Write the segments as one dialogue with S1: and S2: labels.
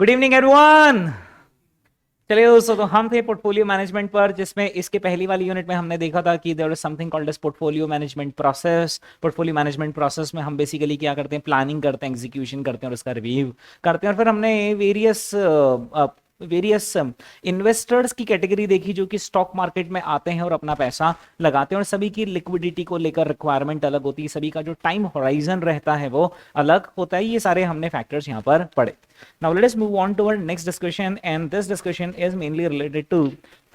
S1: Good evening everyone. चलिए दोस्तों, तो हम थे पोर्टफोलियो मैनेजमेंट पर, जिसमें इसके पहली वाली यूनिट में हमने देखा था कि there is something called as portfolio management process. Portfolio management process में हम बेसिकली क्या करते हैं, प्लानिंग करते हैं, एग्जीक्यूशन करते हैं और उसका रिव्यू करते हैं। और फिर हमने वेरियस इन्वेस्टर्स की कैटेगरी देखी जो कि स्टॉक मार्केट में आते हैं और अपना पैसा लगाते हैं, और सभी की लिक्विडिटी को लेकर रिक्वायरमेंट अलग होती है, सभी का जो टाइम होराइजन रहता है वो अलग होता है। ये सारे हमने फैक्टर्स यहाँ पर पढ़े। Now let us move on to our next discussion, and this discussion is mainly related to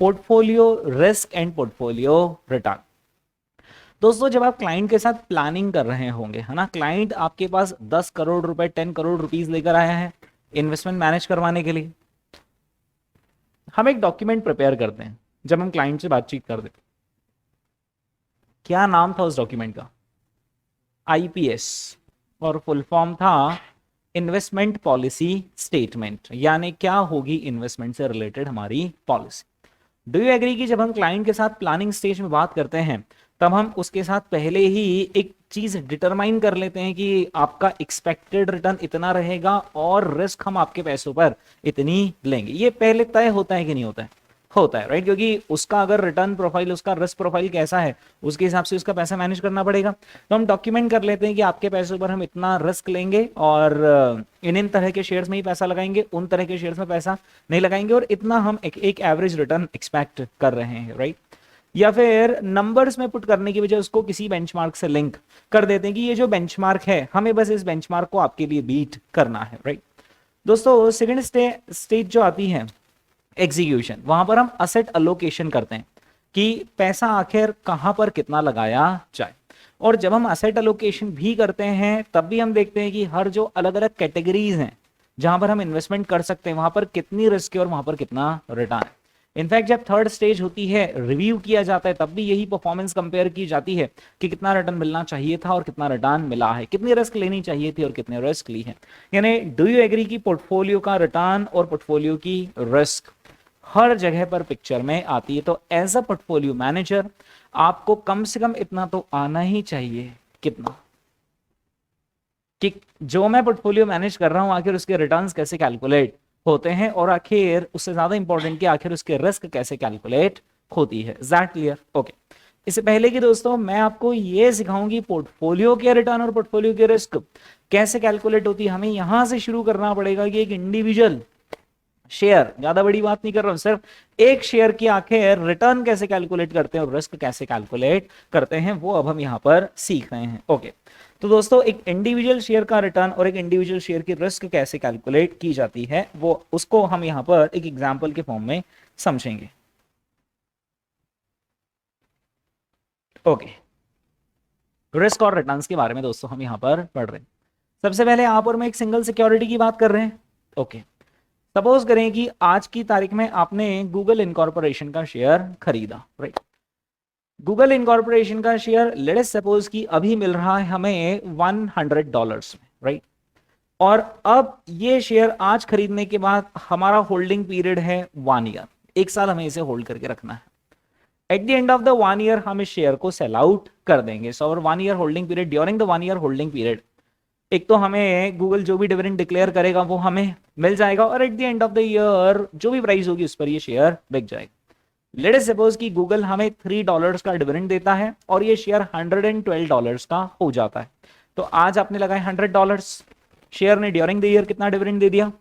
S1: portfolio risk and portfolio return. दोस्तों, जब आप क्लाइंट के साथ प्लानिंग कर रहे होंगे, है ना, क्लाइंट आपके पास 10 करोड़ रुपए 10 करोड़ रुपीस लेकर आया है इन्वेस्टमेंट मैनेज करवाने के लिए। हम एक डॉक्यूमेंट प्रिपेयर करते हैं जब हम क्लाइंट से बातचीत करते। क्या नाम था उस डॉक्यूमेंट का? आईपीएस, और फुल फॉर्म था इन्वेस्टमेंट पॉलिसी स्टेटमेंट, यानी क्या होगी इन्वेस्टमेंट से रिलेटेड हमारी पॉलिसी। डू यू एग्री कि जब हम क्लाइंट के साथ प्लानिंग स्टेज में बात करते हैं तब हम उसके साथ पहले ही एक चीज डिटरमाइन कर लेते हैं कि आपका एक्सपेक्टेड रिटर्न इतना रहेगा और रिस्क हम आपके पैसों पर इतनी लेंगे। ये पहले तय होता है कि नहीं होता है? होता है, राइट। क्योंकि उसका अगर रिटर्न प्रोफाइल, उसका रिस्क प्रोफाइल कैसा है, उसके हिसाब से उसका पैसा मैनेज करना पड़ेगा। तो हम डॉक्यूमेंट कर लेते हैं कि आपके पैसों पर हम इतना रिस्क लेंगे और इन तरह के शेयर्स में ही पैसा लगाएंगे, उन तरह के शेयर्स में पैसा नहीं लगाएंगे, और इतना हम एक एवरेज रिटर्न एक्सपेक्ट कर रहे हैं, राइट। या फिर नंबर्स में पुट करने की वजह उसको किसी बेंचमार्क से लिंक कर देते हैं कि ये जो बेंचमार्क है, हमें बस इस बेंचमार्क को आपके लिए बीट करना है, राइट। दोस्तों, सेकंड स्टेज जो आती है एग्जीक्यूशन, वहां पर हम असेट अलोकेशन करते हैं कि पैसा आखिर कहां पर कितना लगाया जाए। और जब हम असेट अलोकेशन भी करते हैं तब भी हम देखते हैं कि हर जो अलग अलग कैटेगरीज हैं जहां पर हम इन्वेस्टमेंट कर सकते हैं, वहां पर कितनी रिस्क है और वहां पर कितना रिटर्न है। इनफैक्ट जब थर्ड स्टेज होती है, रिव्यू किया जाता है, तब भी यही परफॉर्मेंस कंपेयर की जाती है कि कितना रिटर्न मिलना चाहिए था और कितना रिटर्न मिला है, कितनी रिस्क लेनी चाहिए थी और कितने रिस्क ली है। यानी डू यू एग्री कि पोर्टफोलियो का रिटर्न और पोर्टफोलियो की रिस्क हर जगह पर पिक्चर में आती है। तो एज अ पोर्टफोलियो मैनेजर आपको कम से कम इतना तो आना ही चाहिए, कितना, कि जो मैं पोर्टफोलियो मैनेज कर रहा हूं आखिर उसके रिटर्न्स कैसे कैलकुलेट होते हैं, और आखिर उससे ज्यादा इंपॉर्टेंट कि आखिर उसके रिस्क कैसे कैलकुलेट होती है। Is that clear? ओके। इससे पहले कि दोस्तों मैं आपको ये सिखाऊं कि पोर्टफोलियो के रिटर्न और पोर्टफोलियो के रिस्क कैसे कैलकुलेट होती है, हमें यहां से शुरू करना पड़ेगा कि एक इंडिविजुअल शेयर, ज्यादा बड़ी बात नहीं कर रहा हूं, सिर्फ एक शेयर की आखिर रिटर्न कैसे कैलकुलेट करते हैं और रिस्क कैसे कैलकुलेट करते हैं, वो अब हम यहां पर सीख रहे हैं। ओके, तो दोस्तों एक इंडिविजुअल शेयर का रिटर्न और एक इंडिविजुअल शेयर की रिस्क कैसे कैलकुलेट की जाती है, वो उसको हम यहां पर एक एग्जांपल के फॉर्म में समझेंगे। ओके, रिस्क और रिटर्न्स के बारे में दोस्तों हम यहां पर पढ़ रहे हैं। सबसे पहले आप और मैं एक सिंगल सिक्योरिटी की बात कर रहे हैं। ओके, सपोज करें कि आज की तारीख में आपने गूगल इनकॉर्पोरेशन का शेयर खरीदा, राइट। गूगल इनकॉर्पोरेशन का शेयर लेट अस सपोज कि अभी मिल रहा है हमें $100 में, राइट। और अब ये शेयर आज खरीदने के बाद हमारा होल्डिंग पीरियड है 1 ईयर, 1 साल हमें इसे होल्ड करके रखना है। Eight the end of the 1 year हम इस शेयर को सेल आउट कर देंगे। सो और 1 year holding period, during the 1 year holding period, एक तो हमें गूगल जो भी डिविडेंड डिक्लेयर करेगा वो हमें मिल जाएगा, और eight the end of the year जो भी प्राइस होगी उस पर ये शेयर बिक जाएगा। लेट अस सपोज कि गूगल हमें $3 का डिविडेंड देता है और ये शेयर $112 का हो जाता है। तो आज आपने लगाए $100, शेयर ने ड्यूरिंग द ईयर कितना डिविडेंड दे दिया?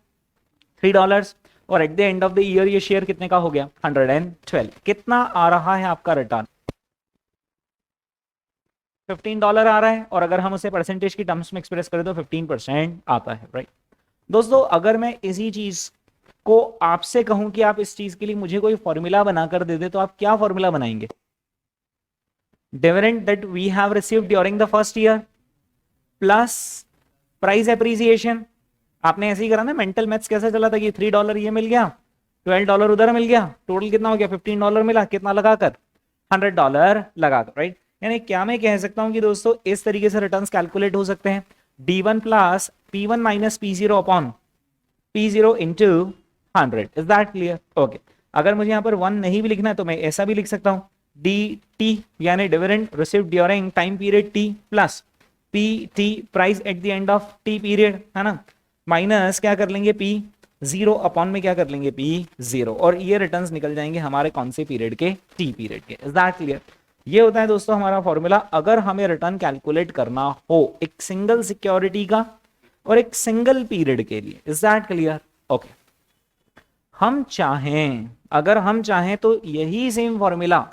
S1: $3, और eight the end of the year ये शेयर कितने का हो गया? 112। कितना आ रहा है आपका रिटर्न? $15 आ रहा है, और अगर हम उसे परसेंटेज की टर्म्स में एक्सप्रेस करें तो 15% आता है, राइट। दोस्तों, अगर मैं इसी चीज को आपसे कहूं कि आप इस चीज के लिए मुझे कोई फॉर्मूला बनाकर दे दे, तो आप क्या फॉर्मूला बनाएंगे? Dividend that we have received during the first year plus price appreciation. आपने ऐसे ही करा ना, मेंटल मैथ्स कैसे चला था कि $3 ये मिल गया, $12 उधर मिल गया, टोटल कितना हो गया? $15 मिला, कितना लगाकर? $100 लगाकर, राइट। यानी क्या मैं कह सकता हूं कि दोस्तों इस तरीके से रिटर्न्स कैलकुलेट हो सकते हैं, D1 plus P1 minus P0 upon P0 into 100। Is that clear? Okay, अगर मुझे यहाँ पर 1 नहीं भी लिखना है तो मैं ऐसा भी लिख सकता हूं, DT यानी dividend received during time period T plus PT price at the end of T period, है ना, माइनस क्या कर लेंगे P जीरो अपॉन में क्या कर लेंगे पी जीरो, और ये रिटर्न्स निकल जाएंगे हमारे कौन से पीरियड के, टी पीरियड के। Is that clear? ये होता है दोस्तों हमारा फॉर्मूला अगर हमें रिटर्न कैलकुलेट करना हो एक सिंगल सिक्योरिटी का और एक सिंगल पीरियड के लिए। Is that clear? ओके, हम चाहें, अगर हम चाहें तो यही सेम फॉर्मूला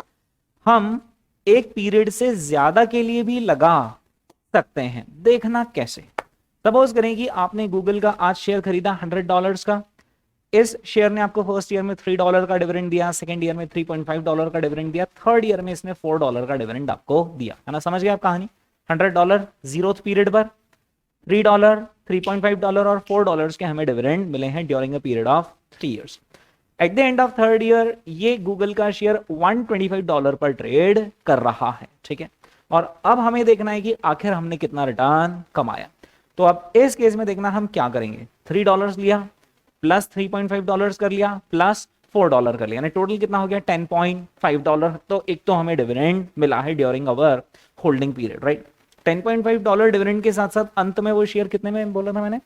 S1: हम एक पीरियड से ज्यादा के लिए भी लगा सकते हैं। देखना कैसे? सपोज करें कि आपने गूगल का आज शेयर खरीदा $100 का, इस शेयर ने आपको फर्स्ट ईयर में $3 का डिविडेंड दिया, सेकंड ईयर में $3.5 का डिविडेंड दिया, थर्ड ईयर में इसने $4 का डिविडेंड आपको दिया, है ना? समझ गए आप कहानी? $100 जीरोथ पीरियड पर, $3, $3.5 और $4 के हमें डिविडेंड मिले हैं during a period of 3 years. Eight the end of third year ये गूगल का शेयर $125 पर ट्रेड कर रहा है, ठीक है? और अब हमें देखना है कि आखिर हमने कितना रिटर्न कमाया। तो अब इस केस में देखना हम क्या करेंगे, $3 लिया प्लस $3.5 कर लिया प्लस $4 कर लिया, यानी टोटल कितना हो गया $10.5। तो एक तो हमें डिविडेंड मिला है ड्यूरिंग अवर होल्डिंग पीरियड, राइट? $10.5 डिविडेंड के साथ साथ अंत में वो शेयर कितने में बोला था मैंने,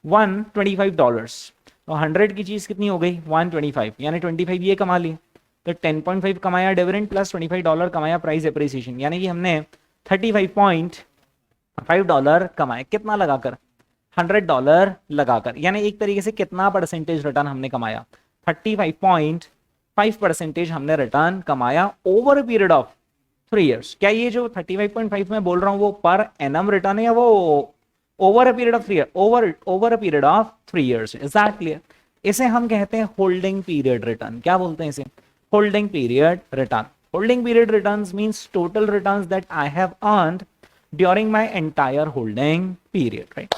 S1: $125। तो 100 की चीज कितनी हो गई 125, यानी 25 ये कमा ली। तो 10.5 कमाया डिविडेंड प्लस $25 कमाया प्राइस एप्रिसिएशन, यानी कि हमने $35.5 कमाए। कितना लगाकर? $100 लगाकर, यानी एक तरीके से कितना परसेंटेज रिटर्न हमने कमाया, 35.5% हमने रिटर्न कमाया ओवर पीरियड ऑफ 3 ईयर्स। क्या ये जो 35.5 में बोल रहा हूं वो पर एनम रिटर्न है या वो over a period of 3 year, over a period of 3 years? Is that clear? इसे हम कहते हैं होल्डिंग पीरियड रिटर्न। क्या बोलते हैं इसे? Holding period return. Holding period returns means total returns that I have earned during my entire holding period, right?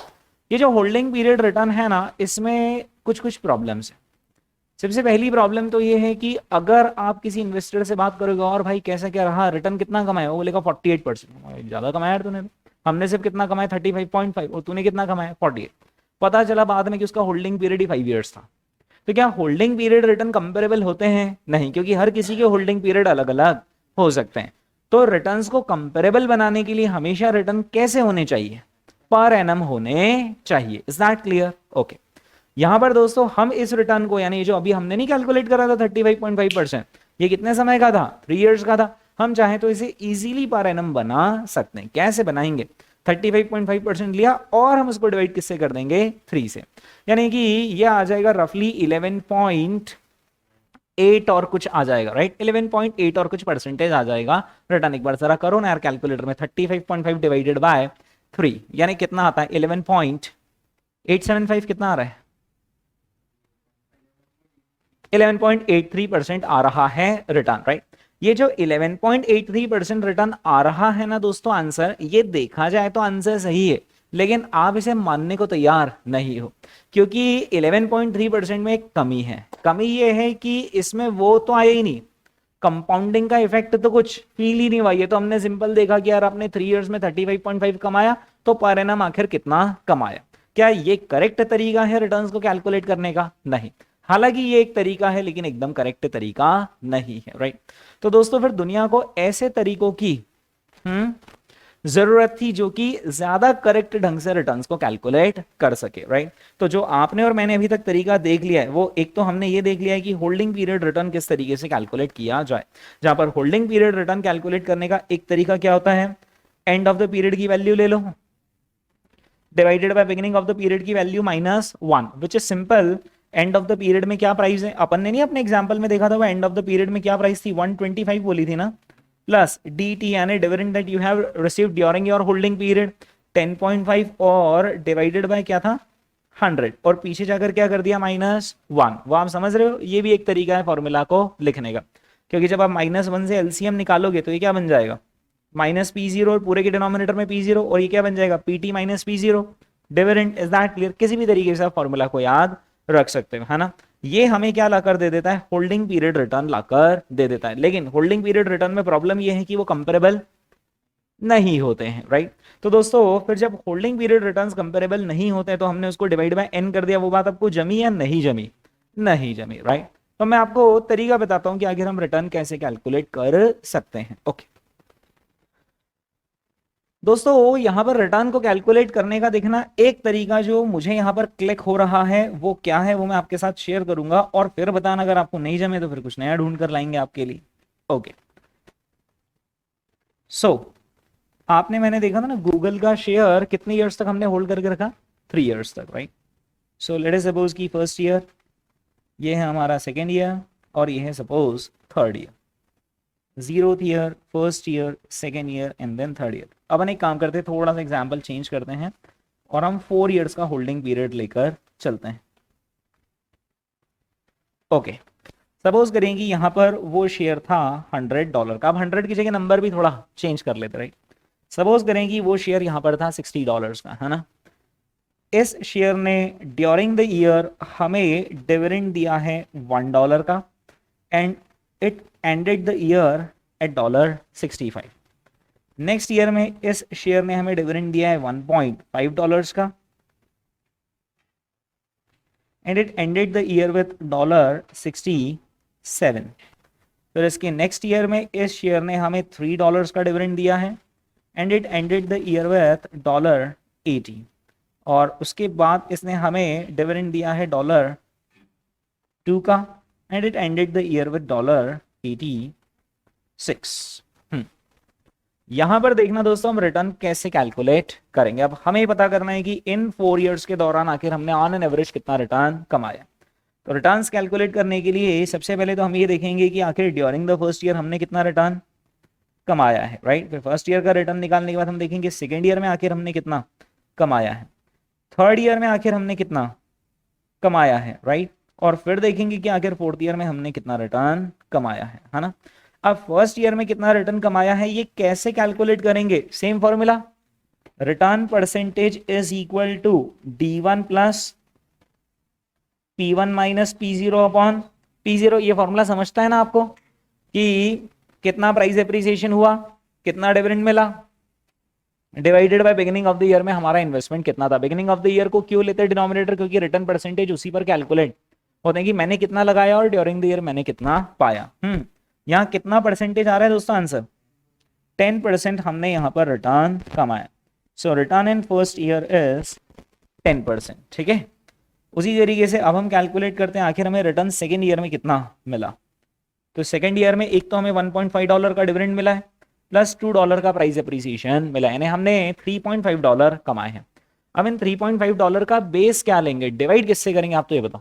S1: ये जो होल्डिंग पीरियड रिटर्न है ना, इसमें कुछ कुछ प्रॉब्लम्स है। सबसे पहली प्रॉब्लम तो ये है कि अगर आप किसी इन्वेस्टर से बात करोगे और भाई कैसा क्या रहा, रिटर्न कितना कमाया, वो बोलेगा 48%। ज्यादा कमाया यार तूने, हमने सिर्फ कितना कमाया 35.5 और तूने कितना कमाया 48। पता चला बाद में कि उसका होल्डिंग पीरियड ही 5 ईयर्स था। तो क्या होल्डिंग पीरियड रिटर्न कंपेरेबल होते हैं? नहीं, क्योंकि हर किसी के होल्डिंग पीरियड अलग अलग हो सकते हैं। तो रिटर्न्स को कंपेरेबल बनाने के लिए हमेशा रिटर्न कैसे होने चाहिए, पर एनम होने चाहिए। Is that clear? ओके, यहां पर दोस्तों हम इस रिटर्न को, यानी जो अभी हमने नहीं कैलकुलेट करा था 35.5%, ये कितने समय का था, 3 ईयर्स का था। हम चाहें तो इसे इजीली पर एनम बना सकते हैं। कैसे बनाएंगे? 35.5% लिया और हम उसको डिवाइड किससे कर देंगे, 3 से, यानी कि ये आ जाएगा रफली 11.8 और कुछ आ जाएगा, राइट? 11.8 और कुछ परसेंटेज आ जाएगा रिटर्न। एक बार जरा करो ना यार कैलकुलेटर में, 35.5 डिवाइडेड बाय 3 यानी कितना आता है 11.875, कितना आ रहा है 11.83% आ रहा है रिटर्न, राइट? ये जो 11.83% रिटर्न आ रहा है ना दोस्तों, आंसर, ये देखा जाए तो आंसर सही है, लेकिन आप इसे मानने को तैयार नहीं हो, क्योंकि 11.3% में एक कमी है। कमी ये है कि इसमें वो तो आया ही नहीं, कंपाउंडिंग का इफेक्ट तो कुछ फील ही नहीं हुआ। ये तो हमने सिंपल देखा कि यार आपने 3 इयर्स में 35.5 कमाया, तो पर एनम आखिर कितना कमाया। क्या ये करेक्ट तरीका है रिटर्न्स को कैलकुलेट करने का? नहीं। हालांकि ये एक तरीका है, लेकिन एकदम करेक्ट तरीका नहीं है, राइट? तो दोस्तों फिर दुनिया को ऐसे तरीकों की जरूरत थी जो कि ज्यादा करेक्ट ढंग से रिटर्न्स को कैलकुलेट कर सके, राइट? तो जो आपने और मैंने अभी तक तरीका देख लिया है, वो एक तो हमने ये देख लिया है कि होल्डिंग पीरियड रिटर्न किस तरीके से कैलकुलेट किया जाए। जहां पर होल्डिंग पीरियड रिटर्न कैलकुलेट करने का एक तरीका क्या होता है, एंड ऑफ द पीरियड की वैल्यू ले लो divided by beginning of the period की value -1, which is simple. End of the period में क्या प्राइस है, अपन ने नहीं अपने एग्जांपल में देखा था, वो एंड ऑफ द पीरियड में क्या प्राइस थी 125 बोली थी ना, प्लस dt यानी dividend that you have received during your holding period 10.5 और डिवाइडेड बाय क्या था 100, और पीछे जाकर क्या कर दिया -1। वो आप समझ रहे हो, ये भी एक तरीका है फॉर्मूला को लिखने का, क्योंकि जब आप -1 से एलसीएम निकालोगे तो ये क्या बन जाएगा -P0 और पूरे के डिनोमिनेटर में P0, और ये क्या बन जाएगा PT -P0 dividend. Is that clear? किसी भी तरीके से आप फॉर्मूला को याद रख सकते हो, है ना? ये हमें क्या लाकर दे देता है, होल्डिंग पीरियड रिटर्न लाकर दे देता है। लेकिन होल्डिंग पीरियड रिटर्न में प्रॉब्लम ये है कि वो कंपेरेबल नहीं होते हैं, राइट? तो दोस्तों फिर जब होल्डिंग पीरियड रिटर्न्स कंपेरेबल नहीं होते हैं तो हमने उसको डिवाइड बाय n कर दिया। वो बात आपको जमी या नहीं जमी? नहीं जमी, राइट? तो मैं आपको तरीका बताता हूं कि आखिर हम रिटर्न कैसे कैलकुलेट कर सकते हैं। ओके, दोस्तों यहाँ पर रिटर्न को कैलकुलेट करने का देखना एक तरीका जो मुझे यहाँ पर क्लिक हो रहा है वो क्या है, वो मैं आपके साथ शेयर करूंगा और फिर बताना अगर आपको नहीं जमे तो फिर कुछ नया ढूंढ कर लाएंगे आपके लिए। ओके सो आपने मैंने देखा था ना गूगल का शेयर कितने ईयर्स तक हमने होल्ड करके रखा, 3 ईयर्स तक, right. So let us suppose की फर्स्ट ईयर, ये है हमारा सेकेंड ईयर और ये है suppose third year. 0th year, first year, second year and then third year. अब हम एक काम करते हैं, थोड़ा सा एग्जाम्पल चेंज करते हैं और हम 4 ईयर्स का होल्डिंग पीरियड लेकर चलते हैं। ओके सपोज करें कि यहाँ पर वो शेयर था $100 का। अब 100 की जगह नंबर भी थोड़ा चेंज कर लेते, राइट। सपोज करें कि वो शेयर यहाँ पर था $60 का, है ना। इस शेयर ने ड्यूरिंग द ईयर हमें डिविडेंड दिया है $1 का and it ended the year at $65। Next year में इस शेयर ने हमें डिविडेंड दिया है $1.5 का and it ended the year with $67। फिर इसके नेक्स्ट ईयर में इस शेयर ने हमें $3 का डिविडेंड दिया है and it ended the year with $80। और उसके बाद इसने हमें डिविडेंड दिया है $2 का and it ended the year with $86। यहां पर देखना दोस्तों हम रिटर्न कैसे कैलकुलेट करेंगे। अब हमें पता करना है कि इन 4 ईयर्स के दौरान आखिर हमने ऑन एन एवरेज कितना रिटर्न कमाया। तो रिटर्न्स कैलकुलेट करने के लिए सबसे पहले तो हम ये देखेंगे कि आखिर ड्यूरिंग द फर्स्ट ईयर हमने कितना रिटर्न कमाया है, राइट। फिर फर्स्ट ईयर का रिटर्न निकालने के बाद हम देखेंगे सेकेंड ईयर में आखिर हमने कितना कमाया है, थर्ड ईयर में आखिर हमने कितना कमाया है, राइट। और फिर देखेंगे कि आखिर फोर्थ ईयर में हमने कितना रिटर्न कमाया है ना। अब फर्स्ट ईयर में कितना रिटर्न कमाया है ये कैसे कैलकुलेट करेंगे, same formula, return percentage is equal to D1 plus P1 minus P0 upon P0। ये फॉर्मूला समझता है ना आपको कि कितना प्राइस एप्रिसिएशन हुआ, कितना डिविडेंड मिला, divided by beginning of the year में हमारा इन्वेस्टमेंट कितना था। बिगिनिंग ऑफ द ईयर को क्यों लेते हैं डिनोमिनेटर, क्योंकि रिटर्न परसेंटेज उसी पर कैलकुलेट होते हैं कि मैंने कितना लगाया और ड्यूरिंग द ईयर मैंने कितना पाया। यहाँ कितना परसेंटेज आ रहा है दोस्तों आंसर, 10% हमने यहाँ पर रिटर्न कमाया। So return in first year is 10%, ठीक है। उसी तरीके से अब हम कैलकुलेट करते हैं आखिर हमें रिटर्न सेकेंड ईयर में कितना मिला। तो सेकेंड ईयर में एक तो हमें $1.5 का डिविडेंड मिला है प्लस $2 का प्राइस एप्रिसिएशन मिला है, यानी हमने $3.5 कमाए हैं। अब इन $3.5 का बेस क्या लेंगे, डिवाइड किससे करेंगे आप तो ये बताओ,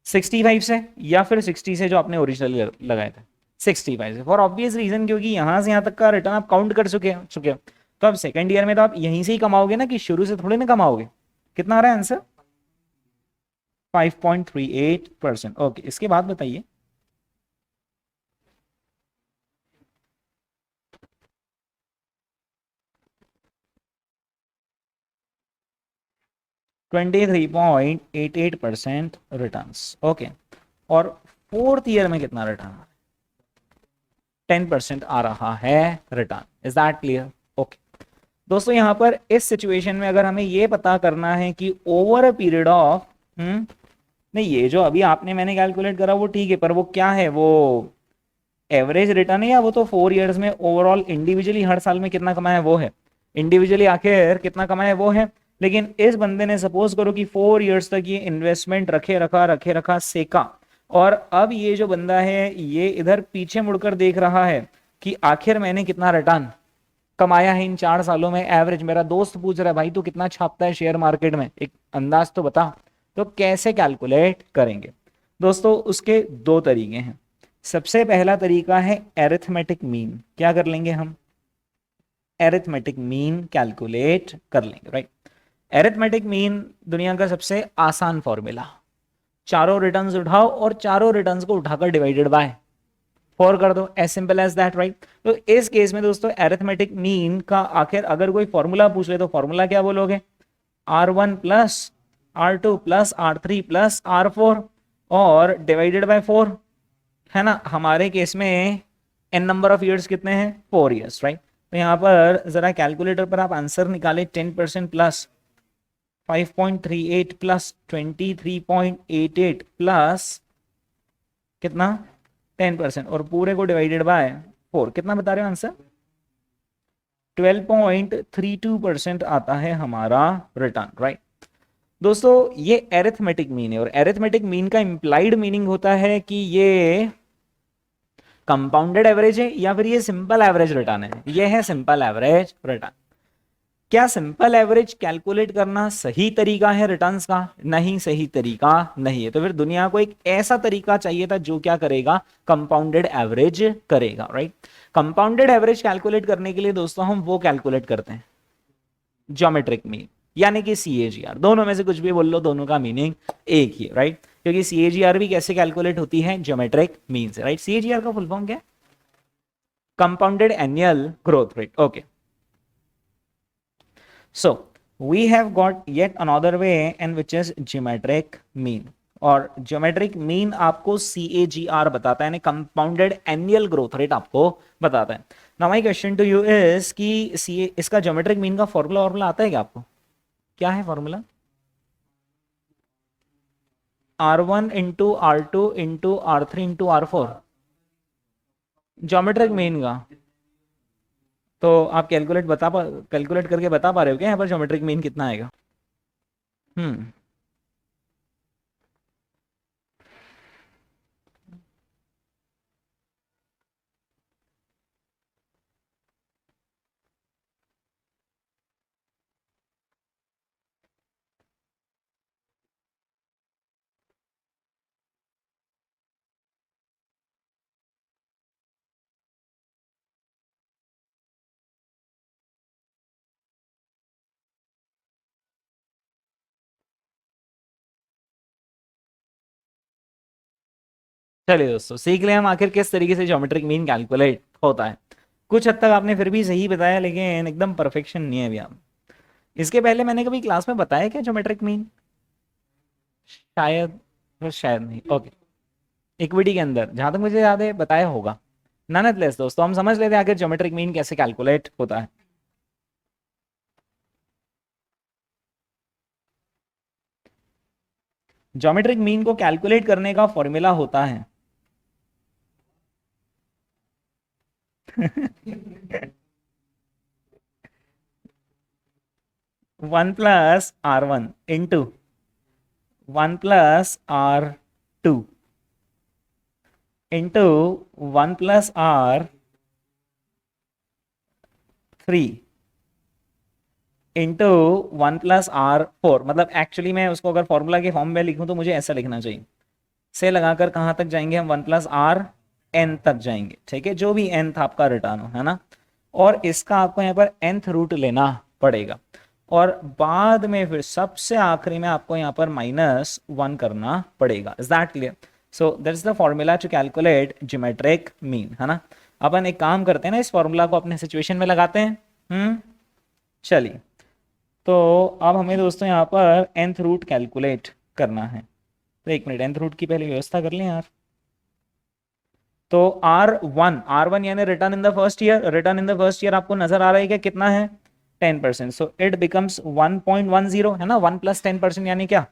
S1: 65 से या फिर 60 से जो आपने ओरिजिनली लगाए थे, 65 से, फॉर ऑब्वियस रीजन क्योंकि यहां से यहां तक का रिटर्न आप काउंट कर चुके हो। तो अब सेकंड ईयर में तो आप यहीं से ही कमाओगे ना, कि शुरू से थोड़ी ना कमाओगे। कितना आ रहा है आंसर, 5.38%। ओके इसके बाद बताइए, $23.88% रिटर्न्स। ओके और फोर्थ ईयर में कितना रिटर्न, 10% आ रहा है return. Is that clear? Okay दोस्तों यहाँ पर इस सिचुएशन में अगर हमें ये पता करना है कि ओवर अ पीरियड ऑफ नहीं, ये जो अभी आपने मैंने कैलकुलेट करा वो ठीक है, पर वो क्या है, वो एवरेज रिटर्न है या वो तो 4 ईयर्स में ओवरऑल इंडिविजुअली हर साल में कितना कमाया है वो है, इंडिविजुअली आखिर कितना कमाया है वो है। लेकिन इस बंदे ने सपोज करो कि 4 ईयर्स तक ये इन्वेस्टमेंट रखे रखा सेका, और अब ये जो बंदा है ये इधर पीछे मुड़कर देख रहा है कि आखिर मैंने कितना रिटर्न कमाया है इन 4 सालों में एवरेज। मेरा दोस्त पूछ रहा है भाई तू कितना छापता है शेयर मार्केट में, एक अंदाज तो बता। तो कैसे कैलकुलेट करेंगे दोस्तों, उसके दो तरीके हैं। सबसे पहला तरीका है एरिथमेटिक मीन। क्या कर लेंगे हम, एरिथमेटिक मीन कैलकुलेट कर लेंगे, राइट। एरिथमेटिक मीन दुनिया का सबसे आसान फॉर्मूला, चारों रिटर्न्स उठाओ और चारों रिटर्न्स को उठाकर डिवाइडेड बाय 4 कर दो, as simple as that, right. तो इस केस में दोस्तों एरिथमेटिक मीन का आखिर अगर कोई फॉर्मूला पूछ ले तो फॉर्मूला क्या बोलोगे, R1 plus R2 plus R3 plus R4 और डिवाइडेड बाय 4, है ना। हमारे केस में n नंबर ऑफ ईयर्स कितने हैं, 4 ईयर्स, राइट। तो यहाँ पर जरा कैलकुलेटर पर आप आंसर निकाले, 10% प्लस 5.38 प्लस 23.88 प्लस कितना 10% और पूरे को डिवाइडेड बाय 4, कितना बता रहे हो आंसर, 12.32% आता है हमारा रिटर्न, राइट। दोस्तों ये एरिथमेटिक मीन है, और एरिथमेटिक मीन का इंप्लाइड मीनिंग होता है कि ये कंपाउंडेड एवरेज है या फिर ये सिंपल एवरेज रिटर्न है। ये है सिंपल एवरेज रिटर्न। क्या सिंपल एवरेज कैलकुलेट करना सही तरीका है रिटर्न्स का? नहीं, सही तरीका नहीं है। तो फिर दुनिया को एक ऐसा तरीका चाहिए था जो क्या करेगा, कंपाउंडेड एवरेज करेगा, राइट। कंपाउंडेड एवरेज कैलकुलेट करने के लिए दोस्तों हम वो कैलकुलेट करते हैं ज्योमेट्रिक मीन, यानी कि CAGR। दोनों में से कुछ भी बोल लो, दोनों का मीनिंग एक ही है, राइट। क्योंकि CAGR भी कैसे कैलकुलेट होती है, ज्योमेट्रिक मीन से, राइट। CAGR का फुल फॉर्म क्या है? Compounded annual growth rate, okay. So we have got yet another way in which is geometric mean, और geometric mean आपको CAGR बताता है, यानी compounded annual growth rate आपको बताता है। Now my question to you is कि इसका geometric mean का फॉर्मूला आता है क्या आपको? क्या है formula? R1 into R2 into R3 into R4 geometric mean का। तो आप कैलकुलेट करके बता पा रहे हो क्या यहाँ पर ज्योमेट्रिक मीन कितना आएगा? हम्म चलिए दोस्तों, सीख लें हम आखिर किस तरीके से ज्योमेट्रिक मीन कैलकुलेट होता है। कुछ हद तक आपने फिर भी सही बताया, लेकिन एकदम परफेक्शन नहीं है अभी आप। इसके पहले मैंने कभी क्लास में बताया क्या ज्योमेट्रिक मीन? शायद, शायद नहीं, ओके। इक्विटी के अंदर जहां तक मुझे याद है बताया होगा। नॉनदलेस दोस्तों, हम समझ लेते हैं आखिर ज्योमेट्रिक मीन कैसे कैलकुलेट होता है। ज्योमेट्रिक मीन को कैलकुलेट करने का फॉर्मूला होता है 1 + R1 into 1 + R2 into 1 + R3 into 1 + R4। मतलब एक्चुअली मैं उसको अगर फॉर्मूला के फॉर्म में लिखूं तो मुझे ऐसा लिखना चाहिए, से लगाकर कहां तक जाएंगे हम, 1 + RN तक जाएंगे, ठीक है, जो भी nth आपका रिटर्न हो, है ना। और इसका आपको यहाँ पर nth रूट लेना पड़ेगा, और बाद में फिर सबसे आखिरी में आपको यहाँ पर -1 करना पड़ेगा। Is that clear? So that is the formula to calculate geometric mean, है ना। अपन एक काम करते हैं ना, इस फॉर्मूला को अपने सिचुएशन में लगाते हैं। चलिए, तो अब हमें दोस्तों यहाँ पर nth रूट कैलकुलेट करना है। तो एक मिनट, nth रूट की पहले व्यवस्था कर लें यार। तो R1 यानी return in the first year, return in the first year आपको नजर आ रहा है कि कितना है, 10%। सो इट बिकम्स 1.10, है ना। 1 + 10% यानी क्या,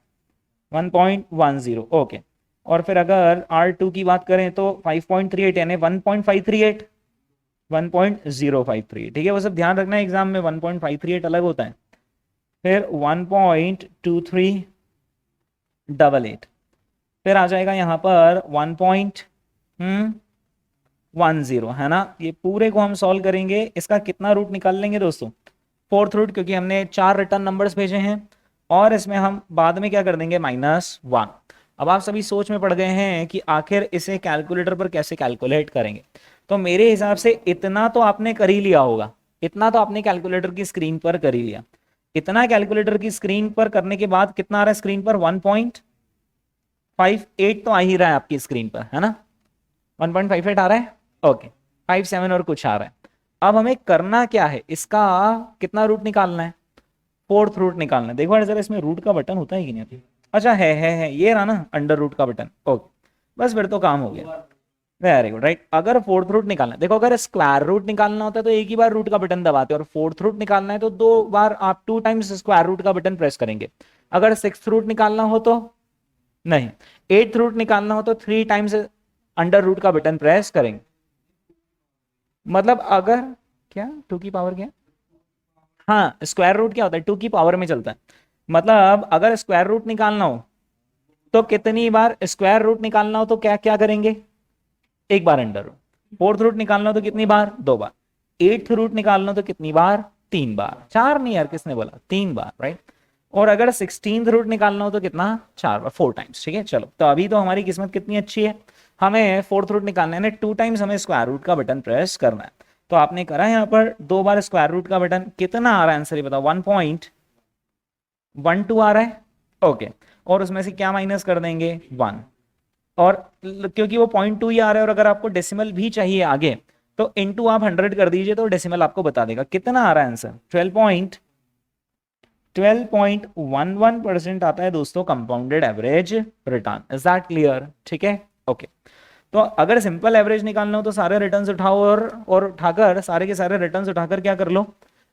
S1: 1.10, ओके। और फिर अगर R2 की बात करें तो 5.38 यानी 1.538, 1.053, ठीक है। वो सब ध्यान रखना है, एग्जाम में 1.538 अलग होता है। फिर 1.2388, फिर आ जाएगा यहाँ पर 1.10, है ना। ये पूरे को हम सॉल्व करेंगे, इसका कितना रूट निकाल लेंगे दोस्तों, 4th रूट, क्योंकि हमने 4 रिटर्न नंबर्स भेजे हैं, और इसमें हम बाद में क्या कर देंगे, -1। अब आप सभी सोच में पड़ गए हैं कि आखिर इसे कैलकुलेटर पर कैसे कैलकुलेट करेंगे। तो मेरे हिसाब से इतना तो आपने कर ही लिया होगा, इतना तो आपने कैलकुलेटर की स्क्रीन पर कर ही लिया। इतना कैलकुलेटर की स्क्रीन पर करने के बाद कितना आ रहा है स्क्रीन पर, 1.58 तो आ ही रहा है आपकी स्क्रीन पर, है ना। 1.58 आ रहा है, ओके। 57 और कुछ आ रहा है। अब हमें करना क्या है, इसका कितना रूट निकालना है, 4th रूट निकालना है। देखो जरा इसमें रूट का बटन होता है कि नहीं, अच्छा है, ये रहा ना अंडर रूट का बटन, ओके। बस फिर तो काम हो गया, वेरी गुड, राइट। अगर 4th रूट निकालना है, देखो अगर स्क्वायर रूट निकालना होता है तो एक ही बार रूट का बटन दबाते, और 4th रूट निकालना है तो 2 बार आप 2 टाइम्स स्क्वायर रूट का बटन प्रेस करेंगे। अगर 6th रूट निकालना हो तो नहीं, 8th रूट निकालना हो तो 3 टाइम्स अंडर रूट का बटन प्रेस करेंगे। मतलब अगर क्या 2 की पावर क्या, हाँ, स्क्वायर रूट क्या होता है, 2 की पावर में चलता है। मतलब अगर स्क्वायर रूट निकालना हो तो कितनी बार स्क्वायर रूट निकालना हो तो क्या क्या करेंगे, एक बार अंडर रूट। फोर्थ रूट निकालना हो तो कितनी बार, 2 बार। एट्थ रूट निकालना हो तो कितनी बार, 3 बार। 4 नहीं यार, किसने बोला, 3 बार, राइट। और अगर 16th रूट निकालना हो तो कितना, 4 बार, 4 टाइम्स। ठीक है, चलो तो अभी तो हमारी किस्मत कितनी अच्छी है, हमें फोर्थ रूट निकालना है ना, 2 टाइम्स हमें स्क्वायर रूट का बटन प्रेस करना है। तो आपने करा यहाँ पर 2 बार स्क्वायर रूट का बटन, कितना आ रहा है आंसर ये बताओ, 1.12 आ रहा है। ओके, और उसमें से क्या माइनस कर देंगे, 1। और क्योंकि वो 0.2 ही आ रहा है, और अगर आपको डेसिमल भी चाहिए आगे तो इनटू आप 100 कर दीजिए तो डेसिमल आपको बता देगा कितना आ रहा है आंसर। 12.11% आता है दोस्तों compounded average return. Is that clear? ठीक है, ओके। तो अगर सिंपल एवरेज निकालना हो तो सारे रिटर्न्स उठाओ और उठाकर सारे के सारे रिटर्न्स उठाकर क्या कर लो,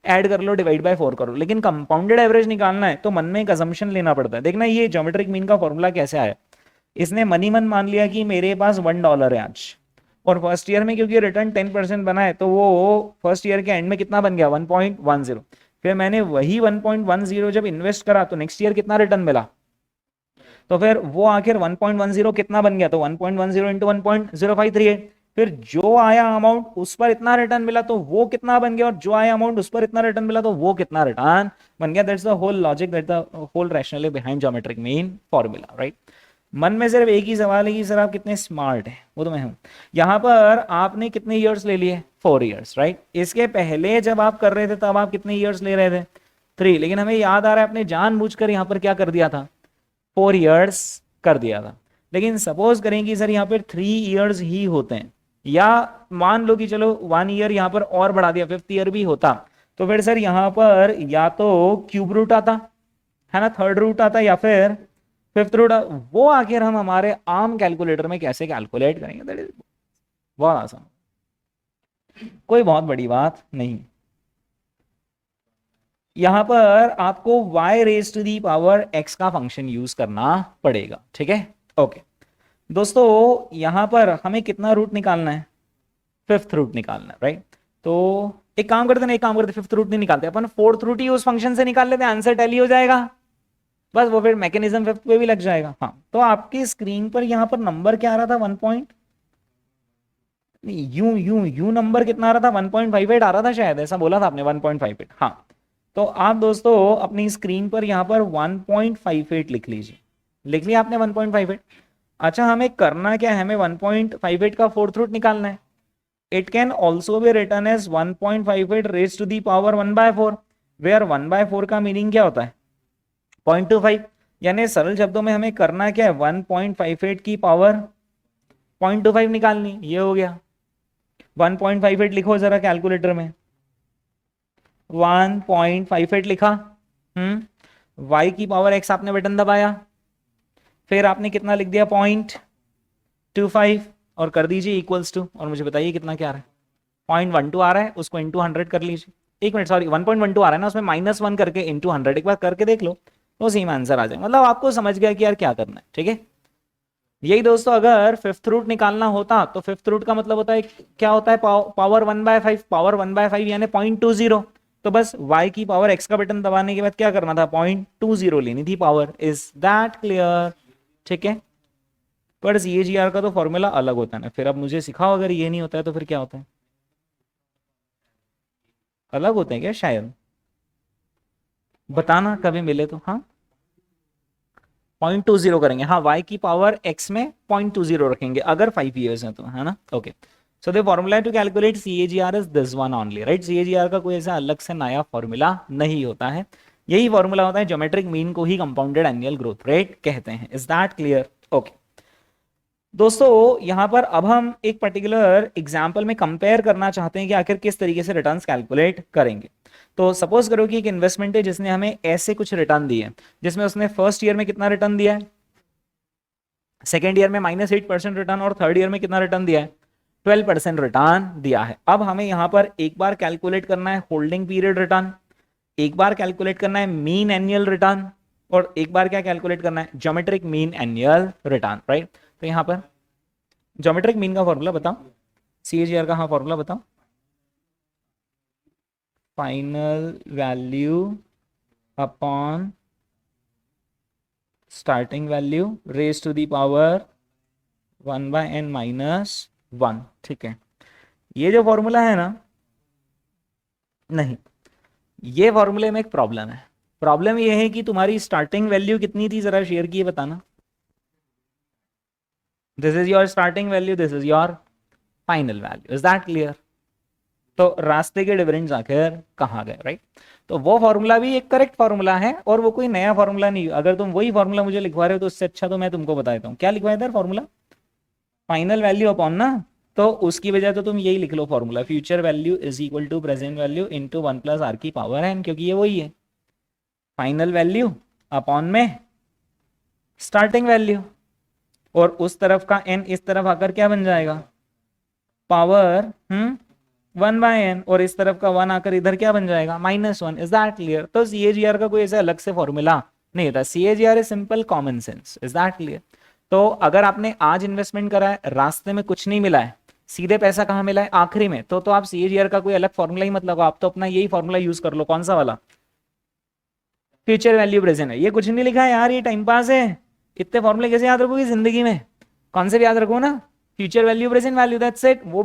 S1: ऐड कर लो, डिवाइड बाय 4 करो। लेकिन कंपाउंडेड एवरेज निकालना है तो मन में एक अजम्पशन लेना पड़ता है। देखना ये ज्योमेट्रिक मीन का फॉर्मूला कैसे आया, इसने मनी मन मान लिया कि मेरे पास $1 है आज, और फर्स्ट ईयर में क्योंकि रिटर्न 10% बना है तो वो फर्स्ट ईयर के एंड में कितना बन गया, 1.10। फिर मैंने वही 1.10 जब इन्वेस्ट करा तो नेक्स्ट ईयर कितना रिटर्न मिला, तो फिर वो आखिर 1.10 कितना बन गया, तो 1.10 इंटू 1.0538। फिर जो आया अमाउंट उस पर इतना रिटर्न मिला तो वो कितना बन गया, और जो आया अमाउंट उस पर इतना रिटर्न मिला तो वो कितना रिटर्न बन गया। That's the whole logic, that's the whole rational behind geometric mean formula, right. मन में सिर्फ एक ही सवाल है कि सर आप कितने स्मार्ट हैं, वो तो मैं हूं। यहां पर आपने कितने ईयर्स ले लिए, 4 ईयर्स, राइट। इसके पहले जब आप कर रहे थे तब आप कितने ईयर्स ले रहे थे, 3। लेकिन हमें याद आ रहा है आपने जानबूझकर यहां पर क्या कर दिया था, 4 ईयर्स कर दिया था। लेकिन सपोज करें कि सर यहाँ पर 3 ईयर्स ही होते हैं, या मान लो कि चलो 1 ईयर यहाँ पर और बढ़ा दिया, 5th ईयर भी होता, तो फिर सर यहाँ पर या तो क्यूब रूट आता है ना, थर्ड रूट आता, या फिर 5th रूट। वो आखिर हम हमारे आम कैलकुलेटर में कैसे कैलकुलेट करेंगे, दैट इज बहुत आसान, कोई बहुत बड़ी बात नहीं। यहां पर आपको y raise to the power x का फंक्शन यूज करना पड़ेगा, ठीक है, ओके। दोस्तों यहां पर हमें कितना रूट निकालना है, 5th रूट निकालना है, राइट। तो एक काम करते ना, एक काम करते, 5th रूट नहीं निकालते अपन, 4th रूट ही उस फंक्शन से निकाल लेते, आंसर टैली हो जाएगा बस। वो फिर मैकेनिज्म 5th पे भी लग जाएगा। हाँ, तो आपकी स्क्रीन पर यहां पर नंबर क्या आ रहा था, 1 point, you you you number कितना आ रहा था, 1.58 आ रहा था शायद, ऐसा बोला था आपने, 1.58। हाँ, तो आप दोस्तों अपनी स्क्रीन पर यहां पर 1.58 लिख लीजिए, लिख लिया आपने 1.58। अच्छा, हमें करना क्या है, हमें 1.58 का 4th रूट निकालना है। It can also be written as 1.58 raise to the power 1/4, where 1/4 का मीनिंग क्या होता है, 0.25। यानी सरल शब्दों में हमें करना क्या है, 1.58 की पावर 0.25 निकालनी, ये हो गया। 1.58 लिखो जरा कैलकुलेटर में, 1.58 लिखा, y की पावर x आपने बटन दबाया, फिर आपने कितना लिख दिया, 0.25, और कर दीजिए इक्वल्स टू, और मुझे बताइए कितना क्या आ रहा है, 0.12 आ रहा है, उसको इंटू 100 कर लीजिए। एक मिनट, सॉरी, 1.12 आ रहा है ना, उसमें -1 करके इंटू 100 एक बार करके देख लो, तो उसी में आंसर आ जाएगा। मतलब आपको समझ गया कि यार क्या करना है, ठीक है। यही दोस्तों, अगर 5th रूट निकालना होता तो 5th रूट का मतलब होता है क्या होता है, पावर 1/5, पावर 1/5 यानी 0.20। तो बस y की पावर x का बटन दबाने के बाद क्या करना था, 0.20 लेनी थी पावर। Is that clear? ठीक है, पर CAGR का तो फॉर्मूला अलग होता है ना, फिर अब मुझे सिखाओ, अगर ये नहीं होता है तो फिर क्या होता है, अलग होते हैं क्या शायद, बताना कभी मिले तो। हाँ, 0.20 करेंगे, हाँ, y की पावर x में 0.20 रखेंगे अगर 5 ईयर्स है तो, है ना, okay. So the formula to calculate CAGR is this one only, right. CAGR का कोई ऐसा अलग से नया फॉर्मूला नहीं होता है, यही फॉर्मूला होता है, ज्योमेट्रिक मीन को ही कंपाउंडेड एनुअल ग्रोथ रेट कहते हैं। Is that clear? ओके दोस्तों, यहां पर अब हम एक पर्टिकुलर एग्जाम्पल में कंपेयर करना चाहते हैं कि आखिर किस तरीके से रिटर्न्स कैलकुलेट करेंगे। तो सपोज करो कि एक इन्वेस्टमेंट है जिसने हमें ऐसे कुछ रिटर्न दिए, जिसमें उसने फर्स्ट ईयर में कितना रिटर्न दिया है, सेकेंड ईयर में -8% रिटर्न, और थर्ड ईयर में कितना रिटर्न दिया है, 12% रिटर्न दिया है। अब हमें यहां पर एक बार कैलकुलेट करना है होल्डिंग पीरियड रिटर्न, एक बार कैलकुलेट करना है मीन एनुअल रिटर्न, और एक बार क्या कैलकुलेट करना है, geometric mean annual return, right. तो यहां पर ज्योमेट्रिक मीन का फॉर्मूला बताओ, CAGR का हाँ फॉर्मूला बताओ। Final value upon starting value raise to the power 1/n-1। ठीक है, ये जो फॉर्मूला है ना, नहीं, ये फॉर्मूले में एक प्रॉब्लम है। प्रॉब्लम ये है कि तुम्हारी स्टार्टिंग वैल्यू कितनी थी, जरा शेयर किए बताना। This is your starting value, this is your final value, is that clear? तो रास्ते के डिफरेंस आखिर कहाँ गए, राइट? तो वो फॉर्मूला भी एक करेक्ट फॉर्मूला है और वो कोई नया फॉर्मूला नहीं। अगर तुम वही फॉर्मूला मुझे लिखवा रहे हो तो उससे अच्छा तो मैं तुमको बता देता हूँ। क्या लिखवाया था फॉर्मूला? फाइनल वैल्यू अपॉन ना, तो उसकी वजह तो तुम यही लिख लो formula, future value is equal to present value into 1 + r की पावर n, क्योंकि ये वही है फाइनल वैल्यू अपॉन में स्टार्टिंग वैल्यू, और उस तरफ का n इस तरफ आकर क्या बन जाएगा, पावर 1/n, और इस तरफ का 1 आकर इधर क्या बन जाएगा, -1। Is that clear? तो CAGR का कोई ऐसा अलग से फॉर्मूला नहीं था। CAGR is simple common sense. Is that clear? तो अगर आपने आज इन्वेस्टमेंट करा है, रास्ते में कुछ नहीं मिला है, सीधे पैसा कहाँ मिला है, आखिरी में, तो आप CAGR का कोई अलग फॉर्मूला ही मत लगाओ, आप तो अपना यही फॉर्मूला यूज कर लो। कौन सा वाला? फ्यूचर वैल्यू प्रेजेंट है। ये कुछ नहीं लिखा है यार, ये टाइम पास है। इतने फॉर्मूले कैसे याद रखोगे जिंदगी में? कौन से भी याद रखो ना, future value present value, that's it. वो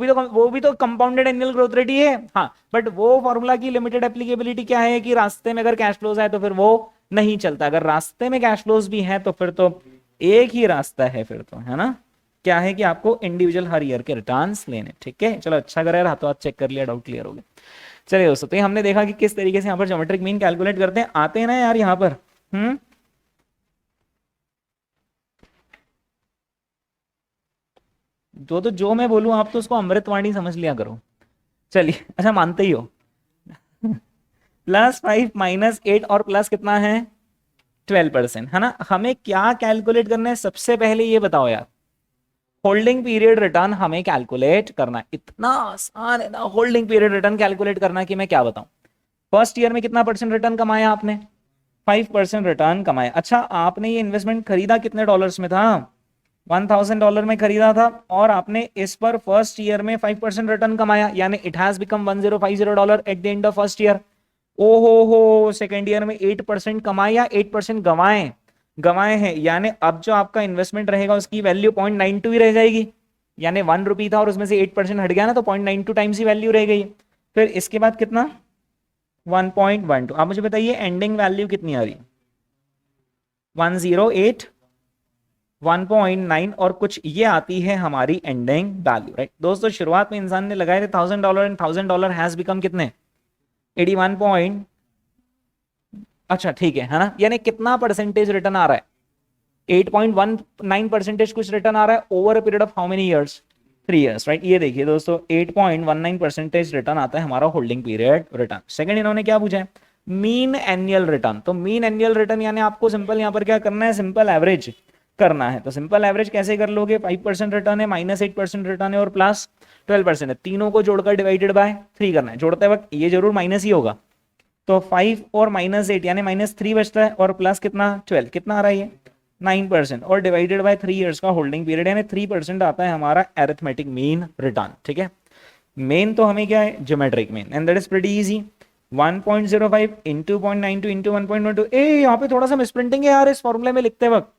S1: भी तो कंपाउंडेड एनुअल ग्रोथ रेट ही है। हाँ, बट वो फॉर्मूला की लिमिटेड एप्लीकेबिलिटी क्या है कि रास्ते में अगर कैश फ्लोज है तो फिर वो नहीं चलता। अगर रास्ते में कैश फ्लोज भी है तो फिर तो एक ही रास्ता है फिर तो, है ना, क्या है कि आपको इंडिविजुअल हर ईयर के रिटर्न्स लेने। ठीक है, चलो अच्छा करा यार, हाथों हाथ चेक कर लिया, डाउट क्लियर हो गया। चलिए दोस्तों, तो ये हमने देखा कि किस तरीके से यहाँ पर ज्योमेट्रिक मीन कैलकुलेट करते हैं। आते हैं ना यार यहाँ पर, जो मैं बोलूं आप तो उसको अमृतवाणी समझ लिया करो। चलिए, अच्छा मानते ही हो। +5 -8 और प्लस कितना है, 12%, है ना। हमें क्या कैलकुलेट करना है सबसे पहले ये बताओ यार। होल्डिंग पीरियड रिटर्न हमें कैलकुलेट करना है। इतना आसान है ना होल्डिंग पीरियड रिटर्न कैलकुलेट करना कि मैं क्या बताऊं। फर्स्ट ईयर में कितना परसेंट रिटर्न कमाया आपने? 5% रिटर्न कमाया। अच्छा, आपने ये इन्वेस्टमेंट खरीदा कितने डॉलर्स में था? $1000 में खरीदा था, और आपने इस पर फर्स्ट ईयर में 5% रिटर्न कमाया, यानी it has become $1050 at the end of first year. ओ हो, सेकेंड ईयर में 8% कमाए या 8% गंवाए? गंवाए हैं, यानी अब जो आपका इन्वेस्टमेंट रहेगा उसकी वैल्यू 0.92 ही रह जाएगी। यानी 1 रुपी था और उसमें से 8% हट गया ना, तो 0.92 टाइम्स ही वैल्यू रह गई। फिर इसके बाद कितना, 1.12। आप मुझे बताइए एंडिंग वैल्यू कितनी आ रही? 108, 1.9 और कुछ, ये आती है हमारी एंडिंग वैल्यू, राइट दोस्तों। शुरुआत में इंसान ने लगाए थे $1000 एंड $1000 हैज बिकम कितने, 81 पॉइंट, अच्छा ठीक है ना, यानी कितना परसेंटेज रिटर्न आ रहा है? 8.19% कुछ रिटर्न आ रहा है over a period of how many years, 3 years, right. ये देखिए दोस्तों, 8.19% रिटर्न आता है हमारा होल्डिंग पीरियड रिटर्न। सेकंड इन्होंने क्या पूछा है, मीन एनुअल रिटर्न। तो मीन एनुअल रिटर्न यानी आपको सिंपल यहां पर क्या करना है, सिंपल एवरेज करना है। तो सिंपल एवरेज कैसे कर लोगे, 5% रिटर्न है, -8% रिटर्न है और +12% है, तीनों को जोड़कर डिवाइडेड बाय 3 करना है। जोड़ते वक्त ये जरूर माइनस ही होगा, तो 5 और -8 यानी -3 बचता है, और प्लस कितना 12, कितना आ रहा है ये 9%, और डिवाइडेड बाय 3 इयर्स का होल्डिंग पीरियड, यानी 3% आता है हमारा एरिथमेटिक मीन रिटर्न। ठीक है, मेन तो हमें क्या है, geometric mean, and that is pretty easy. 1.05 into 0.92 into 1.12। यहाँ पे थोड़ा सा मिसप्रिंटिंग है यार इस फॉर्मूले में लिखते वक्त।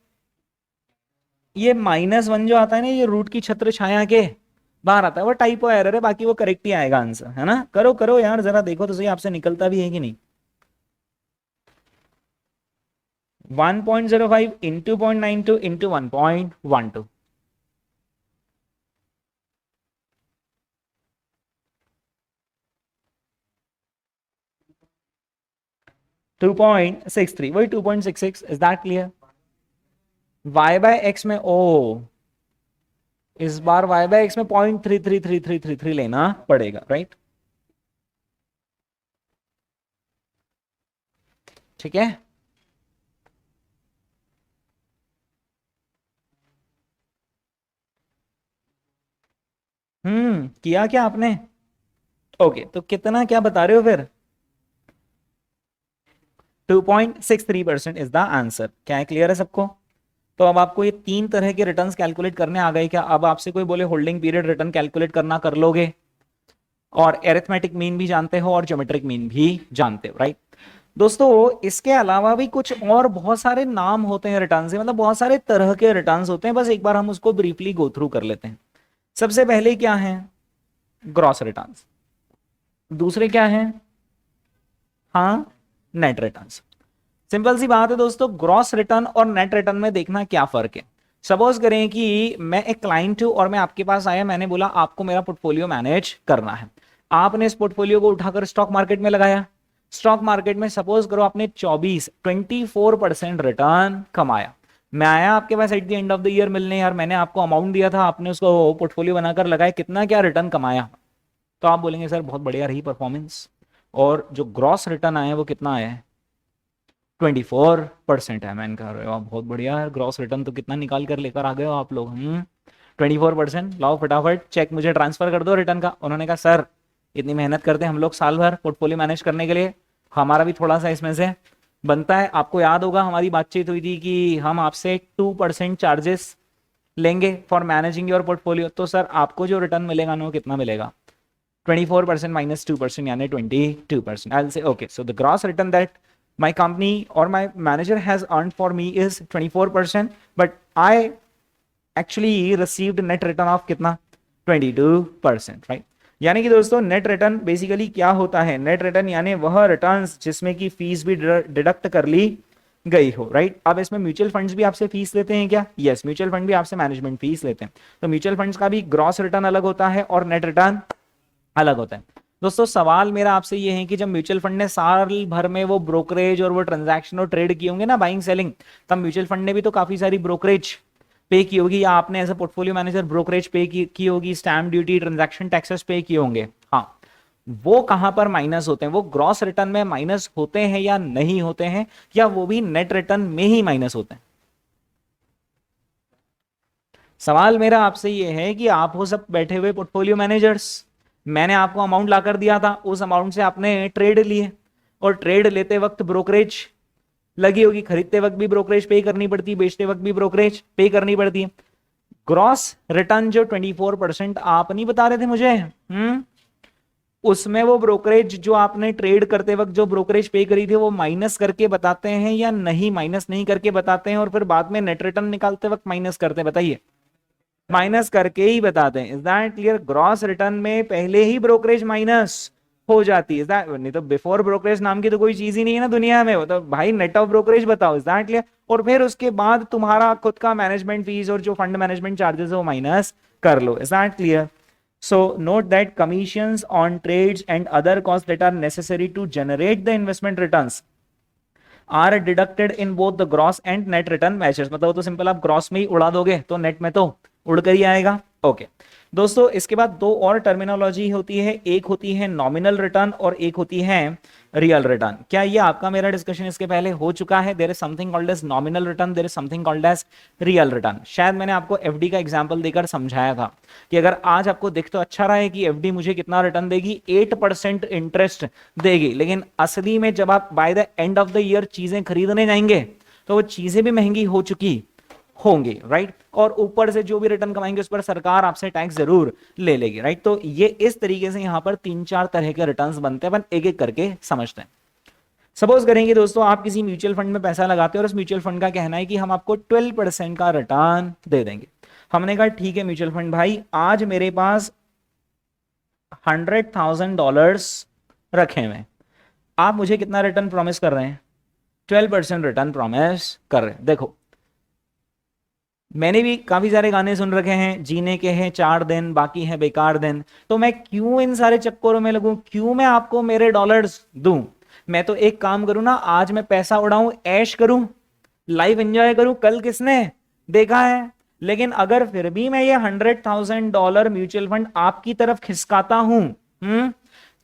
S1: ये -1 जो आता है ना, ये रूट की छत्र छाया के बाहर आता है, वो टाइपो एरर है, बाकी वो करेक्ट ही आएगा आंसर, है ना। करो करो यार, जरा देखो तो सही आपसे निकलता भी है कि नहीं। 1.05 इंटू 0.92 इंटू 1.12, 2.63, वही 2.66। Is that clear? y/x में, ओ इस बार y/x में 0.333333 लेना पड़ेगा, राइट। ठीक है, किया क्या आपने? ओके, तो कितना क्या बता रहे हो फिर? 2.63% इज द आंसर। क्या है, क्लियर है सबको? तो अब आपको ये 3 तरह के रिटर्न्स कैलकुलेट करने आ गए क्या? अब आपसे कोई बोले होल्डिंग पीरियड रिटर्न कैलकुलेट करना, कर लोगे? और एरिथमेटिक मीन भी जानते हो और ज्योमेट्रिक मीन भी जानते हो, राइट। दोस्तों इसके अलावा भी कुछ और बहुत सारे नाम होते हैं रिटर्न से, मतलब बहुत सारे तरह के रिटर्न्स होते हैं, बस एक बार हम उसको ब्रीफली गो थ्रू कर लेते हैं। सबसे पहले क्या है, ग्रॉस रिटर्न्स। दूसरे क्या है, हाँ, नेट रिटर्न्स। सिंपल सी बात है दोस्तों, ग्रॉस रिटर्न और नेट रिटर्न में देखना क्या फर्क है। सपोज करें कि मैं एक क्लाइंट हूं और मैं आपके पास आया, मैंने बोला आपको मेरा पोर्टफोलियो मैनेज करना है। आपने इस पोर्टफोलियो को उठाकर स्टॉक मार्केट में लगाया। स्टॉक मार्केट में सपोज करो आपने 24% रिटर्न कमाया। मैं आया आपके पास at the end of the year मिलने, यार मैंने आपको अमाउंट दिया था, आपने उसको पोर्टफोलियो बनाकर लगाया, कितना क्या रिटर्न कमाया। तो आप बोलेंगे सर बहुत बढ़िया रही परफॉर्मेंस, और जो ग्रॉस रिटर्न आया है वो कितना आया है, 24% है। मैंने कहा बहुत बढ़िया है, ग्रॉस रिटर्न तो कितना निकाल कर लेकर आ गए हो आप लोग। 24%, लाओ फटाफट चेक मुझे ट्रांसफर कर दो रिटर्न का। उन्होंने कहा सर इतनी मेहनत करते हैं हम लोग साल भर पोर्टफोलियो मैनेज करने के लिए, हमारा भी थोड़ा सा इसमें से बनता है। आपको याद होगा हमारी बातचीत हुई थी कि हम आपसे 2% चार्जेस लेंगे फॉर मैनेजिंग योर पोर्टफोलियो। तो सर आपको जो रिटर्न मिलेगा ना वो कितना मिलेगा, 24% minus 2% यानी 22%. I'll say okay, so the gross return that my company or my manager has earned for me is 24%, but I actually received net return of कितना, 22%, right? यानी कि दोस्तों नेट रिटर्न बेसिकली क्या होता है, नेट रिटर्न यानी वह returns जिसमें की फीस भी डिडक्ट कर ली गई हो, राइट। अब इसमें म्यूचुअल फंड्स भी आपसे फीस लेते हैं क्या, यस, म्यूचुअल फंड भी आपसे मैनेजमेंट फीस लेते हैं। तो म्यूचुअल फंड्स का भी ग्रॉस रिटर्न अलग होता है और नेट रिटर्न अलग होता है। दोस्तों सवाल मेरा आपसे ये है कि जब म्यूचुअल फंड ने साल भर में वो ब्रोकरेज और वो ट्रांजैक्शन और ट्रेड किए होंगे ना, बाइंग सेलिंग, तब म्यूचुअल फंड ने भी तो काफी सारी ब्रोकरेज पे की होगी, या आपने as a portfolio manager brokerage पे की होगी, स्टैम्प ड्यूटी, ट्रांजैक्शन टैक्सेस पे किए होंगे। हाँ, वो कहां पर माइनस होते हैं, वो ग्रॉस रिटर्न में माइनस होते हैं या नहीं होते हैं, या वो भी नेट रिटर्न में ही माइनस होते हैं। सवाल मेरा आपसे ये है कि आप हो सब बैठे हुए पोर्टफोलियो मैनेजर्स, मैंने आपको अमाउंट लाकर दिया था, उस अमाउंट से आपने ट्रेड लिए, और ट्रेड लेते वक्त ब्रोकरेज लगी होगी, खरीदते वक्त भी ब्रोकरेज पे करनी पड़ती है, बेचते वक्त भी ब्रोकरेज पे करनी पड़ती है। ग्रॉस रिटर्न जो 24% आप नहीं बता रहे थे मुझे, उसमें वो ब्रोकरेज जो आपने ट्रेड करते वक्त जो ब्रोकरेज पे करी थी वो माइनस करके बताते हैं या नहीं, माइनस नहीं करके बताते हैं, और फिर बाद में नेट रिटर्न निकालते वक्त माइनस करते हैं, बताइए। माइनस करके ही बताते हैं, is that clear. Gross return में पहले ही ब्रोकरेज माइनस हो जाती है, नहीं तो बिफोर ब्रोकरेज नाम की तो कोई चीज ही नहीं है ना दुनिया में, वो तो भाई नेट ऑफ ब्रोकरेज बताओ, इज दैट क्लियर। और फिर उसके बाद तुम्हारा खुद का मैनेजमेंट फीस और जो फंड मैनेजमेंट चार्जेस है वो माइनस कर लो, is that clear. So note that commissions on trades and other costs that are necessary to generate the investment returns are deducted in both the gross and net return measures। मतलब वो तो simple आप gross में ही उड़ा दोगे तो net में तो उड़कर ही आएगा। ओके दोस्तों, इसके बाद दो और टर्मिनोलॉजी होती है, एक होती है नॉमिनल रिटर्न और एक होती है रियल रिटर्न। क्या ये आपका मेरा डिस्कशन इसके पहले हो चुका है? There is something called as nominal return, there is something called as real return. शायद मैंने आपको एफडी का एग्जांपल देकर समझाया था कि अगर आज आपको दिख तो अच्छा रहा है कि एफडी मुझे कितना रिटर्न देगी, 8% इंटरेस्ट देगी, लेकिन असली में जब आप by the end of the year चीजें खरीदने जाएंगे तो वो चीजें भी महंगी हो चुकी होंगी, राइट। और ऊपर से जो भी रिटर्न कमाएंगे उस पर सरकार आपसे टैक्स जरूर ले लेगी, राइट। तो ये इस तरीके से यहां पर 3-4 तरह के रिटर्न्स बनते हैं, अपन एक एक करके समझते हैं। सपोज करेंगे दोस्तों आप किसी म्यूचुअल फंड में पैसा लगाते हैं और उस म्यूचुअल फंड का कहना है कि हम आपको 12% का रिटर्न दे देंगे। हमने कहा ठीक है म्यूचुअल फंड भाई, आज मेरे पास $100,000 रखे हुए, आप मुझे कितना रिटर्न प्रॉमिस कर रहे हैं? 12% रिटर्न प्रॉमिस कर रहे हैं। देखो मैंने भी काफी सारे गाने सुन रखे हैं, जीने के हैं 4 दिन बाकी है बेकार दिन, तो मैं क्यों इन सारे चक्करों में लगूं, क्यों मैं आपको मेरे डॉलर्स दूं? मैं तो एक काम करूं ना, आज मैं पैसा उड़ाऊं, ऐश करूं, लाइफ एंजॉय करूं, कल किसने देखा है। लेकिन अगर फिर भी मैं ये $100,000 म्यूचुअल फंड आपकी तरफ खिसकाता हूं,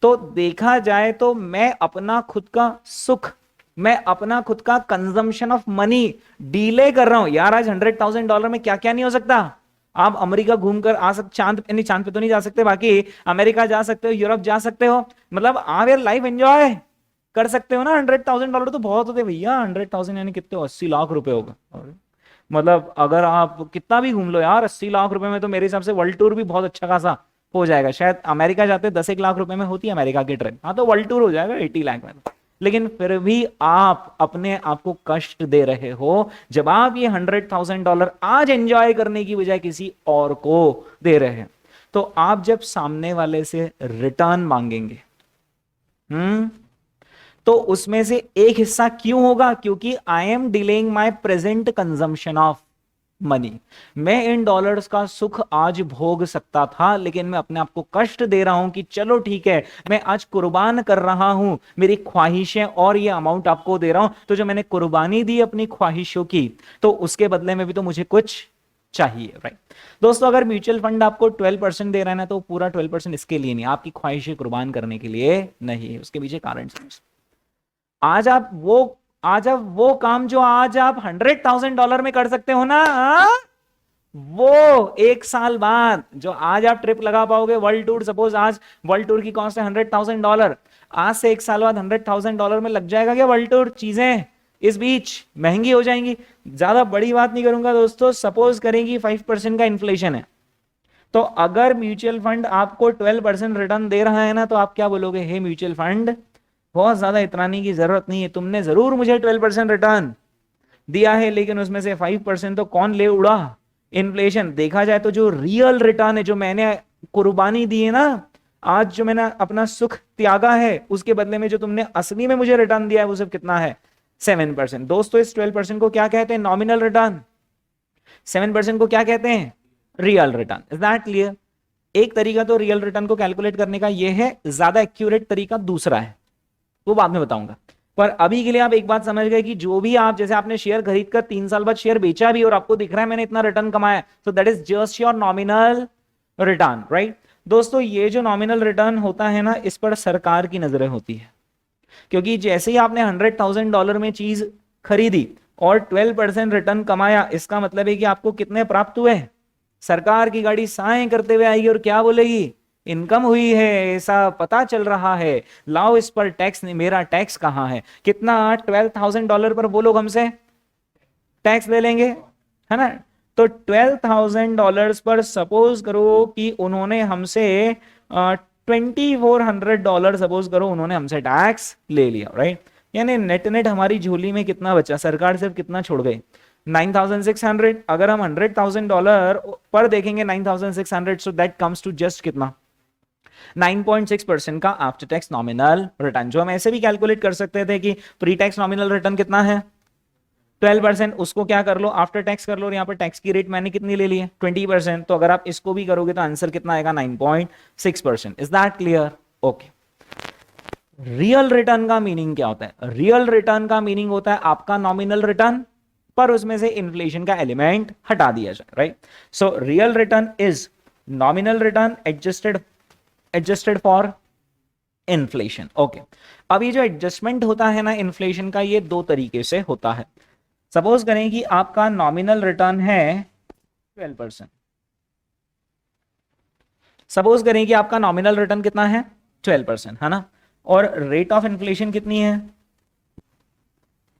S1: तो देखा जाए तो मैं अपना खुद का सुख, मैं अपना खुद का कंजम्पशन ऑफ मनी डीले कर रहा हूं। यार आज $100,000 में क्या क्या नहीं हो सकता। आप अमेरिका घूमकर आ सकते, चांद पे तो नहीं जा सकते, बाकी अमेरिका जा सकते हो, यूरोप जा सकते हो, मतलब आप यार लाइफ एंजॉय कर सकते हो ना। $100,000 तो बहुत होते भैया, 100,000 यानी कितने, 80 लाख रुपए होगा। मतलब अगर आप कितना भी घूम लो यार, 80 लाख रुपए में तो मेरे हिसाब से वर्ल्ड टूर भी बहुत अच्छा खासा हो जाएगा। शायद अमेरिका जाते 10-1 लाख रुपए में होती है अमेरिका की ट्रिप, हाँ तो वर्ल्ड टूर हो जाएगा 80 लाख में। लेकिन फिर भी आप अपने आप को कष्ट दे रहे हो जब आप ये $100,000 आज एंजॉय करने की बजाय किसी और को दे रहे हैं। तो आप जब सामने वाले से रिटर्न मांगेंगे, तो उसमें से एक हिस्सा क्यों होगा? क्योंकि I am delaying my present consumption of money. मैं इन डॉलर्स का सुख आज भोग सकता था, लेकिन मैं अपने आप को कष्ट दे रहा हूं कि चलो ठीक है, मैं आज कुर्बान कर रहा हूं मेरी ख्वाहिशें और ये अमाउंट आपको दे रहा हूं। तो जो मैंने कुर्बानी दी अपनी ख्वाहिशों की, तो उसके बदले में भी तो मुझे कुछ चाहिए, राइट। दोस्तों, अगर म्यूचुअल फंड आपको 12% दे रहा है ना, तो पूरा 12% इसके लिए नहीं, आपकी ख्वाहिशें कुर्बान करने के लिए नहीं है, उसके पीछे कारण समझ। आज आप वो काम जो आज आप $100,000 में कर सकते हो ना, वो 1 साल बाद जो आज आप ट्रिप लगा पाओगे वर्ल्ड टूर, सपोज आज वर्ल्ड टूर की कॉस्ट है $100,000, आज से 1 साल बाद $100,000 में लग जाएगा क्या वर्ल्ड टूर? चीजें इस बीच महंगी हो जाएंगी। ज्यादा बड़ी बात नहीं करूंगा दोस्तों, सपोज करेंगे 5% का इन्फ्लेशन है, तो अगर म्यूचुअल फंड आपको 12% रिटर्न दे रहा है ना, तो आप क्या बोलोगे? हे म्यूचुअल फंड, बहुत ज्यादा इतराने की जरूरत नहीं है, तुमने जरूर मुझे 12% रिटर्न दिया है, लेकिन उसमें से 5% तो कौन ले उड़ा? इन्फ्लेशन। देखा जाए तो जो रियल रिटर्न है, जो मैंने कुर्बानी दी है ना, आज जो मैंने अपना सुख त्यागा है, उसके बदले में जो तुमने असली में मुझे रिटर्न दिया है, वो सिर्फ कितना है? 7%। दोस्तों, इस 12% को क्या कहते हैं? Nominal return. 7% को क्या कहते हैं? Real return. Is that clear? एक तरीका तो रियल रिटर्न को कैलकुलेट करने का यह है, ज्यादा एक्यूरेट तरीका दूसरा है, वो बाद में बताऊंगा। पर अभी के लिए आप एक बात समझ गए कि जो भी आप, जैसे आपने शेयर खरीद कर 3 साल बाद शेयर बेचा भी और आपको दिख रहा है मैंने इतना रिटर्न कमाया, तो that is just your nominal return, right. दोस्तों, ये जो नॉमिनल रिटर्न होता है ना, इस पर सरकार की नजरें होती है, क्योंकि जैसे ही आपने $100,000 में चीज खरीदी और 12% रिटर्न कमाया, इसका मतलब है कि आपको कितने प्राप्त हुए? सरकार की गाड़ी साएं करते हुए आएगी और क्या बोलेगी? इनकम हुई है, ऐसा पता चल रहा है, लाओ इस पर टैक्स नहीं, मेरा टैक्स कहां है? कितना? $12,000 पर वो लोग हमसे टैक्स ले लेंगे, है ना। तो $12,000 पर सपोज करो कि उन्होंने हमसे $2,400 सपोज करो उन्होंने हमसे टैक्स ले लिया, राइट। यानी नेट नेट हमारी झोली में कितना बचा? सरकार सिर्फ कितना छोड़ गई? 9,600। अगर हम $100,000 पर देखेंगे 9,600, so that comes to just कितना? 9.6% का आफ्टर टैक्स नॉमिनल रिटर्न, जो हम ऐसे भी कैलकुलेट कर सकते थे कि प्री टैक्स नॉमिनल रिटर्न कितना है? 12%। उसको क्या कर लो? आफ्टर टैक्स कर लो, और यहाँ पर टैक्स की रेट मैंने कितनी ले ली है? 20%। तो अगर आप इसको भी करोगे तो आंसर कितना आएगा? 9.6%। Is that clear? Okay. Real return का मीनिंग क्या होता है? रियल रिटर्न का मीनिंग होता है आपका नॉमिनल रिटर्न, पर उसमें से इन्फ्लेशन का एलिमेंट हटा दिया जाए, right. So real return is nominal return adjusted for inflation. Okay. अब ये जो एडजस्टमेंट होता है ना इन्फ्लेशन का, ये दो तरीके से होता है। सपोज करें कि आपका नॉमिनल रिटर्न है 12%। सपोज करें कि आपका नॉमिनल रिटर्न कितना है? 12%, है ना। और रेट ऑफ इन्फ्लेशन कितनी है?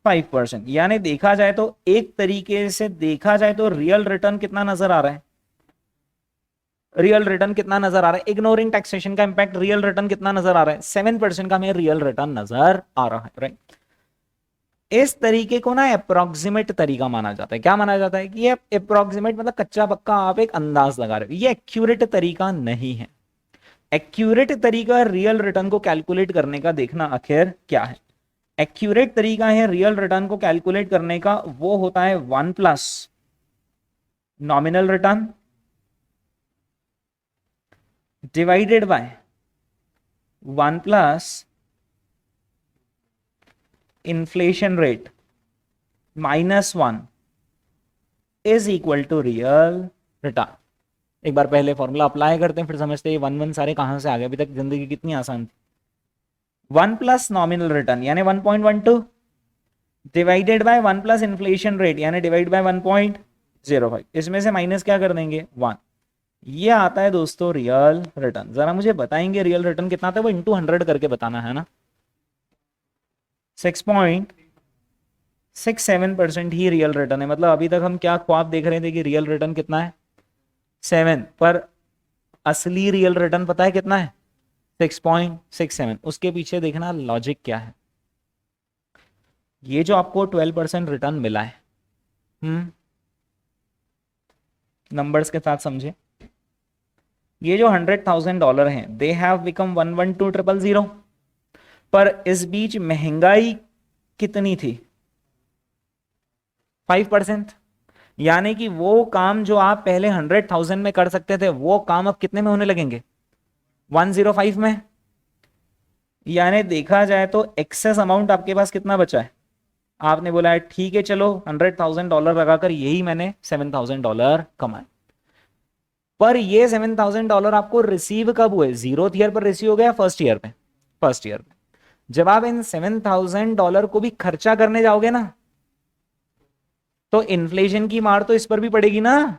S1: 5%। यानी देखा जाए तो, एक तरीके से देखा जाए तो रियल रिटर्न कितना नजर आ रहा है? रियल रिटर्न कितना नजर आ रहा है? इग्नोरिंग टैक्सेशन का इंपैक्ट, रियल रिटर्न कितना नजर आ रहा है? 7% का हमें रियल रिटर्न नजर आ रहा है, राइट। इस तरीके को ना अप्रोक्सीमेट तरीका माना जाता है। क्या माना जाता है? कि ये अप्रोक्सीमेट मतलब कच्चा पक्का आप एक अंदाज लगा रहे हो, ये एक्यूरेट तरीका नहीं है। एक्यूरेट तरीका रियल रिटर्न को कैलकुलेट करने का देखना आखिर क्या है। एक्यूरेट तरीका है रियल रिटर्न को कैलकुलेट करने का, वो होता है 1 plus nominal return divided by 1 plus inflation rate -1 is equal to real return. एक बार पहले फॉर्मूला अप्लाई करते हैं, फिर समझते हैं 1 1 सारे कहां से आ गए। अभी तक जिंदगी कितनी आसान थी। 1 प्लस नॉमिनल रिटर्न यानी 1.12 divided by 1 plus inflation rate यानी डिवाइड बाय 1.05। इसमें से माइनस क्या कर देंगे? 1। ये आता है दोस्तों रियल रिटर्न। जरा मुझे बताएंगे रियल रिटर्न कितना था? वो इंटू 100 करके बताना है ना। 6.67% ही रियल रिटर्न है। मतलब अभी तक हम क्या ख्वाब देख रहे थे कि रियल रिटर्न कितना है? 7, पर असली रियल रिटर्न पता है कितना है? 6.67। उसके पीछे देखना लॉजिक क्या है। ये जो आपको 12% रिटर्न मिला है, नंबर्स के साथ समझे, ये जो $100,000 हैं, दे हैव बिकम 112,000, पर इस बीच महंगाई कितनी थी? 5%। यानी कि वो काम जो आप पहले 100,000 में कर सकते थे, वो काम अब कितने में होने लगेंगे? 105 में। यानी देखा जाए तो एक्सेस अमाउंट आपके पास कितना बचा है? आपने बोला है ठीक है चलो $100,000 लगाकर यही मैंने $7,000 कमाए, पर ये $7,000 आपको रिसीव कब हुए? 0th ईयर पर रिसीव हो गया, फर्स्ट ईयर पे? फर्स्ट ईयर पे। जब आप इन $7,000 को भी खर्चा करने जाओगे ना, तो इन्फ्लेशन की मार तो इस पर भी पड़ेगी ना।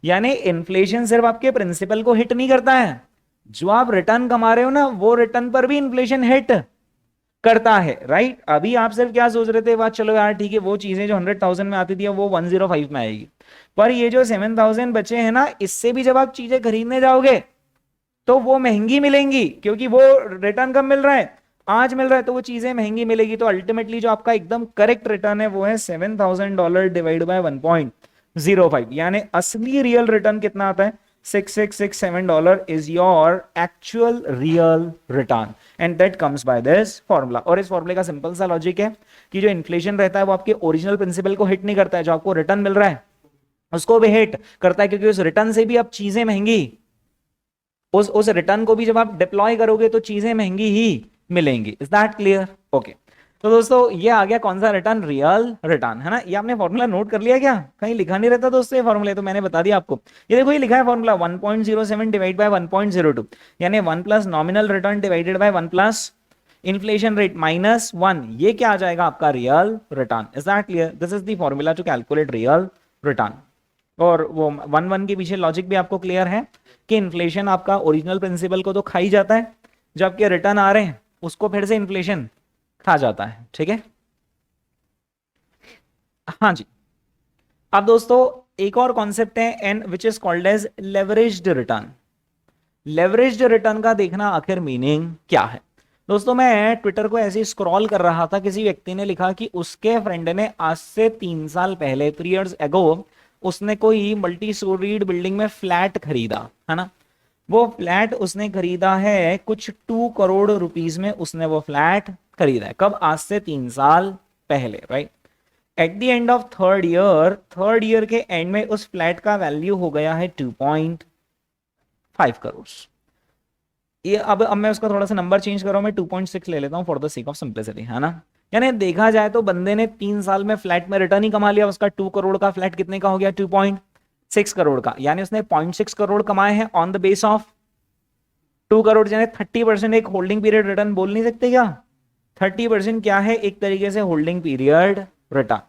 S1: यानी इन्फ्लेशन सिर्फ आपके प्रिंसिपल को हिट नहीं करता है, जो आप रिटर्न कमा रहे हो ना, वो रिटर्न पर भी इन्फ्लेशन हिट करता है, राइट। अभी आप सिर्फ क्या सोच रहे थे, बात चलो यार ठीक है, वो चीजें जो 100,000 में आती थी वो 105 में आएगी, पर ये जो 7,000 बचे हैं ना, इससे भी जब आप चीजें खरीदने जाओगे तो वो महंगी मिलेंगी, क्योंकि वो रिटर्न कब मिल रहा है? आज मिल रहा है, तो वो चीजें महंगी मिलेगी। तो अल्टीमेटली जो आपका एकदम करेक्ट रिटर्न है वो है $7,000 डिवाइड बाय 1.05, यानी असली रियल रिटर्न कितना आता है? $6,667 is your actual real return and that comes by this formula। और इस फॉर्मूले का सिंपल सा लॉजिक है कि जो इन्फ्लेशन रहता है वो आपके ओरिजिनल प्रिंसिपल को हिट नहीं करता है, जो आपको रिटर्न मिल रहा है उसको भी हिट करता है, क्योंकि उस रिटर्न से भी अब चीजें महंगी, उस रिटर्न को भी जब आप डिप्लॉय करोगे तो चीजें महंगी ही मिलेंगी। Is that clear? ओके। तो दोस्तों ये आ गया कौन सा रिटर्न? रियल रिटर्न, है ना। ये आपने फॉर्मूला नोट कर लिया क्या? कहीं लिखा नहीं रहता दोस्तों ये फॉर्मूला, तो मैंने बता दिया आपको। ये देखो ये लिखा है फॉर्मूला 1.07 डिवाइड बाय 1.02, यानी 1 plus nominal return divided by 1 plus inflation rate minus 1, ये क्या आ जाएगा आपका? Real return. Is that clear? This is the formula to calculate real return. और वो 1 के पीछे लॉजिक भी आपको क्लियर है कि इन्फ्लेशन आपका ओरिजिनल प्रिंसिपल को तो खा ही जाता है, जो आपके रिटर्न आ रहे हैं उसको फिर से इन्फ्लेशन खा जाता है, ठीक है। हाँ जी। अब दोस्तों एक और कॉन्सेप्ट है and which is called as leveraged return. Leveraged return का देखना आखिर मीनिंग क्या है। दोस्तों मैं ट्विटर को ऐसे ही स्क्रॉल कर रहा था, किसी व्यक्ति ने लिखा कि उसके फ्रेंड ने आज से 3 साल पहले, 3 years ago, उसने कोई मल्टी स्टोरीड बिल्डिंग में फ्लैट खरीदा, है ना। वो फ्लैट उसने खरीदा है कुछ 2 करोड़ रुपीस में, उसने वो फ्लैट खरीदा है। कब? आज से 3 साल पहले, right. Eight the end of third year के एंड में उस फ्लैट का वैल्यू हो गया है 2.5 करोड़। ये अब मैं उसका थोड़ा सा नंबर चेंज कर रहा हूं, मैं 2.6 ले लेता हूं for the sake of simplicity, है ना। यानी देखा जाए तो बंदे ने 3 साल में फ्लैट में रिटर्न ही कमा लिया। उसका 2 करोड़ का फ्लैट कितने का हो गया? 2.6 करोड़ का। यानी उसने 0.6 करोड़ कमाए हैं on the base of 2 crore. यानी 30% एक होल्डिंग पीरियड रिटर्न बोल नहीं सकते क्या? 30% क्या है? एक तरीके से होल्डिंग पीरियड रिटर्न।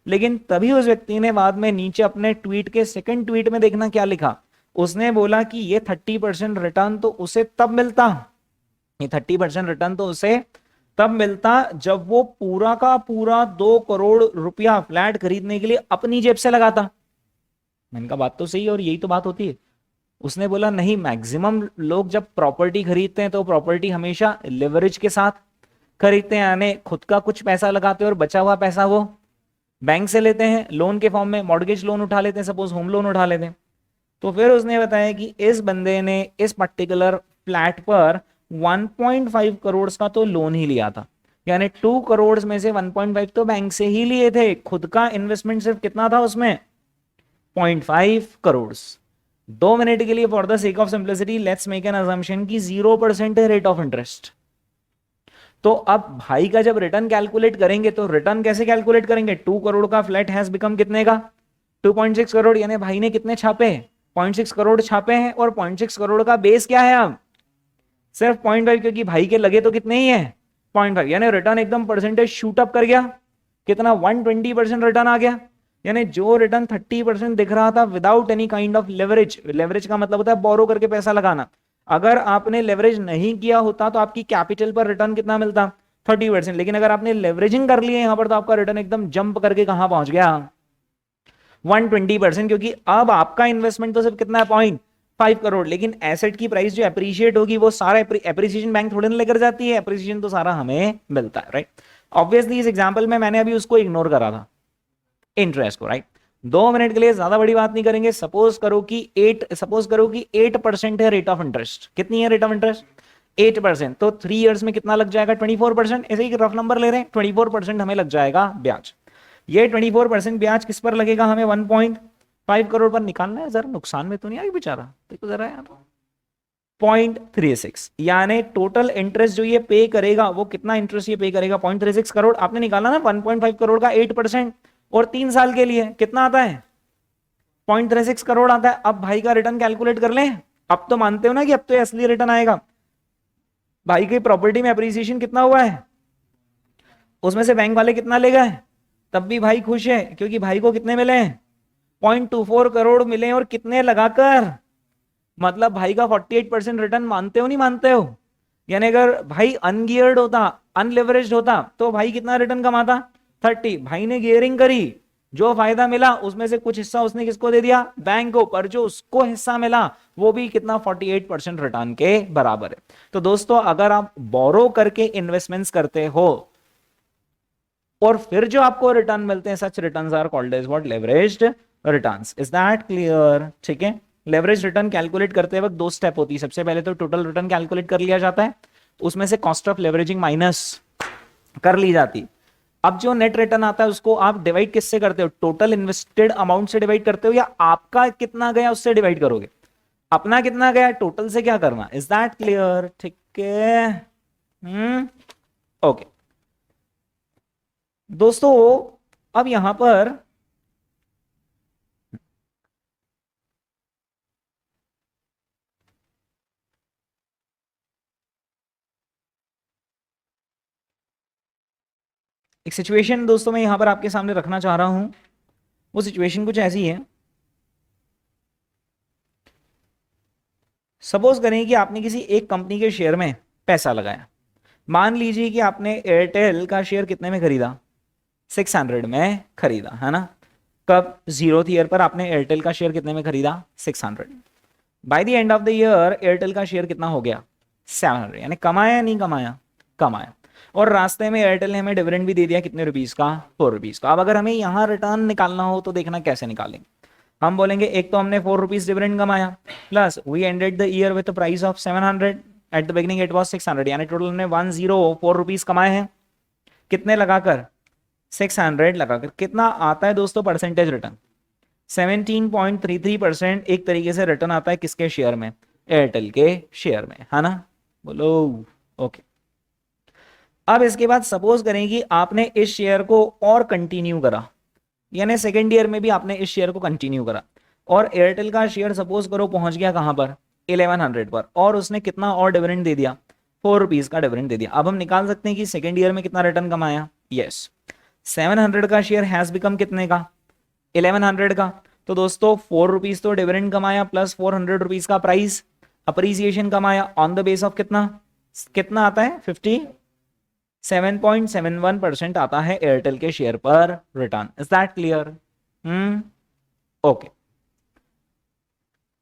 S1: लेकिन तभी उस व्यक्ति ने बाद में नीचे अपने ट्वीट के सेकंड ट्वीट में देखना क्या लिखा, उसने बोला कि ये 30% रिटर्न तो उसे तब मिलता, ये 30% रिटर्न तो उसे तब मिलता जब वो पूरा का पूरा 2 करोड़ रुपया फ्लैट खरीदने के लिए अपनी जेब से लगाता। मैंने कहा बात तो सही है और यही तो बात होती है। उसने बोला नहीं, मैक्सिमम लोग जब प्रॉपर्टी खरीदते हैं तो प्रॉपर्टी हमेशा लिवरेज के साथ खरीदते हैं, यानी खुद का कुछ पैसा लगाते हैं और बचा हुआ पैसा वो बैंक से लेते हैं लोन के फॉर्म में, मॉर्गेज लोन उठा लेते हैं, सपोज होम लोन उठा लेते हैं। तो फिर उसने बताया कि इस बंदे ने इस पर्टिकुलर फ्लैट पर 1.5 करोड़ का तो लोन ही लिया था, यानी 2 करोड़ में से 1.5 तो बैंक से ही लिए थे, खुद का इन्वेस्टमेंट सिर्फ कितना था उसमें? 0.5 करोड़। 2 मिनट के लिए for the sake of simplicity let's make an assumption की 0% है रेट ऑफ इंटरेस्ट। तो अब भाई का जब रिटर्न कैलकुलेट करेंगे तो रिटर्न कैसे कैलकुलेट करेंगे? 2 करोड़ का फ्लैट हैज बिकम कितने का? 2.6 करोड़। यानी भाई ने कितने छापे? 0.6 करोड़ छापे हैं, और 0.6 करोड़ का बेस क्या है? अब सिर्फ 0.5, क्योंकि भाई के लगे तो कितने ही है? 0.5। यानी रिटर्न एकदम परसेंटेज शूट अप कर गया, कितना? 120% रिटर्न आ गया। यानी जो रिटर्न 30% दिख रहा था without any kind of leverage, leverage का मतलब होता है बोरो करके पैसा लगाना, अगर आपने लेवरेज नहीं किया होता तो आपकी कैपिटल पर रिटर्न कितना मिलता? 30%। लेकिन अगर आपने लेवरेजिंग कर लिया यहां पर तो आपका रिटर्न एकदम जंप करके कहां पहुंच गया? 120%, क्योंकि अब आपका इन्वेस्टमेंट तो सिर्फ कितना है 0.5 करोड़, लेकिन एसेट की प्राइस जो एप्रिशिएट होगी वो सारा एप्रिसिएशन बैंक थोड़ी ना लेकर जाती है, एप्रिसिएशन तो सारा हमें मिलता है, राइट। ऑब्वियसली इस एग्जांपल में मैंने अभी उसको इग्नोर करा था, इंटरेस्ट को, राइट। 2 मिनट के लिए ज्यादा बड़ी बात नहीं करेंगे। सपोज करो कि 8% है रेट ऑफ इंटरेस्ट। कितनी है रेट ऑफ इंटरेस्ट? 8%। तो 3 इयर्स में कितना लग जाएगा? 24%। ऐसे ही रफ नंबर ले रहे हैं, 24% हमें लग जाएगा ब्याज। ये 24% ब्याज किस पर लगेगा? हमें 1.5 करोड़ पर निकालना है। जरा नुकसान में तो नहीं आई बेचारा, देखो जरा यार। 0.36, यानी टोटल इंटरेस्ट जो ये पे करेगा वो कितना इंटरेस्ट ये पे करेगा? 0.36 करोड़। आपने निकाला ना 1.5 करोड़ का 8%, और 3 साल के लिए कितना आता है? 0.36 करोड़ आता है। अब भाई का रिटर्न कैलकुलेट कर लें। अब तो मानते हो ना कि अब तो ये असली रिटर्न आएगा। भाई की प्रॉपर्टी में अप्रिसिएशन कितना हुआ है, उसमें से बैंक वाले कितना ले गए, तब भी भाई खुश है, क्योंकि भाई को कितने मिले? 0.24 करोड़ मिले। और कितने लगाकर? मतलब भाई का 48% रिटर्न। मानते हो नहीं मानते हो? यानी अगर भाई अनगियर्ड होता, अनलेवरेज्ड होता, तो भाई कितना रिटर्न कमाता? 30। भाई ने गियरिंग करी, जो फायदा मिला उसमें से कुछ हिस्सा उसने किसको दे दिया? बैंक को। पर जो उसको हिस्सा मिला वो भी कितना? 48% रिटर्न के बराबर है। तो दोस्तों अगर आप बोरो करके इन्वेस्टमेंट्स करते हो और फिर जो आपको रिटर्न मिलते हैं, such returns are called as what? Leveraged returns. Is that clear? ठीक है। लेवरेज रिटर्न कैलकुलेट करते वक्त 2 स्टेप होती है। सबसे पहले तो टोटल रिटर्न कैलकुलेट कर लिया जाता है, उसमें से कॉस्ट ऑफ लेवरेजिंग माइनस कर ली जाती। अब जो नेट रिटर्न आता है उसको आप डिवाइड किससे करते हो? टोटल इन्वेस्टेड अमाउंट से डिवाइड करते हो, या आपका कितना गया उससे डिवाइड करोगे? अपना कितना गया टोटल से क्या करना? Is that clear? ठीक है। ओके दोस्तों, अब यहां पर एक सिचुएशन दोस्तों मैं यहां पर आपके सामने रखना चाह रहा हूं। वो सिचुएशन कुछ ऐसी है। सपोज करें कि आपने किसी एक कंपनी के शेयर में पैसा लगाया। मान लीजिए कि आपने एयरटेल का शेयर कितने में खरीदा? 600 में खरीदा, है ना। कब? 0th ईयर पर आपने एयरटेल का शेयर कितने में खरीदा? 600। By the end of the year Airtel का शेयर कितना हो गया? 700। यानी कमाया या नहीं कमाया? कमाया। और रास्ते में एयरटेल ने हमें डिविडेंड भी दे दिया, कितने रुपीस का? 4 रुपीस का। अब अगर हमें यहाँ रिटर्न निकालना हो तो देखना कैसे निकालेंगे। हम बोलेंगे एक तो हमने 4 रुपीस डिविडेंड कमाया, plus we ended the year with price of 700, at the beginning it was 600, यानी टोटल हमने 104 रुपीस कमाए हैं। कितने लगाकर? 600 लगाकर। कितना आता है दोस्तों परसेंटेज रिटर्न? 17.33% एक तरीके से रिटर्न आता है किसके शेयर में? एयरटेल के शेयर में, है ना। बोलो ओके। अब इसके बाद सपोज करें कि आपने इस शेयर को और कंटिन्यू करा, यानी सेकेंड ईयर में भी आपने इस शेयर को कंटिन्यू करा, और एयरटेल का शेयर सपोज करो पहुंच गया कहां पर? 1100 पर, और उसने कितना और डिविडेंड दे दिया? 4 रुपीज का डिविडेंड दे दिया। अब हम निकाल सकते हैं कि सेकेंड ईयर में कितना रिटर्न कमाया। यस, 700 का शेयर हैज बिकम कितने का? 1100 का। तो दोस्तों 4 रुपीज तो डिविडेंड कमाया, प्लस 400 रुपीज का प्राइस अप्रिसिएशन कमाया, ऑन द बेस ऑफ कितना? कितना आता है? 57.71% आता है एयरटेल के शेयर पर return. Is that clear? Okay.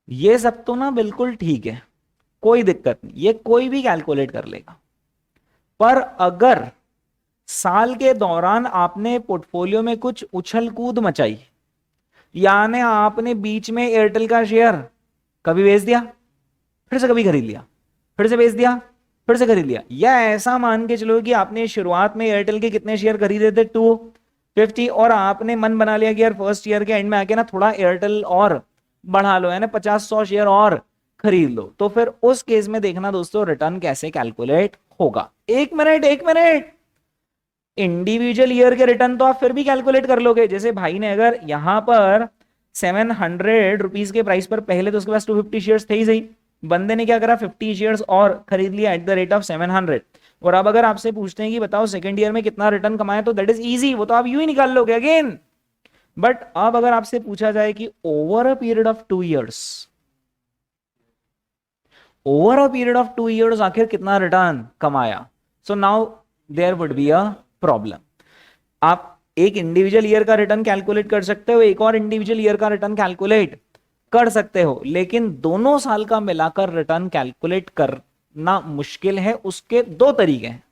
S1: ये सब तो ना बिल्कुल ठीक है, कोई दिक्कत नहीं, ये कोई भी कैलकुलेट कर लेगा। पर अगर साल के दौरान आपने पोर्टफोलियो में कुछ उछल कूद मचाई, यानी आपने बीच में एयरटेल का शेयर कभी बेच दिया, फिर से कभी खरीद लिया, फिर से बेच दिया, फिर से खरीद लिया, या ऐसा मान के चलो कि आपने शुरुआत में एयरटेल के कितने शेयर खरीदे थे? 250, और आपने मन बना लिया कि यार फर्स्ट ईयर के एंड में आके ना थोड़ा एयरटेल और बढ़ा लो, यानी 50-100 शेयर और खरीद लो। तो फिर उस केस में देखना दोस्तों रिटर्न कैसे कैलकुलेट होगा। एक मिनट, इंडिविजुअल ईयर के रिटर्न तो आप फिर भी कैलकुलेट कर लोगे। जैसे भाई ने अगर यहां पर 700 रुपीज के प्राइस पर पहले तो उसके पास 250 शेयर्स थे ही सही, बंदे ने क्या करा? 50 शेयर्स और खरीद लिया एट द रेट ऑफ 700। और अब अगर आपसे पूछते हैं कि बताओ सेकंड ईयर में कितना रिटर्न कमाया, तो दैट इज इजी, वो तो आप यूं ही निकाल लोगे अगेन। बट अब अगर आपसे पूछा जाए कि over a period of 2 years, आखिर कितना रिटर्न कमाया, so now there would be a problem. आप एक इंडिविजुअल ईयर का रिटर्न कैलकुलेट कर सकते हो, एक और इंडिविजुअल ईयर का रिटर्न कैलकुलेट कर सकते हो, लेकिन दोनों साल का मिलाकर रिटर्न कैलकुलेट करना मुश्किल है। उसके दो तरीके हैं,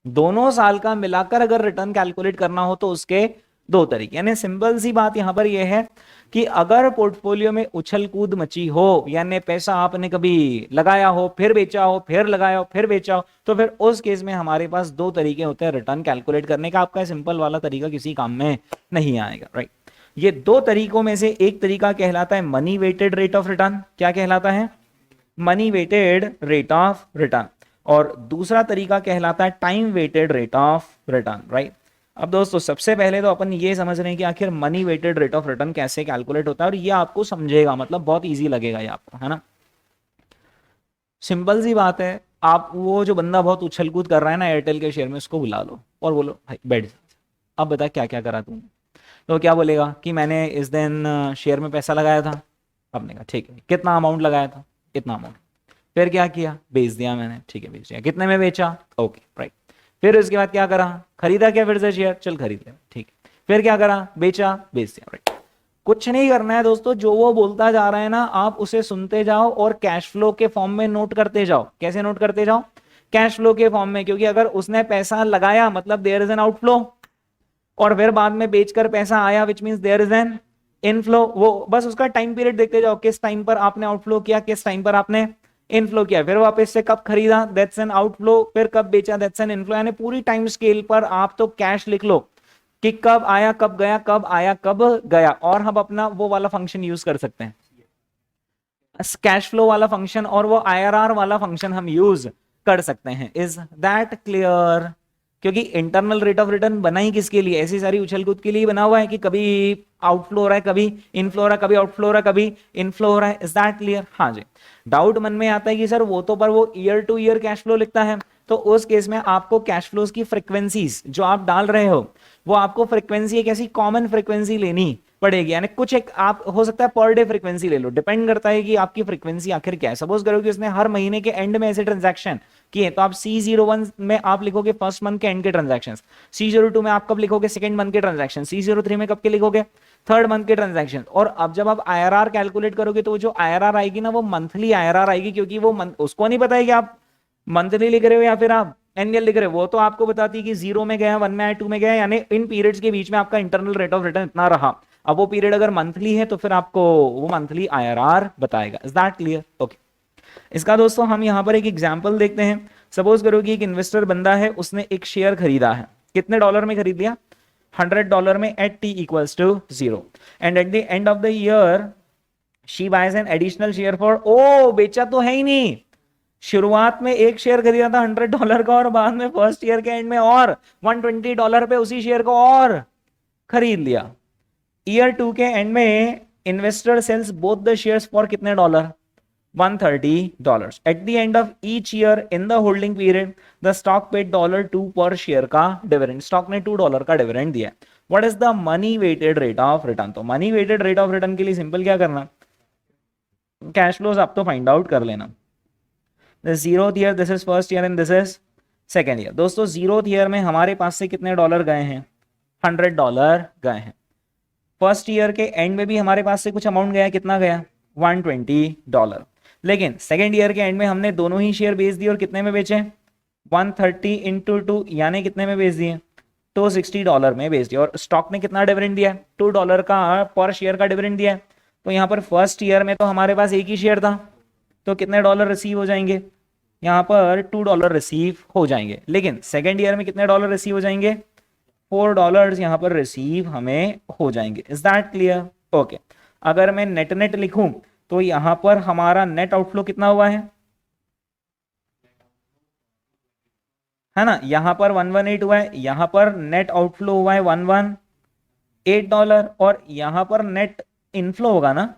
S1: दोनों साल का मिलाकर अगर रिटर्न कैलकुलेट करना हो तो उसके दो तरीके। यानी सिंपल सी बात यहां पर यह है कि अगर पोर्टफोलियो में उछल कूद मची हो, यानी पैसा आपने कभी लगाया हो फिर बेचा हो, फिर लगाया हो फिर बेचा हो, तो फिर उस केस में हमारे पास दो तरीके होते हैं रिटर्न कैलकुलेट करने का। आपका सिंपल वाला तरीका किसी काम में नहीं आएगा, राइट। ये दो तरीकों में से एक तरीका कहलाता है money weighted rate of return. क्या कहलाता है? Money weighted rate of return. और दूसरा तरीका कहलाता है time weighted rate of return, right. अब दोस्तों सबसे पहले तो अपन ये समझ रहे हैं कि आखिर money weighted rate of return कैसे कैलकुलेट होता है, और ये आपको समझेगा, मतलब बहुत इजी लगेगा ये आपको, है ना। सिंपल सी बात है, आप वो जो बंदा बहुत उछल कूद कर रहा है ना एयरटेल के शेयर में, उसको बुला लो और बोलो भाई बैठ जा, अब बता क्या क्या करा तूने। तो क्या बोलेगा कि मैंने इस दिन शेयर में पैसा लगाया था। आपने कहा ठीक है, कितना अमाउंट लगाया था? इतना अमाउंट। फिर क्या किया? बेच दिया मैंने। ठीक है, बेच दिया। कितने में बेचा? Okay, right. फिर उसके बाद क्या करा? खरीदा क्या फिर से शेयर? चल खरीद लिया, ठीक है। फिर क्या करा? बेचा, बेच दिया, राइट। कुछ नहीं करना है दोस्तों, जो वो बोलता जा रहा है ना आप उसे सुनते जाओ और कैश फ्लो के फॉर्म में नोट करते जाओ। कैसे नोट करते जाओ? कैश फ्लो के फॉर्म में, क्योंकि अगर उसने पैसा लगाया मतलब देयर इज एन आउटफ्लो, और फिर बाद में बेचकर पैसा आया which means there is an inflow. वो बस उसका टाइम पीरियड देखते जाओ, किस टाइम पर आपने आउटफ्लो किया, किस टाइम पर आपने इनफ्लो किया। फिर वापस से कब खरीदा, दैट्स एन आउटफ्लो। फिर कब बेचा, दैट्स एन इनफ्लो। यानी पूरी टाइम स्केल पर आप तो कैश लिख लो कि कब आया कब गया, कब आया कब गया। और हम अपना वो वाला फंक्शन यूज कर सकते हैं, कैश फ्लो वाला फंक्शन, और वो आईआरआर वाला फंक्शन हम यूज कर सकते हैं। Is that clear? क्योंकि इंटरनल रेट ऑफ रिटर्न बना ही किसके लिए? ऐसी सारी उछल कूद के लिए बना हुआ है कि कभी आउटफ्लो हो रहा है, कभी इनफ्लो हो रहा है, कभी आउटफ्लो हो रहा है, कभी इनफ्लो हो रहा है। Is that clear? हाँ जी। डाउट मन में आता है कि सर वो तो पर वो year two year cash flow लिखता है, तो उस केस में आपको कैश फ्लोज की फ्रीक्वेंसीज जो आप डाल रहे हो, वो आपको फ्रीक्वेंसी एक ऐसी कॉमन फ्रीक्वेंसी लेनी पड़ेगी। यानी कुछ एक आप हो सकता है पर डे फ्रीक्वेंसी ले लो, डिपेंड करता है कि आपकी फ्रीक्वेंसी आखिर क्या है। सपोज करो कि उसने हर महीने के एंड में ऐसे ट्रांजैक्शन किए, तो आप C01 में आप लिखोगे फर्स्ट मंथ के एंड के ट्रांजैक्शंस, C02 में आप कब लिखोगे? सेकंड मंथ के ट्रांजैक्शन, C03 में कब के लिखोगे? थर्ड मंथ के ट्रांजैक्शन। और अब जब आप आईआरआर कैलकुलेट करोगे तो जो आईआरआर आएगी ना वो मंथली आईआरआर आएगी, क्योंकि वो उसको नहीं पता है कि आप मंथली लिख रहे हो या फिर आप एनुअल लिख रहे हो। वो तो आपको बताती है कि 0 में गया, 1 में आया, 2 में गया, यानी इन पीरियड्स के बीच में आपका इंटरनल रेट ऑफ रिटर्न इतना रहा। अब वो पीरियड अगर मंथली है तो फिर आपको वो मंथली आईआरआर बताएगा। Is that clear? ओके। इसका दोस्तों हम यहां पर एक एग्जांपल देखते हैं। सपोज करो कि एक इन्वेस्टर बंदा है, उसने एक शेयर खरीदा है। कितने डॉलर में खरीद लिया? $100 में at t equals to 0, and at the end of the year she buys an additional share for, ओ बेचा तो है ही नहीं, शुरुआत में एक शेयर खरीदा था $100 का, और बाद में फर्स्ट ईयर के एंड में और $120 पे उसी शेयर को और खरीद लिया। ईयर 2 के एंड में investor sells both the shares for कितने dollar? $130। At the end of each year in the holding period the stock paid $2 per share का डिविडेंड। स्टॉक ने $2 का डिविडेंड दिया। What is the money weighted rate of return? तो money weighted rate of return के लिए simple क्या करना, cash flows आप तो फाइंड आउट कर लेना। Zeroth year, this is first year and this is second year. दोस्तों जीरोथ ईयर में हमारे पास से कितने डॉलर गए हैं? $100 गए हैं। फर्स्ट ईयर के एंड में भी हमारे पास से कुछ अमाउंट गया, कितना गया? $120। लेकिन सेकेंड ईयर के एंड में हमने दोनों ही शेयर बेच दिए, और कितने में बेचे? 130 इंटू 2 यानी कितने में बेच दिए? $260 में बेच दिया। और स्टॉक ने कितना डिविडेंड दिया? $2 का पर शेयर का डिविडेंड दिया। तो यहाँ पर फर्स्ट ईयर में तो हमारे पास एक ही शेयर था, तो कितने डॉलर रिसीव हो जाएंगे? यहाँ पर $2 रिसीव हो जाएंगे। लेकिन सेकेंड ईयर में कितने डॉलर रिसीव हो जाएंगे? $4 यहाँ पर रिसीव हमें हो जाएंगे। Is that clear? ओके। अगर मैं नेट नेट लिखूं तो यहाँ पर हमारा नेट आउटफ्लो कितना हुआ है ना, यहाँ पर 118 हुआ है, यहाँ पर नेट आउटफ्लो हुआ है $118, और यहाँ पर नेट इनफ्लो होगा ना,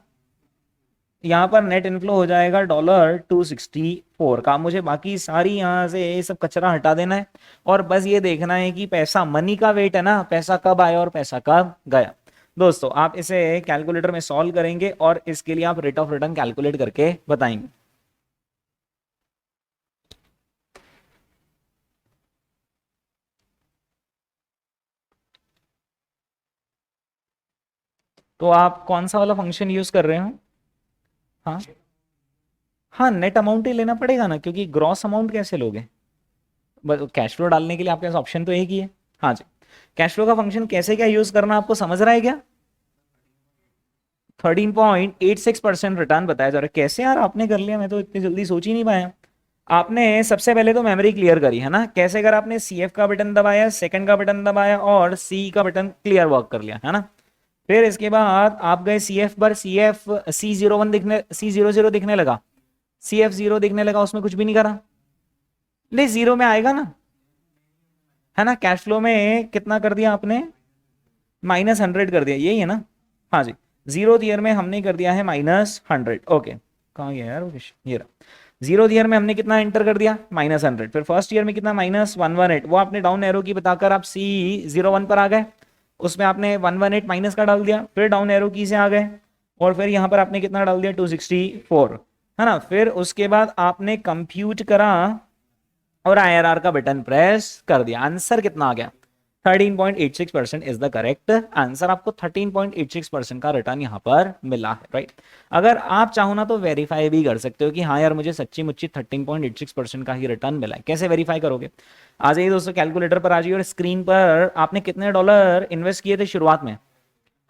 S1: यहाँ पर नेट इनफ्लो हो जाएगा $264 का। मुझे बाकी सारी यहाँ से ये सब कचरा हटा देना है, और बस ये देखना है कि पैसा मनी का वेट है ना, पैसा कब आया और पैसा कब गया। दोस्तों आप इसे कैलकुलेटर में सॉल्व करेंगे और इसके लिए आप रेट ऑफ रिटर्न कैलकुलेट करके बताएंगे। तो आप कौन सा वाला फंक्शन यूज कर रहे हो? हाँ हाँ, नेट अमाउंट ही लेना पड़ेगा ना, क्योंकि ग्रॉस अमाउंट कैसे लोगे? कैश फ्लो डालने के लिए आपके पास ऑप्शन तो एक ही है। हाँ जी, कैश फ्लो का फंक्शन कैसे क्या यूज करना आपको समझ रहा है क्या? 13.86% रिटर्न बताया जा रहा है। कैसे यार आपने कर लिया, मैं तो इतनी जल्दी सोच ही नहीं पाया। आपने सबसे पहले तो मेमोरी क्लियर करी है ना, कैसे अगर आपने CF का बटन दबाया, सेकंड का बटन दबाया और C का बटन क्लियर वर्क कर लिया है ना। फिर इसके बाद आप गए CF पर, CF C01 दिखने, C00 दिखने लगा, CF0 दिखने लगा, उसमें कुछ भी नहीं करा। ले जीरो में आएगा ना, है ना। कैश फ्लो में कितना कर दिया आपने? -100 कर दिया, यही है ना। हाँ जी, जीरो ईयर में हमने कर दिया है -100। ओके, कहाँ गया यार वो ये रहा। जीरो ईयर में हमने कितना एंटर कर दिया? -100। फिर फर्स्ट ईयर में कितना? -118। वो आपने डाउन एरो की बताकर आप C01 पर आ गए, उसमें आपने 118 माइनस का डाल दिया, फिर डाउन एरो की से आ गए और फिर यहाँ पर आपने कितना डाल दिया? 264, है ना। फिर उसके बाद आपने कंप्यूट करा और IRR का बटन प्रेस कर दिया। आंसर कितना आ गया? 13.86% इज द करेक्ट आंसर। आपको 13.86% का रिटर्न यहां पर मिला है, राइट। अगर आप चाहो ना तो वेरीफाई भी कर सकते हो कि हाँ यार मुझे सच्ची मुच्ची 13.86% का ही रिटर्न मिला है। कैसे वेरीफाई करोगे? आ जाइए दोस्तों, कैलकुलेटर पर आ जाइए और स्क्रीन पर आपने कितने डॉलर इन्वेस्ट किए थे शुरुआत में?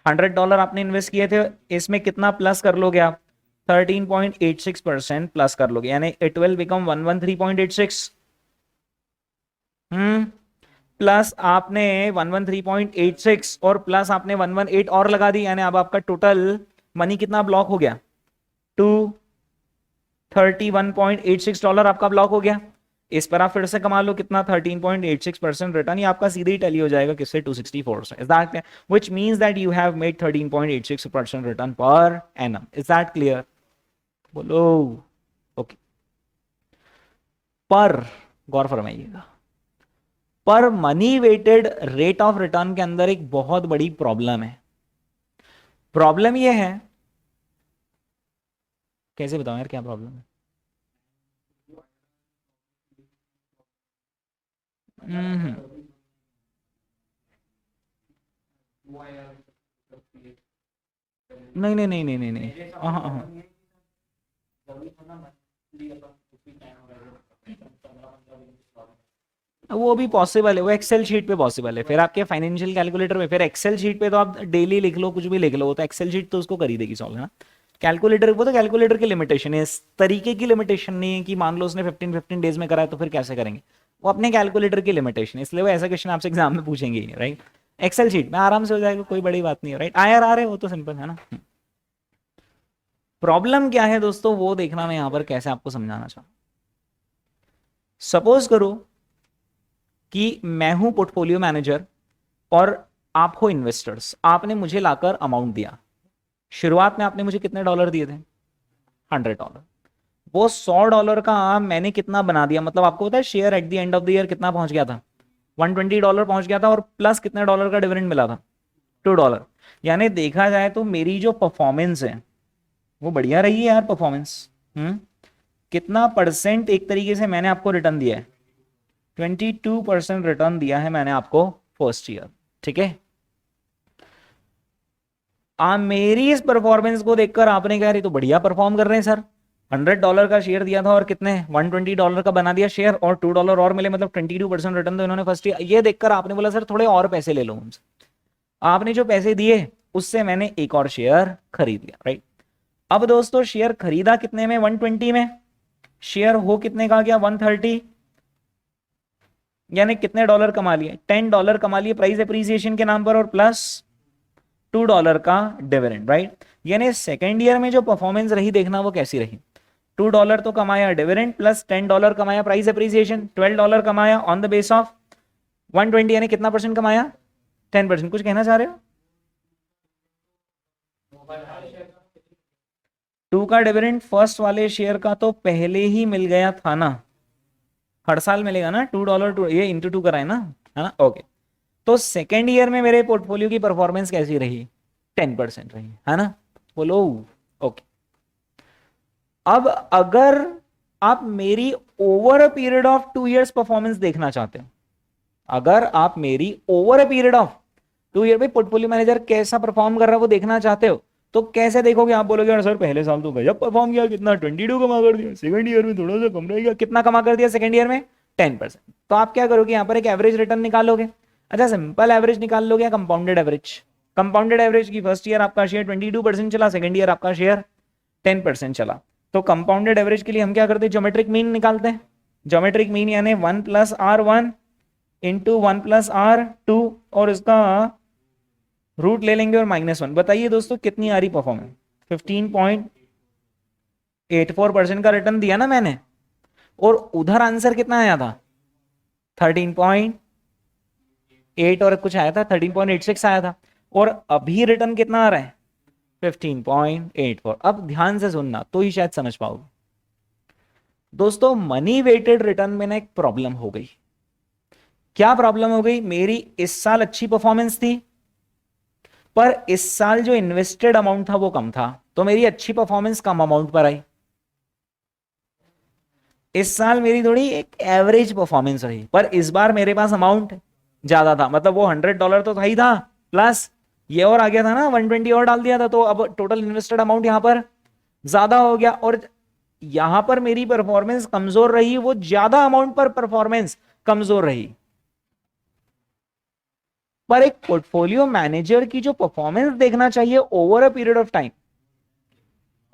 S1: $100 आपने इन्वेस्ट किए थे, इसमें कितना प्लस कर लोगे आप? 13.86% प्लस कर लोगे, यानी इट विल बिकम 113.86। प्लस आपने 113.86 और प्लस आपने 118 और लगा दी, यानी अब आपका टोटल मनी कितना ब्लॉक हो गया? $231.86 आपका ब्लॉक हो गया। इस पर आप फिर से कमा लो कितना? 13.86% रिटर्न। ये आपका सीधे ही टैली हो जाएगा किससे? 264 से। Is that, which means that you have made 13.86% return per annum. Is that clear? बोलो। ओके, पर गौर फरमाइएगा, पर money weighted rate of return के अंदर एक बहुत बड़ी प्रॉब्लम है। प्रॉब्लम यह है, कैसे बताऊं यार क्या प्रॉब्लम है? हम्म नहीं नहीं नहीं नहीं नहीं नहीं, हाँ हाँ, वो भी पॉसिबल है, वो एक्सेल शीट पे पॉसिबल है। फिर आपके फाइनेंशियल कैलकुलेटर में, फिर एक्सेल शीट पे तो आप डेली लिख लो, कुछ भी लिख लो, वो तो एक्सेल शीट तो उसको कर ही देगी सॉल्व, है ना। कैलकुलेटर, वो तो कैलकुलेटर की लिमिटेशन है, इस तरीके की लिमिटेशन नहीं है कि मान लो उसने 15 डेज में करा है तो फिर कैसे करेंगे। वो अपने कैलकुलेटर की लिमिटेशन है, इसलिए वो ऐसा क्वेश्चन आपसे एग्जाम में पूछेंगे ही, राइट। एक्सेल शीट में आराम से हो जाएगा, कोई बड़ी बात नहीं है, राइट। IRR है वो तो सिंपल है ना। प्रॉब्लम क्या है दोस्तों, वो देखना मैं यहां पर कैसे आपको समझाना चाहूँ। सपोज करो कि मैं हूं पोर्टफोलियो मैनेजर और आप हो इन्वेस्टर्स। आपने मुझे लाकर अमाउंट दिया, शुरुआत में आपने मुझे कितने डॉलर दिए थे? $100। वो $100 का मैंने कितना बना दिया, मतलब आपको पता है share eight the end of the year कितना पहुंच गया था? $120 पहुंच गया था, और प्लस कितने डॉलर का डिविडेंड मिला था? $2। यानी देखा जाए तो मेरी जो परफॉर्मेंस है वो बढ़िया रही है यार, परफॉर्मेंस। कितना परसेंट एक तरीके से मैंने आपको रिटर्न दिया है? 22% रिटर्न दिया है मैंने आपको फर्स्ट ईयर, ठीक है। मेरी इस परफॉर्मेंस को देखकर आपने कहा, रही तो बढ़िया परफॉर्म कर रहे हैं सर। $100 का शेयर दिया था और कितने $120 का बना दिया शेयर, और $2 और मिले, मतलब 22% रिटर्न तो इन्होंने फर्स्ट ईयर। ये देखकर आपने बोला सर थोड़े और पैसे ले लो उनसे। आपने जो पैसे दिए उससे मैंने एक और शेयर खरीद लिया, राइट। अब दोस्तों शेयर खरीदा कितने में? 120 में। शेयर हो कितने का गया? 130। यानी कितने डॉलर कमा लिए? $10 कमा लिए प्राइस एप्रिसिएशन के नाम पर, और प्लस $2 का डिविडेंड, राइट। यानी सेकेंड ईयर में जो परफॉर्मेंस रही देखना वो कैसी रही। $2 तो कमाया डिविडेंड, प्लस $10 कमाया प्राइस एप्रिसिएशन, $12 कमाया ऑन द बेस ऑफ 120, यानी कितना परसेंट कमाया? 10%। कुछ कहना चाह रहे हो? 2 का डिविडेंड फर्स्ट वाले शेयर का तो पहले ही मिल गया था ना, हर साल मिलेगा ना $2, ये इंटू 2 कराए ना, है ना। ओके, तो सेकेंड ईयर में मेरे पोर्टफोलियो की परफॉर्मेंस कैसी रही? 10% रही, है ना। बोलो। ओके, अब अगर आप मेरी over a period of 2 years performance देखना चाहते हो, अगर आप मेरी over a period of 2 year में पोर्टफोलियो मैनेजर कैसा परफॉर्म कर रहा है वो देखना चाहते हो तो कैसे देखोगे? आप बोलोगे यार सर पहले साल तो गजब परफॉर्म किया, कितना 22 कमा कर दिया, सेकंड ईयर में थोड़ा सा कम रहेगा, कितना कमा कर दिया सेकंड ईयर में? 10%। तो आप क्या करोगे यहाँ पर एक एवरेज रिटर्न निकालोगे। अच्छा सिंपल एवरेज निकाल लोगे या कंपाउंडेड एवरेज? कंपाउंडेड एवरेज की फर्स्ट ईयर आपका शेयर 22% चला, सेकंड ईयर आपका शेयर 10% चला। तो कंपाउंडेड एवरेज के लिए हम क्या करते हैं? ज्योमेट्रिक मीन निकालते हैं। ज्योमेट्रिक मीन यानी 1+R1 इंटू 1+R2 और इसका रूट ले लेंगे और -1। बताइए दोस्तों कितनी आ रही परफॉर्मेंस? 15.84% का रिटर्न दिया ना मैंने, और उधर आंसर कितना आया था? 13.8 और कुछ आया था, 13.86 आया था, और अभी रिटर्न कितना आ रहा है? 15.84। अब ध्यान से सुनना तो ही शायद समझ पाओगे दोस्तों। मनी वेटेड रिटर्न में ना एक प्रॉब्लम हो गई। क्या प्रॉब्लम हो गई? मेरी इस साल अच्छी परफॉर्मेंस थी पर इस साल जो इन्वेस्टेड अमाउंट था वो कम था, तो मेरी अच्छी परफॉर्मेंस कम अमाउंट पर आई। इस साल मेरी थोड़ी एक एवरेज परफॉर्मेंस रही पर इस बार मेरे पास अमाउंट ज्यादा था, मतलब वो $100 तो था ही था, प्लस ये और आ गया था ना, 120 और डाल दिया था, तो अब टोटल इन्वेस्टेड अमाउंट यहां पर ज्यादा हो गया। और यहां पर मेरी परफॉर्मेंस कमजोर रही, वो ज्यादा अमाउंट पर परफॉर्मेंस कमजोर रही। पर एक पोर्टफोलियो मैनेजर की जो परफॉर्मेंस देखना चाहिए over a period of time,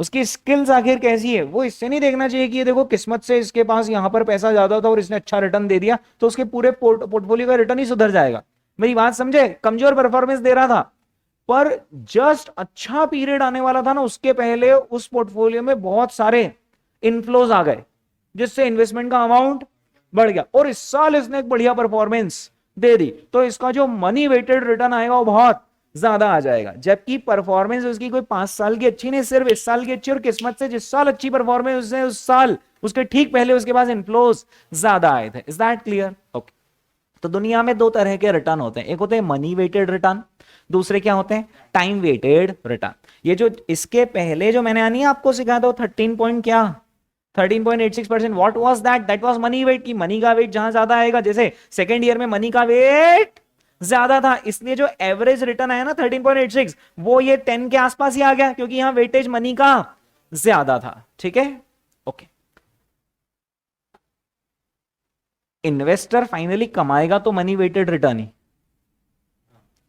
S1: उसकी स्किल्स आखिर कैसी है, वो इससे नहीं देखना चाहिए कि ये देखो किस्मत से इसके पास यहां पर पैसा ज्यादा था और इसने अच्छा रिटर्न दे दिया तो उसके पूरे पोर्टफोलियो का रिटर्न ही सुधर जाएगा। मेरी बात समझे? कमजोर परफॉर्मेंस दे रहा था पर जस्ट अच्छा पीरियड आने वाला था ना, उसके पहले उस पोर्टफोलियो में बहुत सारे इनफ्लोज आ गए जिससे इन्वेस्टमेंट का अमाउंट बढ़ गया, और इस साल इसने एक बढ़िया परफॉर्मेंस दे दी तो इसका जो मनी वेटेड रिटर्न आएगा वो बहुत ज्यादा आ जाएगा। जबकि परफॉर्मेंस उसकी कोई 5 साल की अच्छी नहीं, सिर्फ इस साल की अच्छी, और किस्मत से जिस साल अच्छी परफॉर्मेंस उसने उस साल उसके ठीक पहले उसके पास इनफ्लोज ज्यादा आए थे। Is that clear? ओके। तो दुनिया में 2 तरह के रिटर्न होते हैं, एक होते हैं मनी वेटेड रिटर्न, दूसरे क्या होते हैं? Time weighted return. ये जो इसके पहले जो मैंने आनी आपको सिखाया था 13 पॉइंट क्या 13.86%। What was that? That was money weight. की मनी का वेट जहां ज्यादा आएगा, जैसे सेकेंड ईयर में मनी का वेट ज्यादा था इसलिए जो एवरेज रिटर्न आया ना 13.86 वो ये 10 के आसपास ही आ गया क्योंकि यहां वेटेज मनी का ज्यादा था। ठीक है, ओके। इन्वेस्टर फाइनली कमाएगा तो मनी वेटेड रिटर्न ही,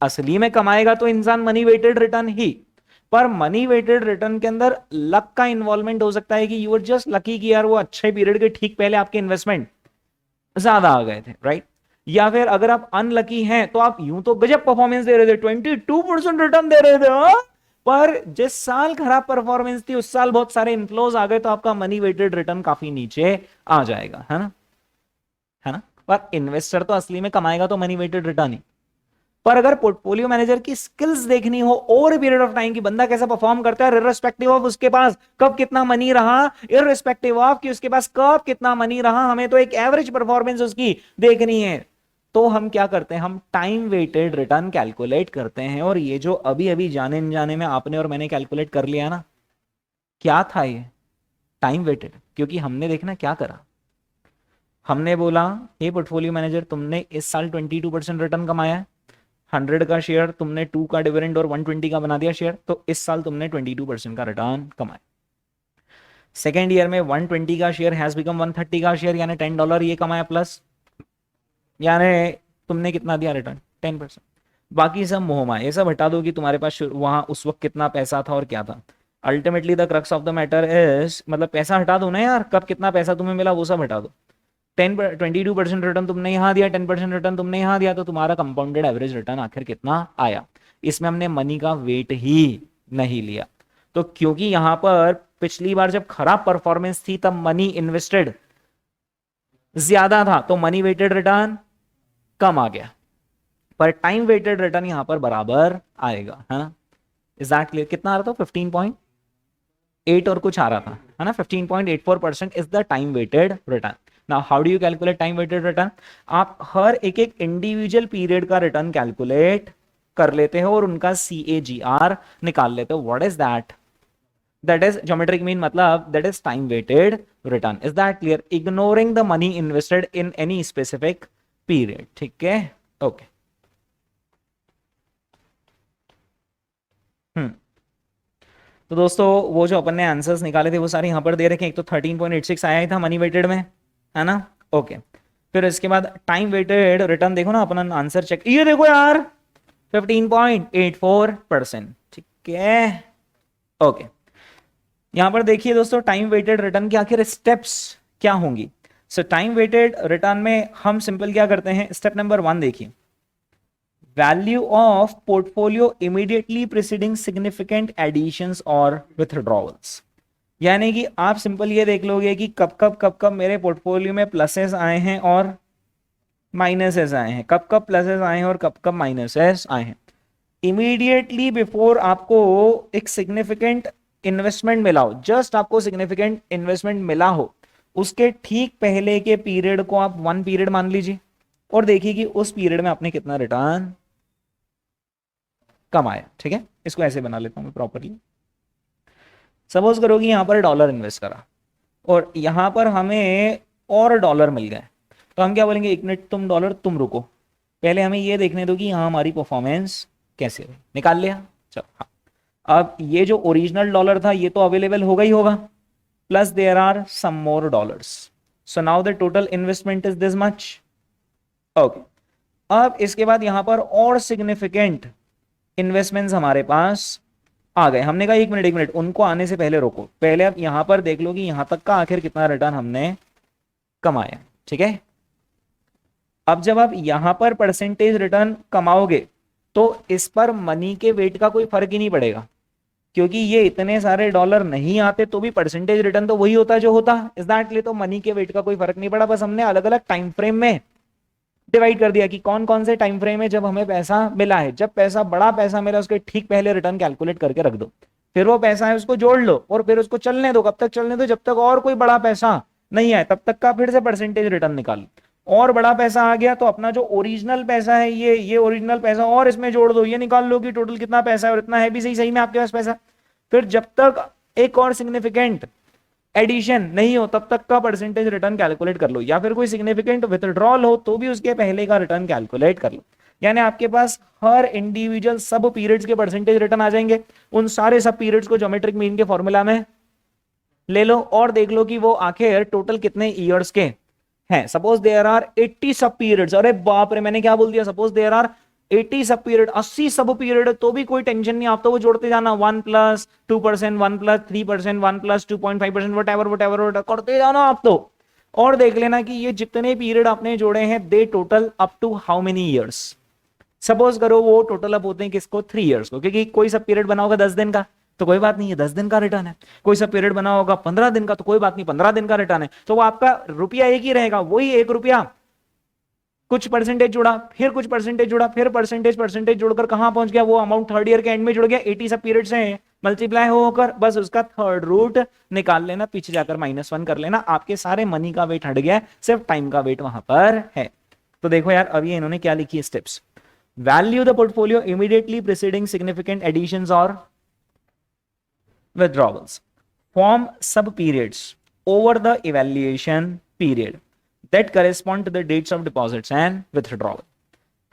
S1: असली में कमाएगा तो इंसान मनी वेटेड रिटर्न ही, पर मनी वेटेड रिटर्न के अंदर लक का इन्वॉल्वमेंट हो सकता है कि यू आर जस्ट लकी कि यार वो अच्छे पीरियड के ठीक पहले आपके इन्वेस्टमेंट ज्यादा आ गए थे, राइट? या फिर अगर आप अनलकी हैं तो आप यूं तो गजब परफॉर्मेंस दे रहे थे, 22% रिटर्न दे रहे थे, हाँ? पर जिस साल खराब परफॉर्मेंस थी उस साल बहुत सारे इनफ्लोज आ गए तो आपका मनी वेटेड रिटर्न काफी नीचे आ जाएगा, है ना? है ना? पर इन्वेस्टर तो असली में कमाएगा तो मनी वेटेड रिटर्न ही। पर अगर पोर्टफोलियो मैनेजर की स्किल्स देखनी हो ओवर पीरियड ऑफ टाइम की बंदा कैसा परफॉर्म करता है, इररिस्पेक्टिव ऑफ उसके पास कब कितना मनी रहा, इररिस्पेक्टिव ऑफ कि उसके पास कब कितना मनी रहा, हमें तो एक एवरेज परफॉर्मेंस उसकी देखनी है, तो हम क्या करते हैं? हम टाइम वेटेड रिटर्न कैलकुलेट करते हैं। और ये जो अभी अभी जाने अनजाने में आपने और मैंने कैलकुलेट कर लिया ना, क्या था ये? Time weighted. क्योंकि हमने देखना क्या करा, हमने बोला हे पोर्टफोलियो मैनेजर तुमने इस साल 22% रिटर्न कमाया है, 100 का शेयर तुमने 2 का डिविडेंड और 120 का बना दिया शेयर, तो इस साल तुमने 22% का रिटर्न कमाया। सेकेंड ईयर में 120 का शेयर हैज बिकम 130 का शेयर, यानी $10 ये कमाया, प्लस यानी तुमने कितना दिया रिटर्न? 10%। बाकी सब मोहमा, ये सब हटा दो कि तुम्हारे पास वहां उस वक्त कितना पैसा था और क्या था। Ultimately the crux of the matter is, मतलब पैसा हटा दो ना यार, कब कितना पैसा तुम्हें मिला वो सब हटा दो। 22% रिटर्न तुमने यहां दिया, 10% रिटर्न तुमने यहां दिया, तो तुम्हारा कंपाउंडेड एवरेज रिटर्न आखिर कितना आया? इसमें हमने मनी का वेट ही नहीं लिया। तो क्योंकि यहां पर पिछली बार जब खराब परफॉर्मेंस थी तब मनी इन्वेस्टेड ज्यादा था तो मनी वेटेड रिटर्न कम आ गया, पर टाइम वेटेड रिटर्न यहां पर बराबर आएगा, है ना? Is that clear? कितना आ रहा था? 15.8 और कुछ आ रहा था, है ना? 15.84% is the time weighted return. Now how do you calculate time weighted return? आप हर एक एक इंडिविजुअल पीरियड का रिटर्न कैलकुलेट कर लेते हो और उनका CAGR निकाल लेते हो। What is that? That is geometric mean, मतलब that is time weighted return. Is that clear? Ignoring the money invested in any specific period. ठीक है, ओके। तो दोस्तों वो जो अपन ने आंसर्स निकाले थे वो सारे यहाँ पर दे रखे हैं। एक तो 13.86 आया ही था मनी वेटेड में, है ना। ओके, फिर इसके बाद टाइम वेटेड रिटर्न देखो ना, अपन आंसर चेक, ये देखो यार 15.84%। ठीक है, ओके। यहां पर देखिए दोस्तों टाइम वेटेड रिटर्न के आखिर स्टेप्स क्या होंगी। सो टाइम वेटेड रिटर्न में हम सिंपल क्या करते हैं, स्टेप नंबर 1 देखिए, value of portfolio immediately preceding significant additions और विथड्रॉवल्स। यानी कि आप सिंपल ये देख लोगे कि कब कब मेरे पोर्टफोलियो में प्लसेस आए हैं और माइनसेस आए हैं, कब कब प्लसेस आए हैं और कब कब माइनसेस आए हैं। इमीडिएटली बिफोर आपको एक सिग्निफिकेंट इन्वेस्टमेंट मिला हो, जस्ट आपको सिग्निफिकेंट इन्वेस्टमेंट मिला हो, उसके ठीक पहले के पीरियड को आप 1 पीरियड मान लीजिए और देखिए कि उस पीरियड में आपने कितना रिटर्न कमाया। ठीक है, इसको ऐसे बना लेता हूं मैं प्रॉपरली। सपोज करो कि यहां पर डॉलर इन्वेस्ट करा और यहां पर हमें और डॉलर मिल गए, तो हम क्या बोलेंगे, 1 मिनट तुम डॉलर तुम रुको, पहले हमें ये देखने दो कि यहाँ हमारी परफॉर्मेंस कैसे रही। निकाल लिया, चलो हाँ। अब ये जो ओरिजिनल डॉलर था ये तो अवेलेबल होगा ही होगा, plus there are some more dollars, so now the total investment is this much. Okay, अब इसके बाद यहां पर और सिग्निफिकेंट इन्वेस्टमेंट्स हमारे पास आ गए। हमने कहा 1 मिनट 1 मिनट, उनको आने से पहले रोको, पहले आप यहां पर देख लो कि यहां तक का आखिर कितना रिटर्न हमने कमाया। ठीक है, अब जब आप यहां पर परसेंटेज रिटर्न कमाओगे तो इस पर मनी के वेट का कोई फर्क ही नहीं पड़ेगा, क्योंकि ये इतने सारे डॉलर नहीं आते तो भी परसेंटेज रिटर्न तो वही होता जो होता। इस दैट लिए तो मनी के वेट का कोई फर्क नहीं पड़ा, बस हमने अलग अलग टाइम फ्रेम में डिवाइड कर दिया कि कौन कौन से टाइम फ्रेम में जब हमें पैसा मिला है। जब पैसा बड़ा पैसा मिला उसके ठीक पहले रिटर्न कैलकुलेट करके रख दो, फिर वो पैसा है उसको जोड़ लो और फिर उसको चलने दो। कब तक चलने दो, जब तक और कोई बड़ा पैसा नहीं आए तब तक का फिर से परसेंटेज रिटर्न निकाल। और बड़ा पैसा आ गया तो अपना जो ओरिजिनल पैसा है ये ओरिजिनल पैसा और इसमें जोड़ दो, ये निकाल लो कि टोटल कितना पैसा है और इतना है भी सही सही में आपके पास पैसा। फिर जब तक एक और सिग्निफिकेंट एडिशन नहीं हो तब तक का परसेंटेज रिटर्न कैलकुलेट कर लो, या फिर कोई सिग्निफिकेंट विथड्रॉल हो तो भी उसके पहले का रिटर्न कैलकुलेट कर लो। यानी आपके पास हर इंडिविजुअल सब पीरियड्स के परसेंटेज रिटर्न आ जाएंगे। उन सारे सब पीरियड्स को ज्योमेट्रिक मीन के फॉर्मूला में ले लो और देख लो कि वो आखिर टोटल कितने ईयर्स के हैं। सपोज देयर आर 80 सब पीरियड्स, अरे बाप रे मैंने क्या बोल दिया, सपोज देयर आर 80 सब पीरियड, 80 सब पीरियड, तो भी कोई टेंशन नहीं, आप तो वो जोड़ते जाना, 1 + 2%, 1 + 3%, 1 + 2.5%, वट करते जाना आप तो। और देख लेना कि ये जितने पीरियड आपने जोड़े हैं they total up to how many years. Suppose करो वो टोटल अप होते हैं किसको, 3 ईयर्स को, क्योंकि कोई सब पीरियड बना होगा 10 दिन का तो कोई बात नहीं है 10 दिन का रिटर्न है, कोई सा पीरियड बना होगा 15 दिन का तो कोई बात नहीं 15 दिन का रिटर्न है। तो वो आपका रुपया एक ही रहेगा, वही 1 रुपया, कुछ परसेंटेज जुड़ा, फिर कुछ परसेंटेज जुड़ा, फिर परसेंटेज जोड़कर कहां पहुंच गया, वो अमाउंट थर्ड ईयर के एंड में जुड़ गया, 80 सब पीरियड से मल्टीप्लाई होकर बस उसका थर्ड रूट निकाल लेना, पीछे जाकर -1 कर लेना, आपके सारे मनी का वेट हट गया, सिर्फ टाइम का वेट वहां पर है। तो देखो यार अब ये इन्होंने क्या लिखी है steps, value the portfolio immediately preceding significant additions और withdrawals, form sub periods over the evaluation period that correspond to the dates of deposits and withdrawal,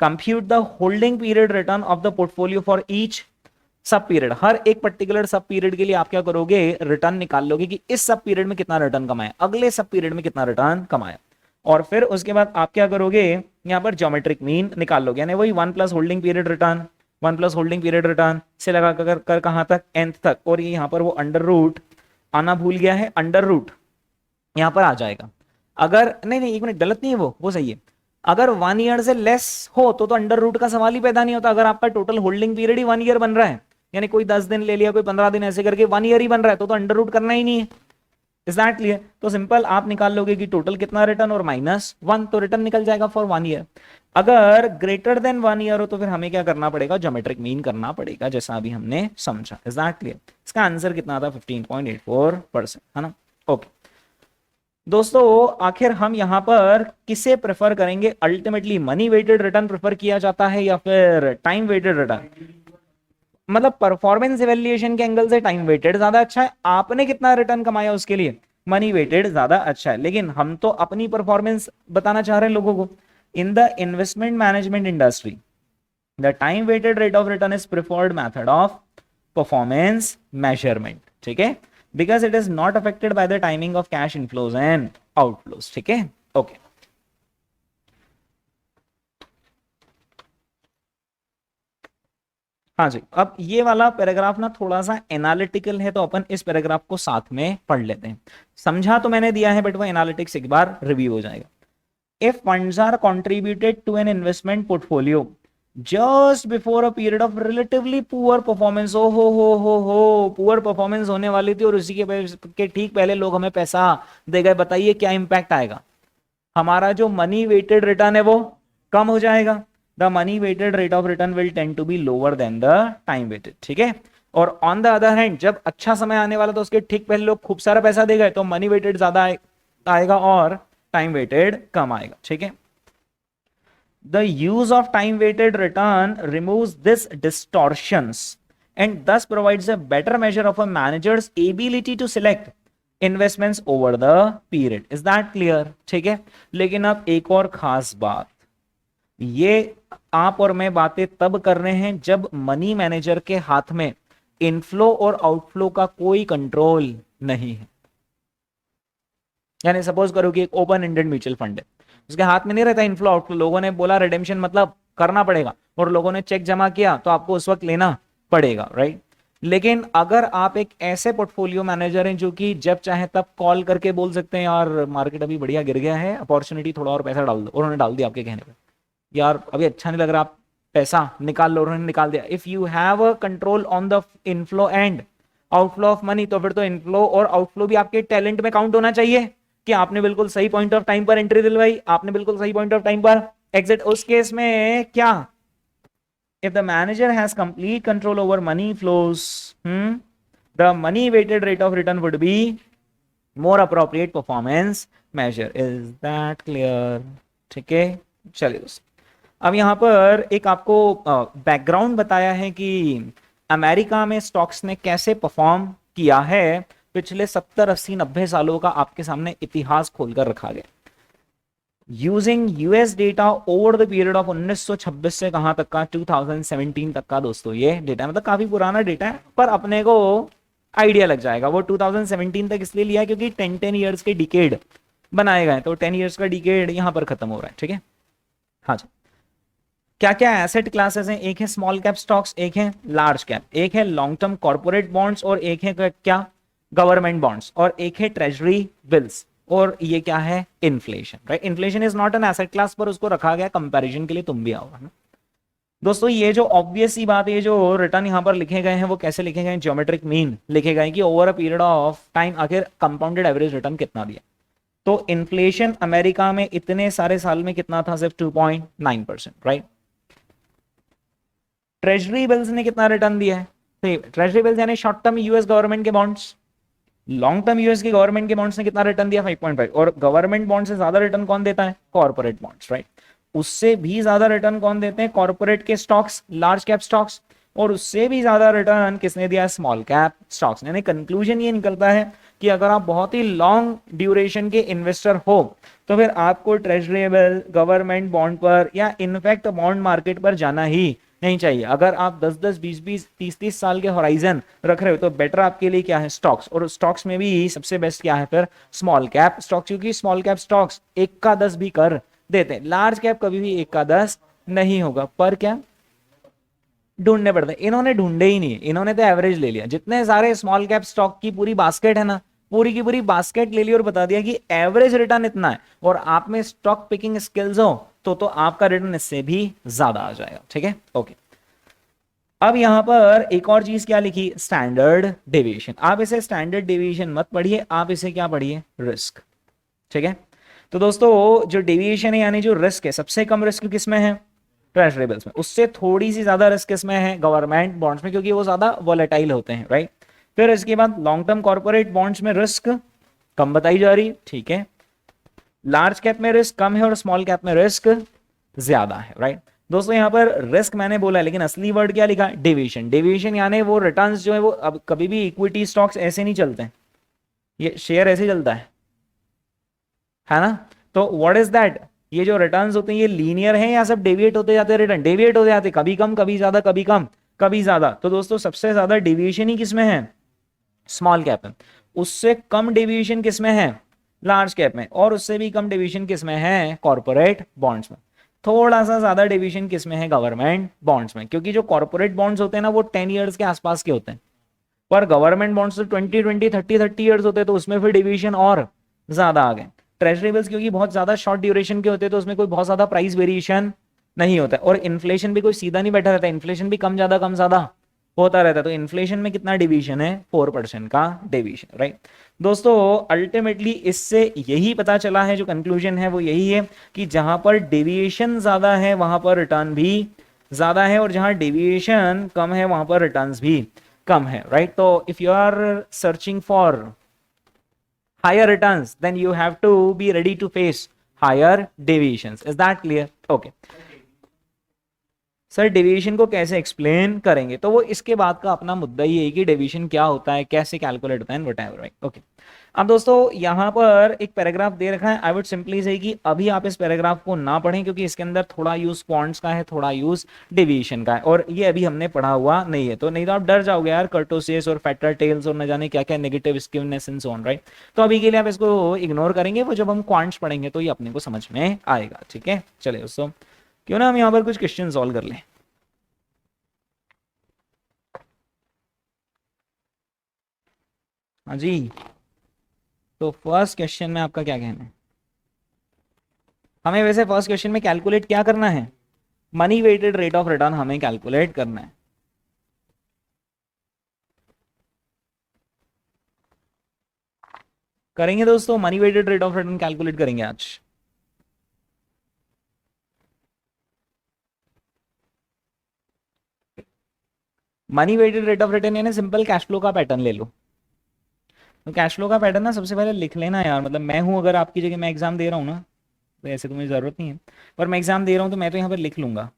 S1: compute the holding period return of the portfolio for each सब period, हर एक particular सब period के लिए आप क्या करोगे, return निकाल लोगे कि इस सब पीरियड में कितना रिटर्न कमाया, अगले सब पीरियड में कितना रिटर्न कमाया, और फिर उसके बाद आप क्या करोगे, यहां पर ज्योमेट्रिक मीन निकाल लोगे, यानी वही 1 + holding period return, 1 + holding period return से लगा कर कहां तक, nth तक, और ये यहां पर वो अंडर रूट आना भूल गया है, अंडर रूट यहां पर आ जाएगा। अगर नहीं 1 मिनट गलत नहीं है, वो सही है, अगर 1 ईयर से लेस हो तो अंडर रूट का सवाल ही पैदा नहीं होता। अगर आपका टोटल होल्डिंग पीरियड ही 1 ईयर बन रहा है, यानी कोई 10 दिन ले लिया, कोई 15 दिन, ऐसे करके 1 ईयर ही बन रहा है, तो अंडर रूट करना ही नहीं है। Is that clear? तो सिंपल आप निकाल लोगे कि टोटल कितना रिटर्न और -1, तो रिटर्न निकल जाएगा फॉर 1 ईयर। अगर ग्रेटर देन 1 ईयर हो तो फिर हमें क्या करना पड़ेगा, ज्योमेट्रिक मीन करना पड़ेगा, जैसा अभी हमने समझा। Is that clear? इसका आंसर कितना था, 15.84%, है ना। ओके दोस्तों, आखिर हम यहां पर किसे प्रेफर करेंगे, ultimately money weighted return prefer किया जाता है या फिर टाइम वेटेड रिटर्न? मतलब परफॉर्मेंस इवैल्यूएशन के एंगल से टाइम वेटेड ज्यादा अच्छा है, आपने कितना रिटर्न कमाया उसके लिए मनी वेटेड ज्यादा अच्छा है, लेकिन हम तो अपनी परफॉर्मेंस बताना चाह रहे हैं लोगों को। In the investment management industry the time weighted rate of return is preferred method of performance measurement, ठीक है, because it is not affected by the timing of cash inflows and outflows, ठीक है, ओके। हाँ जी, अब ये वाला paragraph ना थोड़ा सा एनालिटिकल है, तो अपन इस पैराग्राफ को साथ में पढ़ लेते हैं। समझा तो मैंने दिया है, बट वो एनालिटिक्स एक बार रिव्यू हो जाएगा। If funds are contributed to an investment portfolio just before a period of relatively poor performance, हो पुअर परफॉर्मेंस होने वाली थी और उसी के ठीक पहले लोग हमें पैसा दे गए, बताइए क्या इंपैक्ट आएगा? हमारा जो मनी वेटेड रिटर्न है वो कम हो जाएगा। The money weighted rate of return will tend to be lower than the time weighted, ठीक है। और ऑन द अदर हैंड जब अच्छा समय आने वाला तो उसके ठीक पहले लोग खूब सारा पैसा दे गए, तो मनी वेटेड ज्यादा आएगा और टाइम वेटेड कम आएगा, ठीक है। The use of time weighted return removes this distortions and thus provides a better measure of a manager's ability to select investments over the period. Is that clear? ठीक है। लेकिन अब एक और खास बात, ये आप और मैं बातें तब कर रहे हैं जब मनी मैनेजर के हाथ में इनफ्लो और आउटफ्लो का कोई कंट्रोल नहीं है। यानी सपोज करो कि एक ओपन एंडेड म्यूचुअल फंड है, उसके हाथ में नहीं रहता इनफ्लो आउटफ्लो, लोगों ने बोला रिडेम्पशन मतलब करना पड़ेगा और लोगों ने चेक जमा किया तो आपको उस वक्त लेना पड़ेगा, राइट। लेकिन अगर आप एक ऐसे पोर्टफोलियो मैनेजर हैं जो कि जब चाहे तब कॉल करके बोल सकते हैं यार मार्केट अभी बढ़िया गिर गया है, अपॉर्चुनिटी थोड़ा और पैसा डाल दो, और उन्होंने डाल दिया आपके कहने पर, यार अभी अच्छा नहीं लग रहा, आप पैसा निकाल लो, उन्होंने निकाल दिया। If you have a control on the inflow and outflow of money, तो फिर तो इनफ्लो और आउटफ्लो भी आपके टैलेंट में काउंट होना चाहिए कि आपने बिल्कुल सही पॉइंट ऑफ टाइम पर एंट्री दिलवाई, आपने बिल्कुल सही पॉइंट ऑफ टाइम पर एग्जिट। उस केस में क्या, if the manager has complete control over money flows, the money weighted rate of return would be more appropriate performance measure. Is that clear? ठीक है, चलिए दोस्तों, अब यहां पर एक आपको बैकग्राउंड बताया है कि अमेरिका में स्टॉक्स ने कैसे परफॉर्म किया है। पिछले 70, 80, 90 सालों का आपके सामने इतिहास खोलकर रखा गया using US data over the period of 1926 से कहां तक का, 2017 तक का दोस्तों ये डेटा, मतलब काफी पुराना डेटा है, पर अपने को आइडिया लग जाएगा। वो 2017 तक इसलिए लिया क्योंकि 10 ईयर्स के डिकेड बनाए गए, तो 10 ईयर्स का डिकेड यहां पर खत्म हो रहा है, ठीक है। हाँ जी, क्या क्या एसेट क्लासेस हैं? एक है स्मॉल कैप स्टॉक्स, एक है लार्ज कैप, एक है लॉन्ग टर्म कॉर्पोरेट बॉन्ड्स, और एक है क्या, गवर्नमेंट बॉन्ड्स, और एक है ट्रेजरी बिल्स, और ये क्या है, inflation, right. Inflation is not an asset class, पर उसको रखा गया कंपैरिजन के लिए, तुम भी आओ ना दोस्तों। ये जो ऑब्वियस सी बात है, ये जो रिटर्न यहां पर लिखे गए हैं वो कैसे लिखे गए हैं, ज्योमेट्रिक मीन लिखे गए कि over a period of time आखिर कंपाउंडेड एवरेज रिटर्न कितना दिया। तो इन्फ्लेशन अमेरिका में इतने सारे साल में कितना था, सिर्फ 2.9%, राइट। ट्रेजरी बिल्स ने कितना रिटर्न दिया है, तो ट्रेजरी बिल्स यानी शॉर्ट टर्म यूएस गवर्नमेंट के बॉन्ड्स, लॉन्ग टर्म यूएस की गवर्नमेंट के बॉन्ड्स ने कितना रिटर्न दिया, 5.5। और गवर्नमेंट बॉन्ड से ज्यादा रिटर्न कौन देता है, कॉर्पोरेट बॉन्ड्स, राइट। उससे भी ज्यादा रिटर्न कौन देते हैं, कॉर्पोरेट के स्टॉक्स, लार्ज कैप स्टॉक्स, और उससे भी ज्यादा रिटर्न किसने दिया, स्मॉल कैप स्टॉक्स। यानी कंक्लूजन ये निकलता है कि अगर आप बहुत ही लॉन्ग ड्यूरेशन के इन्वेस्टर हो तो फिर आपको ट्रेजरी बिल, गवर्नमेंट बॉन्ड पर या इनफैक्ट बॉन्ड मार्केट पर जाना ही नहीं चाहिए। अगर आप 10-10, 20-20, 30-30 साल के होराइजन रख रहे हो तो बेटर आपके लिए क्या है, स्टॉक्स। और स्टॉक्स में भी सबसे बेस्ट क्या है फिर, स्मॉल कैप स्टॉक्स, क्योंकि स्मॉल कैप स्टॉक्स 1 का 10 भी कर देते हैं, लार्ज कैप कभी भी 1 का 10 नहीं होगा। पर क्या ढूंढने पड़ते, इन्होंने ढूंढे ही नहीं, इन्होंने तो एवरेज ले लिया। जितने सारे स्मॉल कैप स्टॉक की पूरी बास्केट है ना, पूरी की पूरी बास्केट ले ली और बता दिया कि एवरेज रिटर्न इतना है, और आप में स्टॉक पिकिंग स्किल्स हो तो आपका रिटर्न इससे भी ज्यादा आ जाएगा, ठीक है, ओके। अब यहां पर एक और चीज क्या लिखी, स्टैंडर्ड डेविएशन। आप इसे स्टैंडर्ड डेविएशन मत पढ़िए, आप इसे क्या पढ़िए, रिस्क, ठीक है। तो दोस्तों जो डेविएशन है यानी जो रिस्क है, सबसे कम रिस्क किसमें है, ट्रेजरी बिल्स में। उससे थोड़ी सी ज्यादा रिस्क किसमें है, गवर्नमेंट बॉन्ड्स में, क्योंकि वो ज्यादा वॉलेटाइल होते हैं, राइट। फिर इसके बाद लॉन्ग टर्म कॉर्पोरेट बॉन्ड्स में रिस्क कम बताई जा रही है, ठीक है। लार्ज कैप में रिस्क कम है और स्मॉल कैप में रिस्क ज्यादा है, राइट। दोस्तों यहां पर रिस्क मैंने बोला, लेकिन असली वर्ड क्या लिखा, डेविएशन। डेविएशन यानी वो रिटर्न्स जो है वो, अब कभी भी इक्विटी स्टॉक्स ऐसे नहीं चलते हैं, ये शेयर ऐसे चलता है ना। तो व्हाट इज दैट, ये जो रिटर्न्स होते हैं ये लीनियर है या सब डेविएट होते जाते हैं रिटर्न, डेविएट होते जाते, कभी कम कभी ज्यादा, कभी कम कभी ज्यादा। तो दोस्तों सबसे ज्यादा डेविएशन ही किसमें है, स्मॉल कैप में। उससे कम डेविएशन किसमें है, लार्ज कैप में। और उससे भी कम डेविएशन किसमें है, कॉर्पोरेट बॉन्ड्स में। थोड़ा सा ज्यादा डेविएशन किसमें है, गवर्नमेंट बॉन्ड्स में, क्योंकि जो कॉर्पोरेट बॉन्ड्स होते हैं ना वो 10 ईयर्स के आसपास के होते हैं, पर गवर्नमेंट बॉन्ड्स तो 20 20 30 30 ईयर्स होते हैं, तो उसमें फिर डिवीजन और ज्यादा आ गए। ट्रेजरी बिल्स क्योंकि बहुत ज्यादा शॉर्ट ड्यूरेशन के होते हैं, तो उसमें कोई बहुत ज्यादा प्राइस वेरिएशन नहीं होता है, और इन्फ्लेशन भी कोई सीधा नहीं बैठा रहता है, इन्फ्लेशन भी कम ज्यादा होता रहता है। तो इन्फ्लेशन में कितना डिवीजन है, 4% का डिवीजन, राइट। दोस्तों अल्टीमेटली इससे यही पता चला है, जो कंक्लूजन है वो यही है कि जहां पर डेविएशन ज्यादा है वहां पर रिटर्न भी ज्यादा है, और जहां डेविएशन कम है वहां पर रिटर्न्स भी कम है, राइट। तो if you are searching for higher returns, then you have to be ready to face higher deviations. Is that clear? Okay. Sir deviation को कैसे एक्सप्लेन करेंगे, तो वो इसके बाद का अपना मुद्दा ही है कि डेविएशन क्या होता है, कैसे कैलकुलेट होता है, व्हाटएवर, राइट। ओके, अब दोस्तों यहाँ पर एक पैराग्राफ दे रखा है। आई वुड सिंपली से कि अभी आप इस पैराग्राफ को ना पढ़ें, क्योंकि इसके अंदर थोड़ा यूज क्वांट्स का है, थोड़ा यूज डेविएशन का है, और ये अभी हमने पढ़ा हुआ नहीं है। तो नहीं तो आप डर जाओगे यार, कर्टोसिस और फैक्टर टेल्स और न जाने क्या क्या negative skewness and so on, right. तो अभी के लिए आप इसको इग्नोर करेंगे, वो जब हम क्वांट्स पढ़ेंगे तो ये अपने को समझ में आएगा, ठीक है। चलिए दोस्तों, क्यों ना हम यहाँ पर कुछ क्वेश्चन सॉल्व कर लें। हाँ जी, तो फर्स्ट क्वेश्चन में आपका क्या कहना है। हमें वैसे फर्स्ट क्वेश्चन में कैलकुलेट क्या करना है, money weighted rate of return हमें कैलकुलेट करना है। करेंगे दोस्तों, money weighted rate of return calculate करेंगे आज। Money weighted rate of return यानी सिंपल कैश फ्लो का पैटर्न ले लो। तो कैश फ्लो का पैटर्न ना सबसे पहले लिख लेना यार, मतलब मैं हूं अगर आपकी जगह, मैं एग्जाम दे रहा हूँ ना, तो ऐसे तो मुझे जरूरत नहीं है, पर मैं एग्जाम दे रहा हूँ तो मैं तो यहाँ पर लिख लूंगा।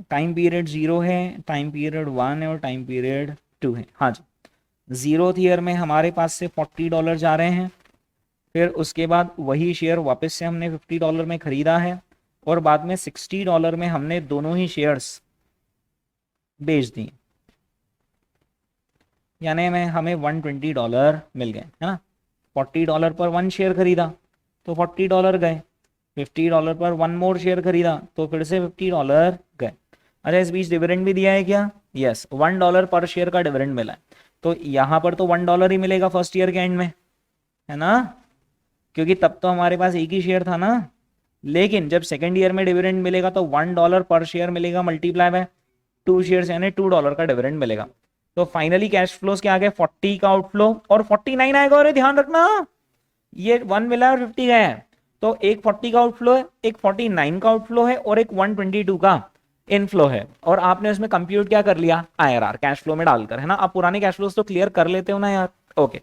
S1: टाइम पीरियड 0 है, टाइम पीरियड 1 है और टाइम पीरियड 2 है। हाँ जी, 0th ईयर में हमारे पास से $40 जा रहे हैं, फिर उसके बाद वही शेयर वापस से हमने $50 में खरीदा है, और बाद में $60 में हमने दोनों ही शेयर्स बेच दिए, यानी में हमें $120 मिल गए, है ना। $40 पर 1 शेयर खरीदा तो $40 गए, $50 पर 1 मोर शेयर खरीदा तो फिर से $50 गए। अच्छा, इस बीच डिविडेंड भी दिया है क्या, यस, $1 पर शेयर का डिविडेंड मिला है, तो यहाँ पर तो $1 ही मिलेगा फर्स्ट ईयर के एंड में, है ना, क्योंकि तब तो हमारे पास एक ही शेयर था ना। लेकिन जब सेकेंड ईयर में डिविडेंड मिलेगा तो $1 पर शेयर मिलेगा, मल्टीप्लाई बाय 2 शेयर्स यानी $2 का डिविडेंड मिलेगा। तो फाइनली कैश फ्लोज क्या आ गए, 40 का आउटफ्लो और 49 आएगा। और ध्यान रखना, ये 1 मिला और 50 गया है, तो एक 40 का आउटफ्लो है, एक 49 का आउटफ्लो है और एक 122 का इनफ्लो है। और आपने उसमें कंप्यूट क्या कर लिया, आईआरआर कैश फ्लो में डालकर, है ना। आप पुराने कैश फ्लोज तो क्लियर कर लेते हो ना यार, ओके।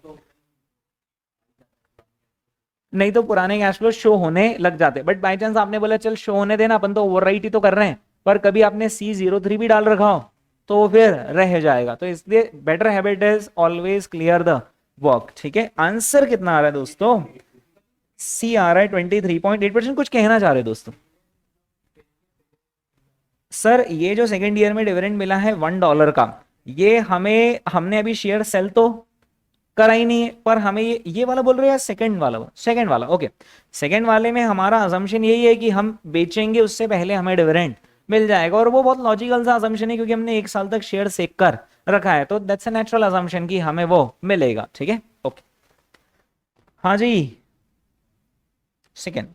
S1: नहीं तो पुराने कैश फ्लो शो होने लग जाते, बट बाय चांस आपने बोला चल शो होने देना, अपन तो ओवरराइट ही तो कर रहे हैं, पर कभी आपने C03 भी डाल रखा हो तो वो फिर रह जाएगा। तो इसलिए better habit is always clear the work, ठीक है। आंसर कितना आ रहा है दोस्तों, सी आ रहा है 23.8%। कुछ कहना चाह रहे दोस्तों। सर ये जो सेकेंड ईयर में डिविडेंड मिला है $1 का, ये हमने अभी शेयर सेल तो करा ही नहीं है, पर हमें ये वाला बोल रहे हैं, सेकंड वाला ओके। सेकंड वाले में हमारा अजम्पशन यही है कि हम बेचेंगे उससे पहले हमें डिविडेंड मिल जाएगा, और वो बहुत लॉजिकल सा अजम्पशन है, क्योंकि हमने 1 साल तक शेयर सेक कर रखा है, तो दैट्स अ नेचुरल अजम्पशन कि हमें वो मिलेगा, ठीक है, ओके। हाँ जी, सेकेंड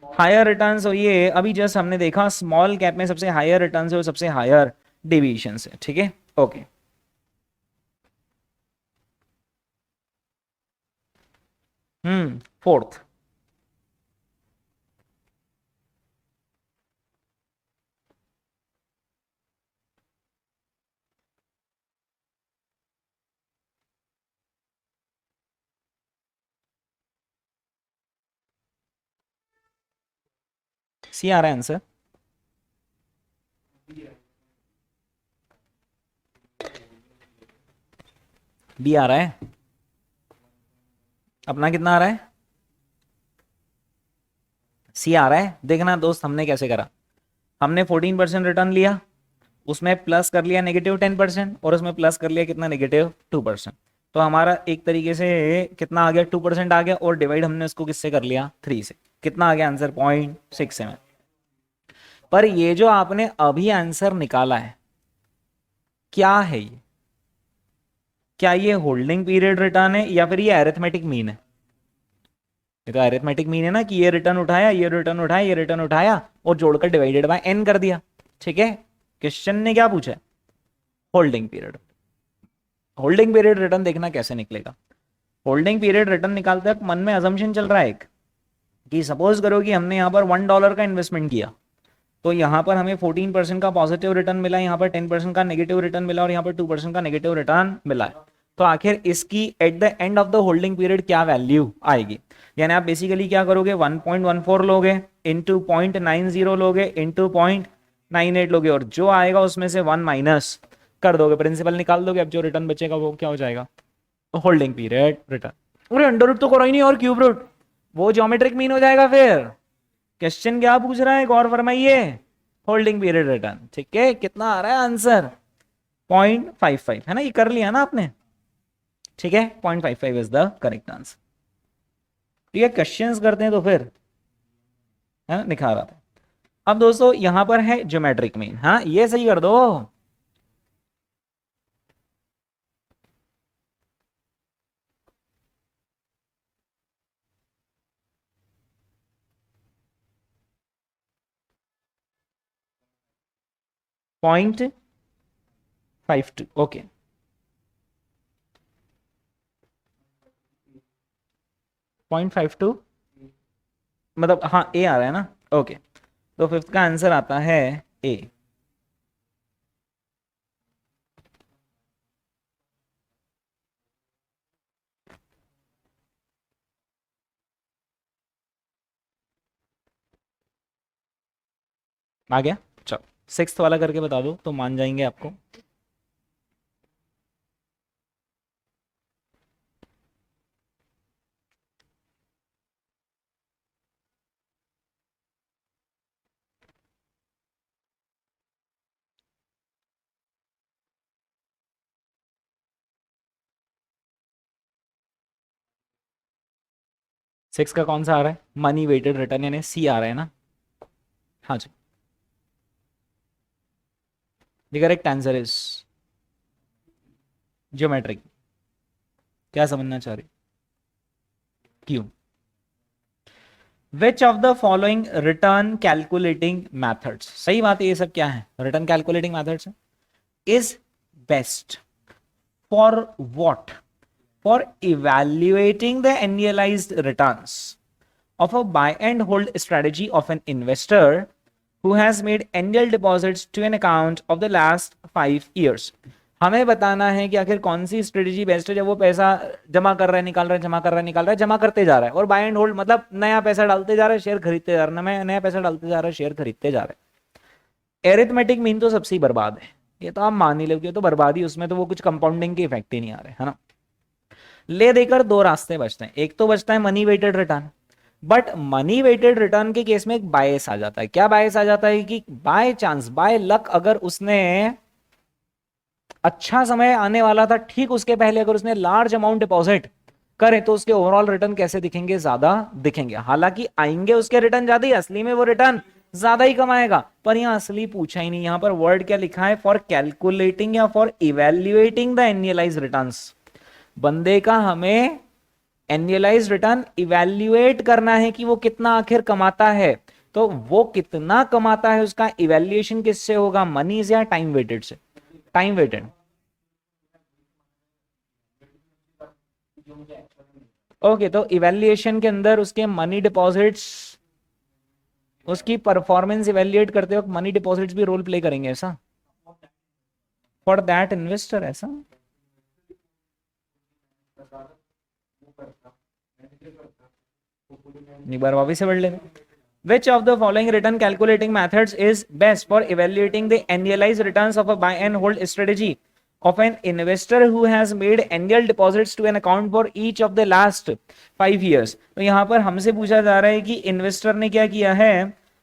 S1: हायर रिटर्न्स, और ये अभी जस्ट हमने देखा स्मॉल कैप में सबसे हायर रिटर्न्स है और सबसे हायर डिविजन्स है, ठीक है, ओके। फोर्थ, सी आ रहा है आंसर, बी आ रहा है। अपना कितना आ रहा है, सी आ रहा है। देखना दोस्त हमने कैसे करा, हमने 14% रिटर्न लिया, उसमें प्लस कर लिया -10% और उसमें प्लस कर लिया कितना -2%। तो हमारा एक तरीके से कितना आ गया 2% आ गया, और डिवाइड हमने उसको किससे कर लिया 3 से, कितना आ गया आंसर 0.67। पर ये जो आपने अभी आंसर निकाला है क्या है ये, क्या ये होल्डिंग पीरियड रिटर्न है या फिर ये अरिथमेटिक मीन है? ये तो अरिथमेटिक मीन है ना कि ये रिटर्न उठाया, ये रिटर्न उठाया, ये रिटर्न उठाया और जोड़कर डिवाइडेड बाय n कर दिया। ठीक है, क्वेश्चन ने क्या पूछा है? Holding period. Holding period return देखना कैसे निकलेगा। होल्डिंग पीरियड रिटर्न निकालते वक्त मन में अजम्पशन चल रहा है एक, कि सपोज करो कि हमने यहाँ पर $1 का इन्वेस्टमेंट किया, तो यहाँ पर हमें 14% का पॉजिटिव रिटर्न मिला, यहाँ पर 10% का नेगेटिव रिटर्न मिला और यहाँ पर 2% का नेगेटिव रिटर्न मिला है। तो आखिर इसकी eight the end of the holding period क्या वैल्यू आएगी? यानी आप बेसिकली क्या करोगे, 1.14 लोगे इंटू 0.90 लोगे इंटू 0.98 लोगे, और जो आएगा उसमें से 1 माइनस कर दोगे, प्रिंसिपल निकाल दोगे। अब जो रिटर्न बचेगा वो क्या हो जाएगा? Holding period return. अरे अंडर रूट तो करो ही नहीं और क्यूब रूट, वो ज्योमेट्रिक मीन हो जाएगा। फिर क्वेश्चन क्या पूछ रहा है गौर फरमाइए, होल्डिंग पीरियड रिटर्न। ठीक है, कितना आ रहा है आंसर 0.55 है ना, ये कर लिया ना आपने। ठीक है, 0.55 इज द करेक्ट आंसर। ठीक है, क्वेश्चंस करते हैं तो फिर है ना, दिखा रहा था। अब दोस्तों यहां पर है ज्योमेट्रिक मीन, हाँ ये सही कर दो। .52 ओके, 0.52 मतलब हाँ ए आ रहा है ना। ओके, तो फिफ्थ का आंसर आता है ए। आ गया, चलो सिक्स्थ वाला करके बता दो तो मान जाएंगे आपको। सिक्स का कौन सा आ रहा है? मनी वेटेड रिटर्न यानी सी आ रहा है ना। हाँ जी, the correct answer is geometric. क्या समझना चाह रही, क्यों? Which of the following return calculating methods, सही बात है, ये सब क्या है? रिटर्न कैलकुलेटिंग मैथड्स है। Is best for what? For evaluating the annualized returns of a buy and hold strategy of an investor who has made annual deposits to an account of the last 5 years। हमें बताना है कि आखिर कौन सी strategy best है जब वो पैसा जमा कर रहा है, निकाल रहा है, जमा कर रहा है, निकाल रहा है, जमा करते जा रहा है। और बाय एंड होल्ड मतलब नया पैसा डालते जा रहा है, शेयर खरीदते जा रहा है, नया पैसा डालते जा रहा है, शेयर खरीदते जा रहा है। एरिथमेटिक मीन तो सबसे बर्बाद है, ये तो आप मान ही लोगे, तो बर्बादी, उसमें तो वो कुछ कंपाउंडिंग के इफेक्ट ही नहीं आ रहे, है ना। ले देकर दो रास्ते बचते हैं, एक तो बचता है money weighted return, but money weighted return के केस में एक बायस आ जाता है। क्या बायस आ जाता है कि बाय चांस, बाय लक, अगर उसने अच्छा समय आने वाला था ठीक उसके पहले अगर उसने लार्ज अमाउंट डिपॉजिट करे तो उसके ओवरऑल रिटर्न कैसे दिखेंगे? ज्यादा दिखेंगे। हालांकि आएंगे उसके रिटर्न ज्यादा ही, असली में वो रिटर्न ज्यादा ही कमाएगा। पर यहां असली पूछा ही नहीं, यहां पर वर्ड क्या लिखा है? फॉर कैलकुलेटिंग या for evaluating the annualize returns. बंदे का हमें एनुअलाइज रिटर्न इवैल्यूएट करना है कि वो कितना आखिर कमाता है। तो वो कितना कमाता है उसका इवैल्यूएशन किससे होगा? मनी से या टाइम वेटेड से? Time weighted. ओके, तो इवैल्यूएशन के अंदर उसके मनी डिपॉजिट्स, उसकी परफॉर्मेंस इवैल्यूएट करते वक्त मनी डिपॉजिट्स भी रोल प्ले करेंगे, ऐसा? फॉर दैट इन्वेस्टर, ऐसा? एक बार वापिस से पढ़ लेते। Which of the following return calculating methods is best for evaluating the annualized returns of a buy and hold strategy of an investor who has made annual deposits to an account for each of the last 5 years? तो यहां पर हमसे पूछा जा रहा है कि investor ने क्या किया है,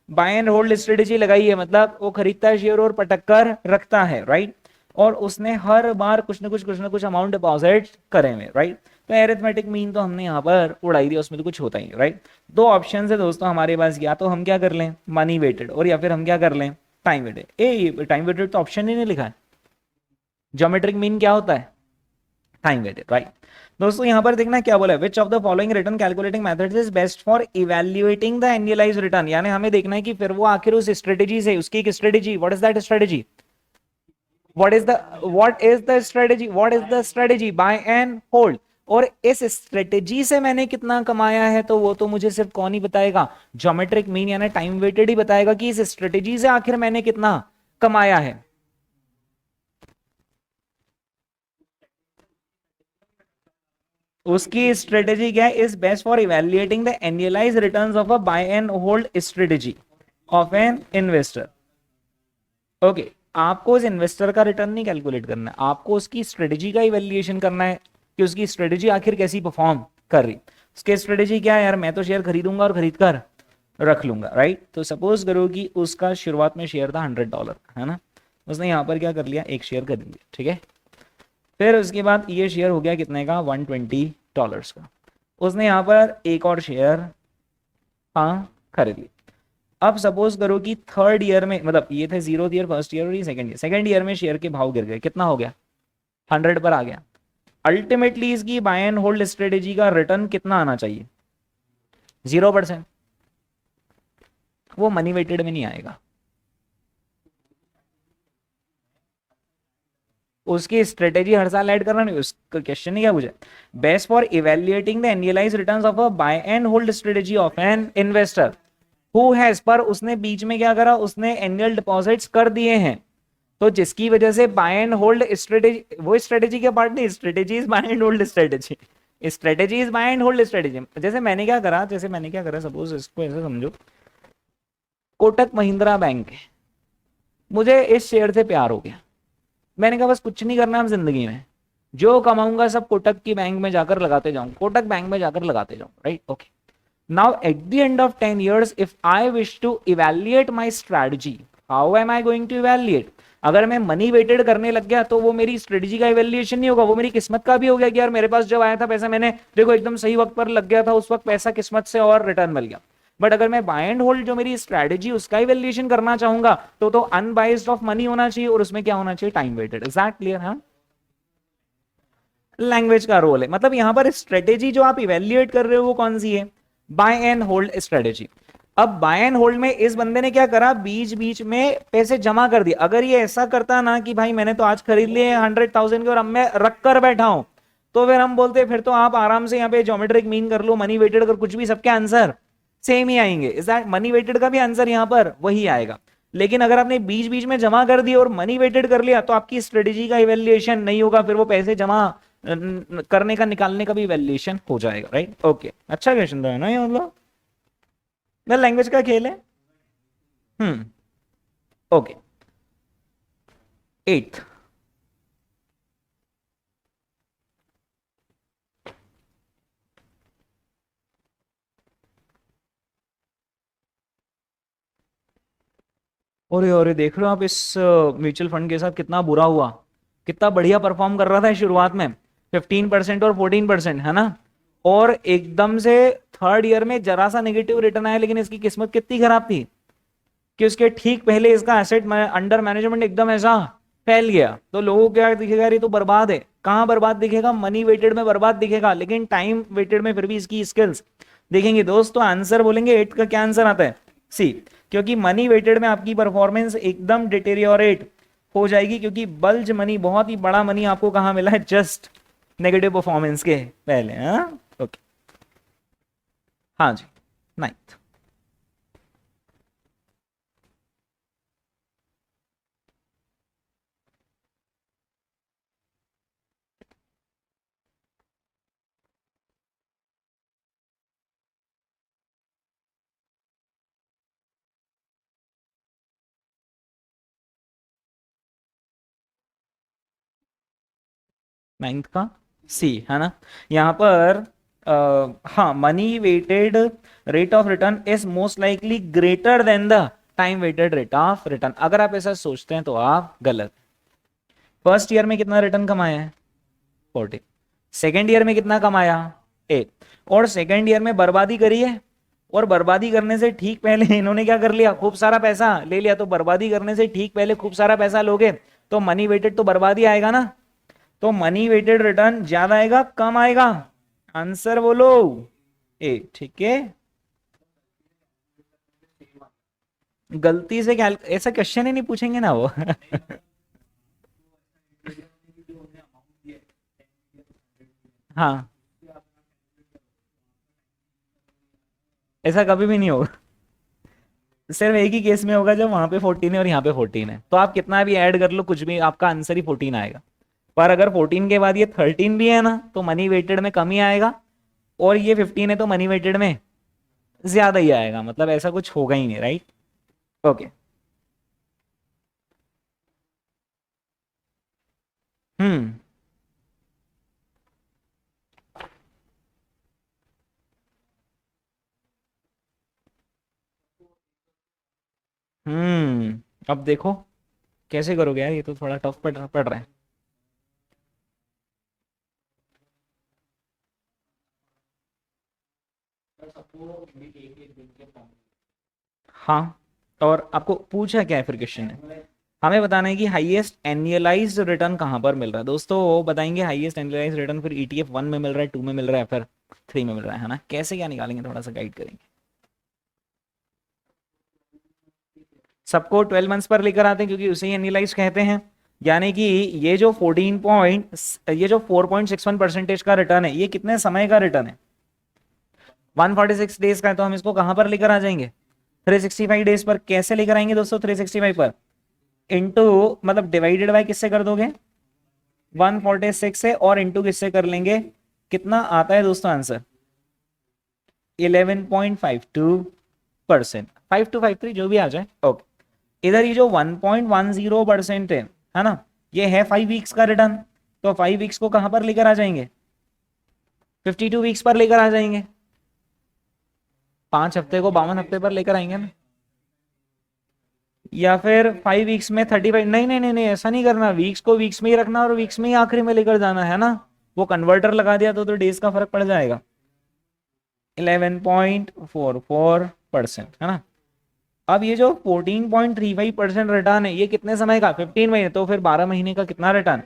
S1: बाय एंड होल्ड स्ट्रेटेजी लगाई है, मतलब वो खरीदता है शेयर और पटक कर रखता है, राइट। और उसने हर बार कुछ ना कुछ अमाउंट डिपॉजिट करे हुए, राइट। तो एरिथमेटिक मीन तो हमने यहाँ पर उड़ाई दिया, उसमें तो कुछ होता ही नहीं, राइट। दो ऑप्शन है दोस्तों हमारे पास, या तो हम क्या कर लें मनी वेटेड, और या फिर हम क्या कर लें time weighted. A time weighted तो ऑप्शन ही नहीं लिखा है। ज्योमेट्रिक मीन क्या होता है टाइम वेटेड, राइट। दोस्तों यहां पर देखना क्या बोला है, विच of the following return calculating methods is best for evaluating the annualised return, यानी हमें देखना है कि फिर वो आखिर उस स्ट्रेटेजी से, उसकी एक strategy, what is that strategy, what is the strategy buy and hold. और इस स्ट्रेटेजी से मैंने कितना कमाया है, तो वो तो मुझे सिर्फ कौन ही बताएगा, ज्योमेट्रिक मीन यानी टाइम वेटेड ही बताएगा कि इस स्ट्रेटेजी से आखिर मैंने कितना कमाया है। उसकी स्ट्रेटेजी क्या है, is best for evaluating the annualize returns of a buy and hold strategy of an investor. Okay, आपको उस इन्वेस्टर का रिटर्न नहीं कैलकुलेट करना है, आपको उसकी स्ट्रेटेजी का इवेल्युएशन करना है कि उसकी स्ट्रेटेजी आखिर कैसी परफॉर्म कर रही। उसकी स्ट्रेटेजी क्या है, यार मैं तो शेयर खरीदूंगा और खरीद कर रख लूंगा, राइट। तो सपोज करो कि उसका शुरुआत में शेयर था $100, है ना। उसने यहाँ पर क्या कर लिया, एक शेयर खरीद लिया, ठीक है। फिर उसके बाद ये शेयर हो गया कितने का, $120 का। उसने यहाँ पर एक और शेयर हाँ खरीद लिया। अब सपोज करो कि थर्ड ईयर में, मतलब ये थे 0th ईयर, फर्स्ट ईयर और ये सेकंड ईयर में शेयर के भाव गिर गए, कितना हो गया 100 पर आ गया। अल्टीमेटली इसकी बाय एंड होल्ड स्ट्रेटेजी का रिटर्न कितना आना चाहिए, 0%। वो मनी वेटेड में नहीं आएगा, उसकी स्ट्रेटेजी हर साल ऐड करना नहीं, उसका क्वेश्चन नहीं क्या पूछा, best for evaluating the annualize returns of a buy and hold strategy of an investor who has, पर उसने बीच में क्या करा, उसने एनुअल डिपॉजिट्स कर दिए हैं, तो जिसकी वजह से बाय एंड होल्ड स्ट्रेटेजी, वो स्ट्रेटेजी के पार्ट नहीं, strategy is by and hold strategy, strategy is by and hold strategy. जैसे मैंने क्या करा, सपोज इसको ऐसे समझो, कोटक महिंद्रा बैंक है, मुझे इस शेयर से प्यार हो गया, मैंने कहा बस कुछ नहीं करना हम जिंदगी में, जो कमाऊंगा सब कोटक की बैंक में जाकर लगाते जाऊं, कोटक बैंक में जाकर लगाते जाऊं, right. Okay, now at the end of 10 years if I wish to evaluate my strategy, how am I going to evaluate. अगर मैं मनी वेटेड करने लग गया तो वो मेरी स्ट्रेटजी का इवेल्युएशन नहीं होगा, वो मेरी किस्मत का भी हो गया कि यार मेरे पास जब आया था पैसा, मैंने देखो एकदम सही वक्त पर लग गया था, उस वक्त पैसा किस्मत से और रिटर्न मिल गया। बट अगर मैं बाय एंड होल्ड जो मेरी स्ट्रेटजी उसका इवेल्युएशन करना चाहूंगा, तो अनबाइज्ड ऑफ मनी होना चाहिए, और उसमें क्या होना चाहिए time weighted. Is that clear? हाँ, लैंग्वेज का रोल है, मतलब यहां पर स्ट्रेटेजी जो आप इवेल्युएट कर रहे हो वो कौन सी है, बाय एंड होल्ड स्ट्रेटेजी। अब बाय एंड होल्ड में इस बंदे ने क्या करा, बीच बीच में पैसे जमा कर दिए। अगर ये ऐसा करता ना कि भाई मैंने तो आज खरीद लिए 100,000 के और अब मैं रख कर बैठा हूं, तो फिर हम बोलते फिर तो आप आराम से यहाँ पे ज्योमेट्रिक मीन कर लो, मनी वेटेड कर, कुछ भी सबके आंसर सेम ही आएंगे। इज दैट, मनी वेटेड का भी आंसर यहाँ पर वही आएगा। लेकिन अगर आपने बीच बीच में जमा कर दिया और मनी वेटेड कर लिया, तो आपकी स्ट्रेटेजी का इवेल्युएशन नहीं होगा, फिर वो पैसे जमा करने का, निकालने का भी वैल्यूएशन हो जाएगा, राइट। ओके, अच्छा क्वेश्चन था ना ये, मतलब लैंग्वेज का खेल है। हम्म, ओके। 8th, और देख रहे हो आप इस म्यूचुअल फंड के साथ कितना बुरा हुआ, कितना बढ़िया परफॉर्म कर रहा था शुरुआत में, 15% और 14%, है ना। और एकदम से थर्ड ईयर में जरा सा नेगेटिव रिटर्न आया, लेकिन इसकी किस्मत कितनी खराब थी कि उसके ठीक पहले इसका एसेट अंडर मैनेजमेंट एकदम ऐसा फैल गया, तो लोगों को क्या दिखेगा, ये तो बर्बाद है। कहां बर्बाद दिखेगा, मनी वेटेड में बर्बाद दिखेगा, लेकिन टाइम वेटेड में फिर भी इसकी स्किल्स देखेंगे। दोस्तों आंसर बोलेंगे 8 का क्या आंसर आता है, सी। क्योंकि मनी वेटेड में आपकी परफॉर्मेंस एकदम डिटेरियोरेट हो जाएगी, क्योंकि बल्ज मनी, बहुत ही बड़ा मनी आपको कहां मिला है, जस्ट नेगेटिव परफॉर्मेंस के पहले। हाँ ओके, हाँ जी, 9th। नाइन्थ का सी, है ना। यहाँ पर हाँ, money weighted rate of return is most likely greater than the time weighted rate of return. अगर आप ऐसा सोचते हैं तो आप गलत। फर्स्ट ईयर में कितना रिटर्न कमाया है? 40। सेकेंड ईयर में कितना कमाया? 8। और सेकेंड ईयर में बर्बादी करी है, और बर्बादी करने से ठीक पहले इन्होंने क्या कर लिया? खूब सारा पैसा ले लिया। तो बर्बादी करने से ठीक पहले खूब सारा पैसा लोगे तो मनी वेटेड तो बर्बादी आएगा ना। तो मनी वेटेड रिटर्न ज्यादा आएगा कम आएगा? आंसर बोलो। ए, ठीक है। गलती से क्या ऐसा क्वेश्चन ही नहीं पूछेंगे ना वो। हाँ, ऐसा कभी भी नहीं होगा। सिर्फ एक ही केस में होगा जब वहां पे 14 है और यहाँ पे 14 है, तो आप कितना भी ऐड कर लो कुछ भी, आपका आंसर ही 14 आएगा। पर अगर 14 के बाद ये 13 भी है ना तो मनी वेटेड में कम ही आएगा, और ये 15 है तो मनी वेटेड में ज्यादा ही आएगा। मतलब ऐसा कुछ होगा ही नहीं, राइट? ओके। हम्म। अब देखो कैसे करोगे यार, ये तो थोड़ा टफ पड़ रहा है। हाँ, और आपको पूछा क्या है फिर क्वेश्चन ने? हमें बताना है कि हाईएस्ट एनुअलाइज्ड रिटर्न कहाँ पर मिल रहा है। दोस्तों वो बताएंगे हाईएस्ट एनुअलाइज्ड रिटर्न फिर ईटीएफ 1 में मिल रहा है, 2 में मिल रहा है, फिर 3 में मिल रहा है ना? कैसे क्या निकालेंगे, थोड़ा सा गाइड करेंगे। सबको 12 मंथ्स पर लेकर आते हैं क्योंकि उसे ही एनुअलाइज कहते हैं। यानी कि ये जो 14 पॉइंट ये जो 4.61% का रिटर्न है, ये कितने समय का रिटर्न है? 146 डेज का है। तो हम इसको कहां पर लेकर आ जाएंगे? 365 डेज पर। कैसे लेकर आएंगे दोस्तों 365 पर? इंटू मतलब डिवाइडेड बाय किससे कर दोगे? 146 से, और इंटू किससे कर लेंगे? कितना आता है दोस्तों आंसर? 11.52%। 5253 जो भी आ जाए, ओके। इधर ये जो 1.10% है ना, ये है 5 वीक्स का रिटर्न। तो 5 वीक्स को कहां पर लेकर आ जाएंगे? 52 वीक्स पर लेकर आ जाएंगे। 5 हफ्ते को 52 हफ्ते पर लेकर आएंगे ना। या फिर 5 वीक्स में 35, नहीं नहीं नहीं नहीं, ऐसा नहीं करना। वीक्स को वीक्स में ही रखना और वीक्स में ही आखिरी में लेकर जाना है ना। वो कन्वर्टर लगा दिया तो डेज का फर्क पड़ जाएगा। 11.44% है ना। अब ये जो 14.35% रिटर्न है, ये कितने समय का? 15 महीने। तो फिर 12 महीने का कितना रिटर्न?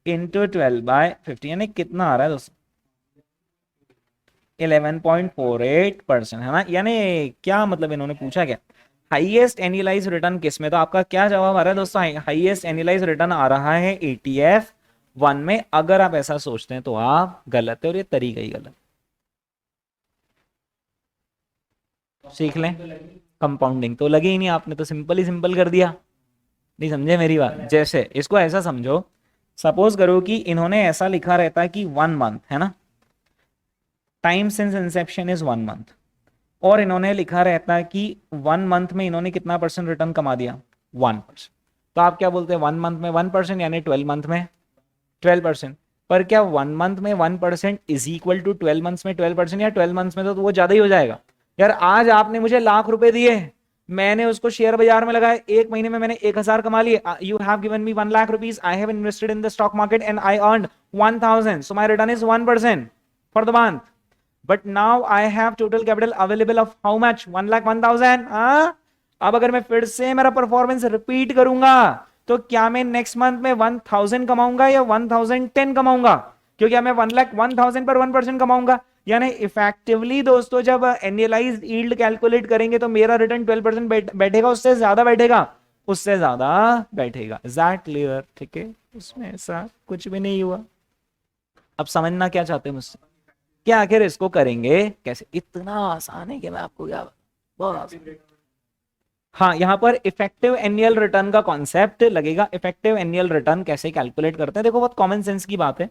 S1: इंटू 12/50, यानी कितना आ रहा है दोस्तों? 11.48% है ना। यानी क्या मतलब इन्होंने पूछा क्या? हाईएस्ट एनुअलाइज रिटर्न किस में? तो आपका क्या जवाब आ रहा है दोस्तों? हाईएस्ट एनुअलाइज रिटर्न आ रहा है एटीएफ 1 में। अगर आप ऐसा सोचते हैं तो आप गलत है, और ये तरीका ही गलत। सीख लें। कंपाउंडिंग तो लगे ही नहीं, आपने तो सिंपल ही सिंपल कर दिया। नहीं समझे मेरी बात? जैसे इसको ऐसा समझो, सपोज करो कि इन्होंने ऐसा लिखा रहता है कि 1 मंथ है ना, time since Inception is 1 month, और इन्होंने लिखा रहता है कि 1 मंथ में इन्होंने कितना परसेंट रिटर्न कमा दिया? 1%। तो आप क्या बोलते हैं? 1 मंथ में 1%, यानी 12 मंथ में 12%। पर क्या 1 मंथ में 1% इज इक्वल टू 12 मंथ्स में 12%? या 12 मंथ्स में तो वो ज्यादा ही हो जाएगा। यार आज आपने मुझे ₹1,00,000 दिए, मैंने उसको शेयर बाजार में लगाया, 1 महीने में मैंने 1,000 कमा लिए। You have given me ₹1,00,000, I have invested in the stock market and I earned 1,000, so my return is 1% for the month. But now I have total capital available of how much? 1,01,000। अब अगर मैं फिर से मेरा performance repeat करूंगा तो क्या मैं नेक्स्ट मंथ में 1,000 कमाऊंगा या 1,010 कमाऊंगा? क्योंकि मैं 1,01,000 पर 1% कमाऊंगा। यानी इफेक्टिवली दोस्तों जब एनुअलाइज्ड यील्ड कैलकुलेट करेंगे तो मेरा रिटर्न 12% बैठेगा, उससे ज्यादा बैठेगा, उससे ज्यादा बैठेगा। Is that clear? ठीक है, उसमें ऐसा कुछ भी नहीं हुआ। अब समझना क्या चाहते हैं मुझसे? क्या आखिर इसको करेंगे कैसे? इतना आसान है कि मैं आपको क्या, बहुत आसान। हाँ, यहां पर इफेक्टिव एनुअल रिटर्न का कॉन्सेप्ट लगेगा। इफेक्टिव एनुअल रिटर्न कैसे कैलकुलेट करते हैं? देखो बहुत कॉमन सेंस की बात है।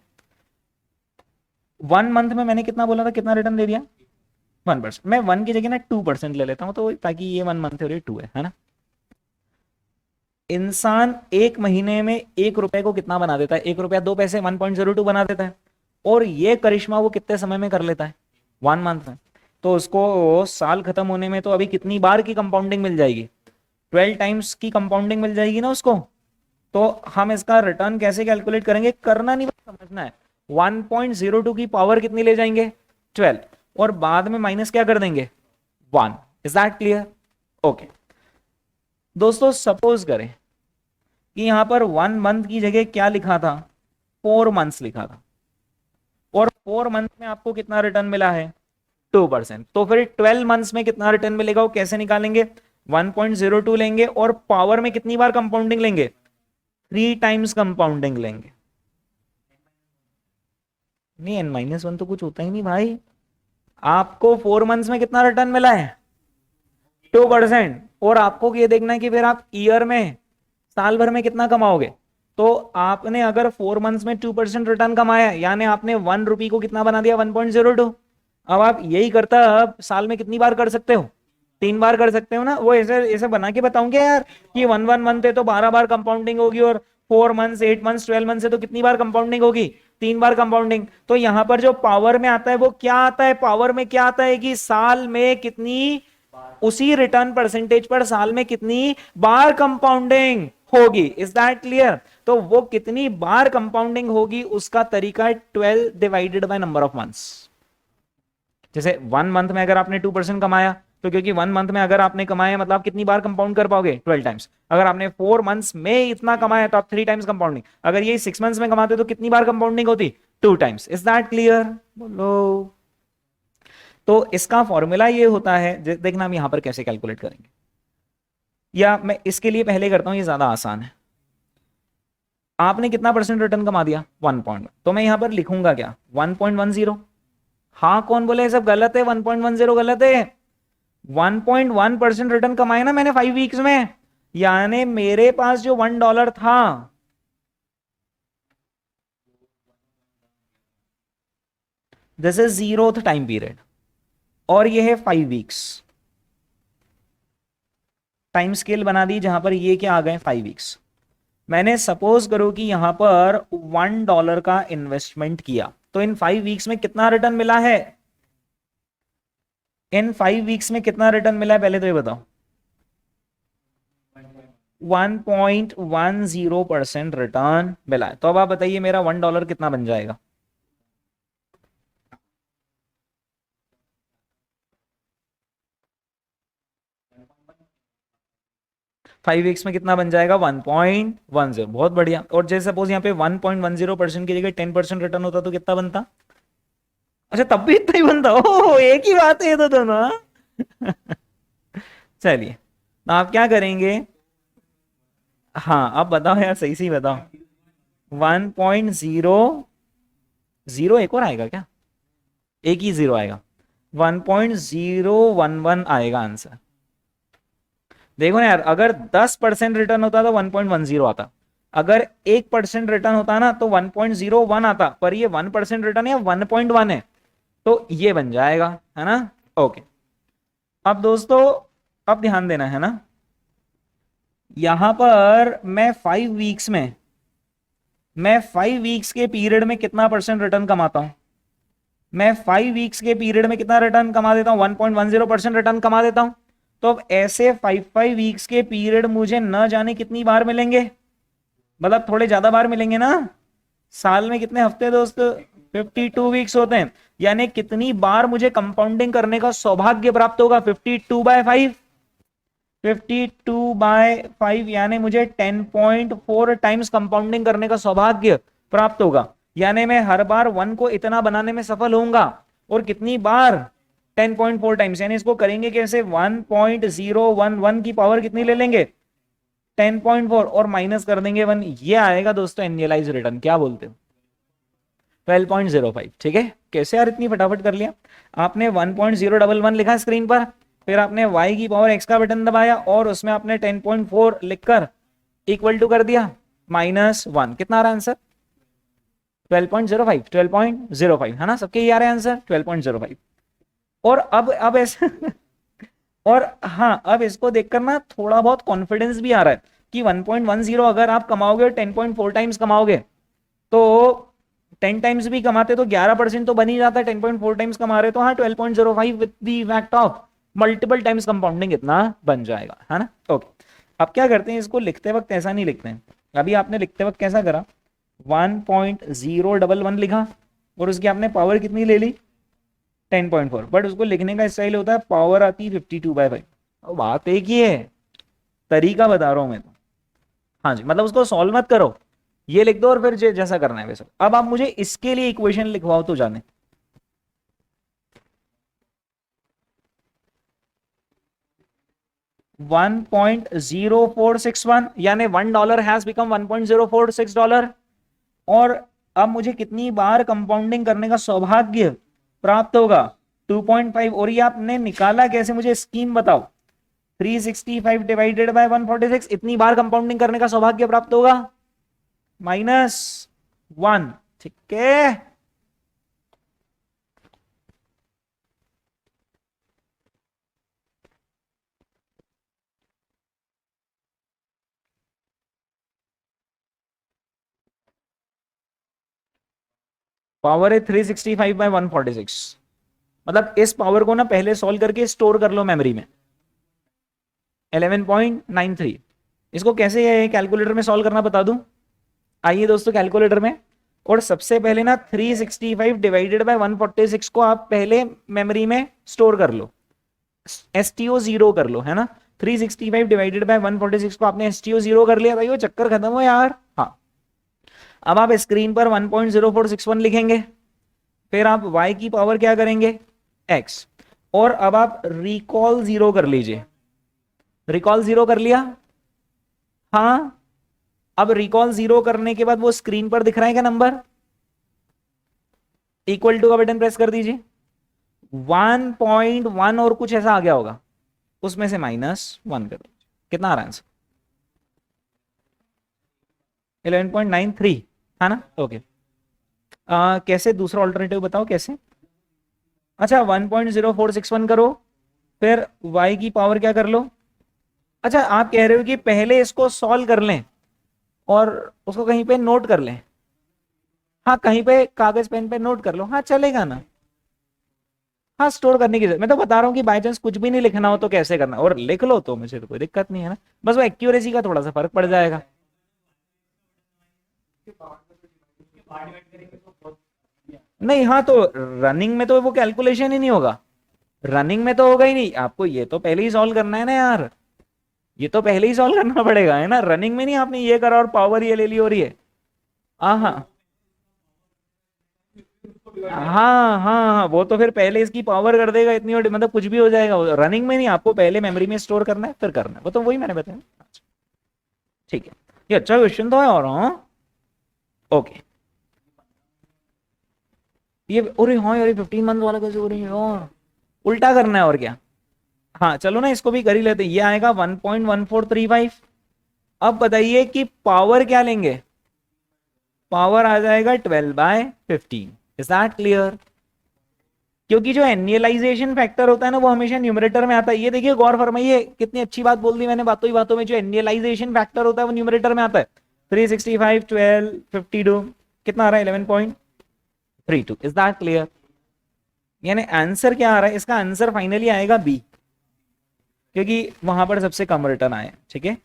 S1: 1 मंथ में मैंने कितना बोला था, कितना रिटर्न दे दिया? 1%। मैं 1 की जगह ना 2% ले लेता हूं, तो ताकि ये 1 मंथ है और ये 2 है ना। इंसान 1 महीने में 1 रुपए को कितना बना देता है? 1 रुपया 2 पैसे, 1.02 बना देता है। और ये करिश्मा वो कितने समय में कर लेता है? 1 मंथ में, तो उसको साल खत्म होने में तो अभी कितनी बार की कंपाउंडिंग मिल जाएगी, 12 टाइम्स की कंपाउंडिंग मिल जाएगी ना उसको। तो हम इसका रिटर्न कैसे कैलकुलेट करेंगे, करना नहीं बस समझना है। 1.02 की पावर कितनी ले जाएंगे, 12, और बाद में माइनस क्या कर देंगे, 1। Is that clear? ओके दोस्तों, सपोज करें कि यहां पर 1 मंथ की जगह क्या लिखा था, 4 मंथ्स लिखा था, और 4 मंथ में आपको कितना रिटर्न मिला है, 2%। तो फिर 12 मंथ्स में कितना रिटर्न मिलेगा वो कैसे निकालेंगे, 1.02 लेंगे और पावर में कितनी बार कंपाउंडिंग लेंगे, 3 टाइम्स कंपाउंडिंग लेंगे। नहीं n-1 तो कुछ होता ही नहीं भाई, आपको 4 मंथ्स में कितना रिटर्न मिला है, 2%, और आपको ये देखना है कि फिर आप ईयर में, साल भर में कितना कमाओगे। तो आपने अगर 4 मंथ्स में 2% रिटर्न कमाया, यानी आपने 1 रुपी को कितना बना दिया, 1.02। अब आप यही करता अब साल में कितनी बार कर सकते हो, 3 बार कर सकते हो ना। वो ऐसे ऐसे बना के बताऊंगे यार कि 1 मंथ है तो 12 बार कंपाउंडिंग होगी, और 4 मंथ्स, 8 मंथ्स, 12 मंथ है तो कितनी बार कंपाउंडिंग होगी, 3 बार कंपाउंडिंग। तो यहां पर जो पावर में आता है वो क्या आता है, पावर में क्या आता है कि साल में कितनी, उसी रिटर्न परसेंटेज पर साल में कितनी बार कंपाउंडिंग होगी। Is that clear? तो वो कितनी बार कंपाउंडिंग होगी उसका तरीका है 12 divided by number of months. जैसे 1 मंथ में अगर आपने 2% कमाया, तो क्योंकि 1 मंथ में अगर आपने कमाया मतलब आप कितनी बार कंपाउंड कर पाओगे, 12 टाइम्स। अगर आपने 4 मंथ्स में इतना कमाया तो आप 3 टाइम्स कंपाउंडिंग। अगर ये 6 मंथ्स में कमाते तो कितनी बार कंपाउंडिंग होती, 2 टाइम्स। Is that clear? बोलो। तो इसका फॉर्मूला ये होता है, देखना हम यहां पर कैसे कैलकुलेट करेंगे, या मैं इसके लिए पहले करता हूं, ये ज्यादा आसान है। आपने कितना परसेंट रिटर्न कमा दिया, 1 तो मैं यहां पर लिखूंगा क्या, 1.10। हाँ कौन बोले सब गलत है, 1.10 गलत है। 1.1% रिटर्न कमाए ना मैंने 5 वीक्स में, यानी मेरे पास जो $1 था, this is 0th time period, और ये है 5 वीक्स। टाइम स्केल बना दी जहां पर ये क्या आ गए, 5 वीक्स। मैंने सपोज करो कि यहां पर $1 का इन्वेस्टमेंट किया, तो इन 5 वीक्स में कितना रिटर्न मिला है, इन 5 वीक्स में कितना रिटर्न मिला है पहले तो ये बताओ। 1.10% रिटर्न मिला है। तो अब आप बताइए मेरा $1 कितना बन जाएगा, 5 वीक्स में कितना बन जाएगा, 1.10। बहुत बढ़िया। और जैसे सपोज यहाँ पे 1.10% की जगह 10% रिटर्न होता तो कितना बनता, अच्छा तब भी इतना ही बनता, ओह एक ही बात है ये तो दोनों। हाँ? चलिए तो आप क्या करेंगे, हाँ अब बताओ यार, सही सही बताओ। 1.00 एक और आएगा क्या, एक ही जीरो आएगा, 1.011 आएगा आंसर। देखो ना यार, अगर 10% रिटर्न होता तो 1.10 आता, अगर 1% रिटर्न होता ना तो 1.01 आता, पर ये 1% रिटर्न है, 1.1 है, तो ये बन जाएगा, है ना। ओके अब दोस्तों, अब ध्यान देना है ना, यहां पर मैं 5 वीक्स के पीरियड में कितना परसेंट रिटर्न कमाता हूं, मैं 5 वीक्स के पीरियड में कितना रिटर्न कमा देता हूं, 1.10% रिटर्न कमा देता हूं। तो अब ऐसे 5 वीक्स के पीरियड मुझे न जाने कितनी बार मिलेंगे, मतलब थोड़े ज्यादा बार मिलेंगे ना। साल में कितने हफ्ते दोस्त, 52 वीक्स होते हैं, यानी कितनी बार मुझे कंपाउंडिंग करने का सौभाग्य प्राप्त होगा, 52/5, 52/5, यानी मुझे 10.4 टाइम्स कंपाउंडिंग करने का सौभाग्य प्राप्त होगा। यानी मैं हर बार 1 को इतना बनाने में सफल होऊंगा, और कितनी बार, 10.4 टाइम्स। यानी इसको करेंगे कैसे, 1.011 की पावर कितनी ले लेंगे, 10.4, और माइनस कर देंगे 1, ये आएगा दोस्तों एनुअलाइज रिटर्न। क्या बोलते हो, 12.05। ठीक है, कैसे यार इतनी फटाफट कर लिया आपने, 1.011 लिखा स्क्रीन पर, फिर आपने y की पावर x का बटन दबाया, और उसमें आपने 10.4 लिखकर इक्वल टू कर दिया -1। कितना आ रहा है आंसर, 12.05, 12.05 है ना, सबके ये आ रहा है आंसर 12.05। और अब ऐसे और हाँ, अब इसको देखकर ना थोड़ा बहुत कॉन्फिडेंस भी आ रहा है कि 1.10 अगर आप कमाओगे और 10.4 टाइम्स कमाओगे तो 10 टाइम्स भी कमाते तो 11% तो बन ही जाता है, 10.4 टाइम्स कमा रहे तो हाँ 12.05 with the effect of multiple times compounding इतना बन जाएगा, है ना। ओके, अब क्या करते हैं, इसको लिखते वक्त ऐसा नहीं लिखते हैं। अभी आपने लिखते वक्त कैसा करा, 1.011 लिखा और उसकी आपने पावर कितनी ले ली, 10.4, बट उसको लिखने का स्टाइल होता है पावर आती है 52/5। बात एक ही है, तरीका बता रहा हूं मैं तो। हाँ जी, मतलब उसको सॉल्व मत करो, ये लिख दो और फिर जैसा करना है वैसा। अब आप मुझे इसके लिए इक्वेशन लिखवाओ तो जाने। $1.0461 यानी $1 हैज बिकम $1.046। और अब मुझे कितनी बार कंपाउंडिंग करने का सौभाग्य प्राप्त होगा, 2.5। और ये आपने निकाला कैसे, मुझे स्कीम बताओ। 365 डिवाइडेड बाय 146, इतनी बार कंपाउंडिंग करने का सौभाग्य प्राप्त होगा, -1। ठीक है, पावर है 365/146। मतलब इस पावर को ना पहले सॉल्व करके स्टोर कर लो मेमोरी में, 11.93। इसको कैसे कैलकुलेटर में सॉल्व करना बता दूं, आइए दोस्तों कैलकुलेटर में। और सबसे पहले ना 365 डिवाइडेड बाय 146 को आप पहले मेमोरी में स्टोर कर लो, एसटीओ 0 कर लो, है ना। 365 डिवाइडेड बाय 146 को आपने एसटीओ 0 कर लिया, भाई वो चक्कर खत्म हो यार। हाँ, अब आप स्क्रीन पर 1.0461 लिखेंगे, फिर आप y की पावर क्या करेंगे, x। और अब आप रिकॉल 0 कर लीजिए, रिकॉल 0 कर लिया। हाँ, अब रिकॉल 0 करने के बाद वो स्क्रीन पर दिख रहा है क्या नंबर, इक्वल टू का बटन प्रेस कर दीजिए। 1.1 और कुछ ऐसा आ गया होगा, उसमें से -1 कर दीजिए, कितना आ रहा है आंसर, 11.93, है ना। ओके, कैसे दूसरा ऑल्टरनेटिव बताओ कैसे। अच्छा, 1.0461 करो, फिर y की पावर क्या कर लो। अच्छा, आप कह रहे हो कि पहले इसको सॉल्व कर लें और उसको कहीं पे नोट कर लें। हाँ, कहीं पे कागज पेन पे नोट कर लो, हाँ चलेगा ना। हाँ, स्टोर करने की जरूरत, मैं तो बता रहा हूँ कि बाई चांस कुछ भी नहीं लिखना हो तो कैसे करना, और लिख लो तो मुझे तो कोई दिक्कत नहीं है ना, बस वो एक्यूरेसी का थोड़ा सा फर्क पड़ जाएगा। नहीं, हाँ तो रनिंग में तो वो कैलकुलेशन ही नहीं होगा, रनिंग में तो होगा ही नहीं, आपको ये तो पहले ही सॉल्व करना है ना यार, ये तो पहले ही सॉल्व करना पड़ेगा, है ना। रनिंग में नहीं आपने ये करा और पावर ये ले ली और ये, हाँ हाँ हाँ हाँ हाँ, वो तो फिर पहले इसकी पावर कर देगा इतनी, और मतलब कुछ भी हो जाएगा। रनिंग में नहीं, आपको पहले मेमोरी में स्टोर करना है फिर करना है, वो तो वही मैंने बताया। ठीक है, ये अच्छा क्वेश्चन तो है। और हाँ, ओके, ये अरे हाँ यार, 15 मंथ वाला कैसे हो रही है यार, उल्टा करना है और क्या। हाँ चलो ना, इसको भी कर ही लेते हैं, ये आएगा 1.1435। अब बताइए कि पावर क्या लेंगे, पावर आ जाएगा 12/15। इज दैट क्लियर, क्योंकि जो एनुअलाइजेशन फैक्टर होता है ना वो हमेशा न्यूमरेटर में आता है। ये देखिए गौर फरमाइए, कितनी अच्छी बात बोल दी मैंने बातों ही बातों में, जो एनुअलाइजेशन फैक्टर होता है वो न्यूमरेटर में आता है। 365, 12, 52, कितना आ रहा है, 11.32। इज दैट क्लियर, यानी आंसर क्या आ रहा है, इसका आंसर फाइनली आएगा बी, क्योंकि वहां पर सबसे कम रिटर्न आए। ठीक है,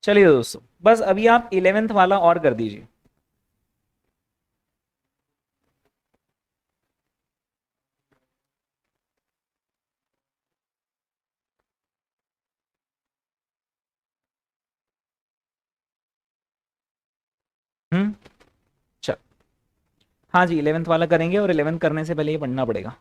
S1: चलिए दोस्तों, बस अभी आप 11th वाला और कर दीजिए। हम्म, चल, हाँ जी 11th वाला करेंगे, और 11th करने से पहले ये पढ़ना पड़ेगा।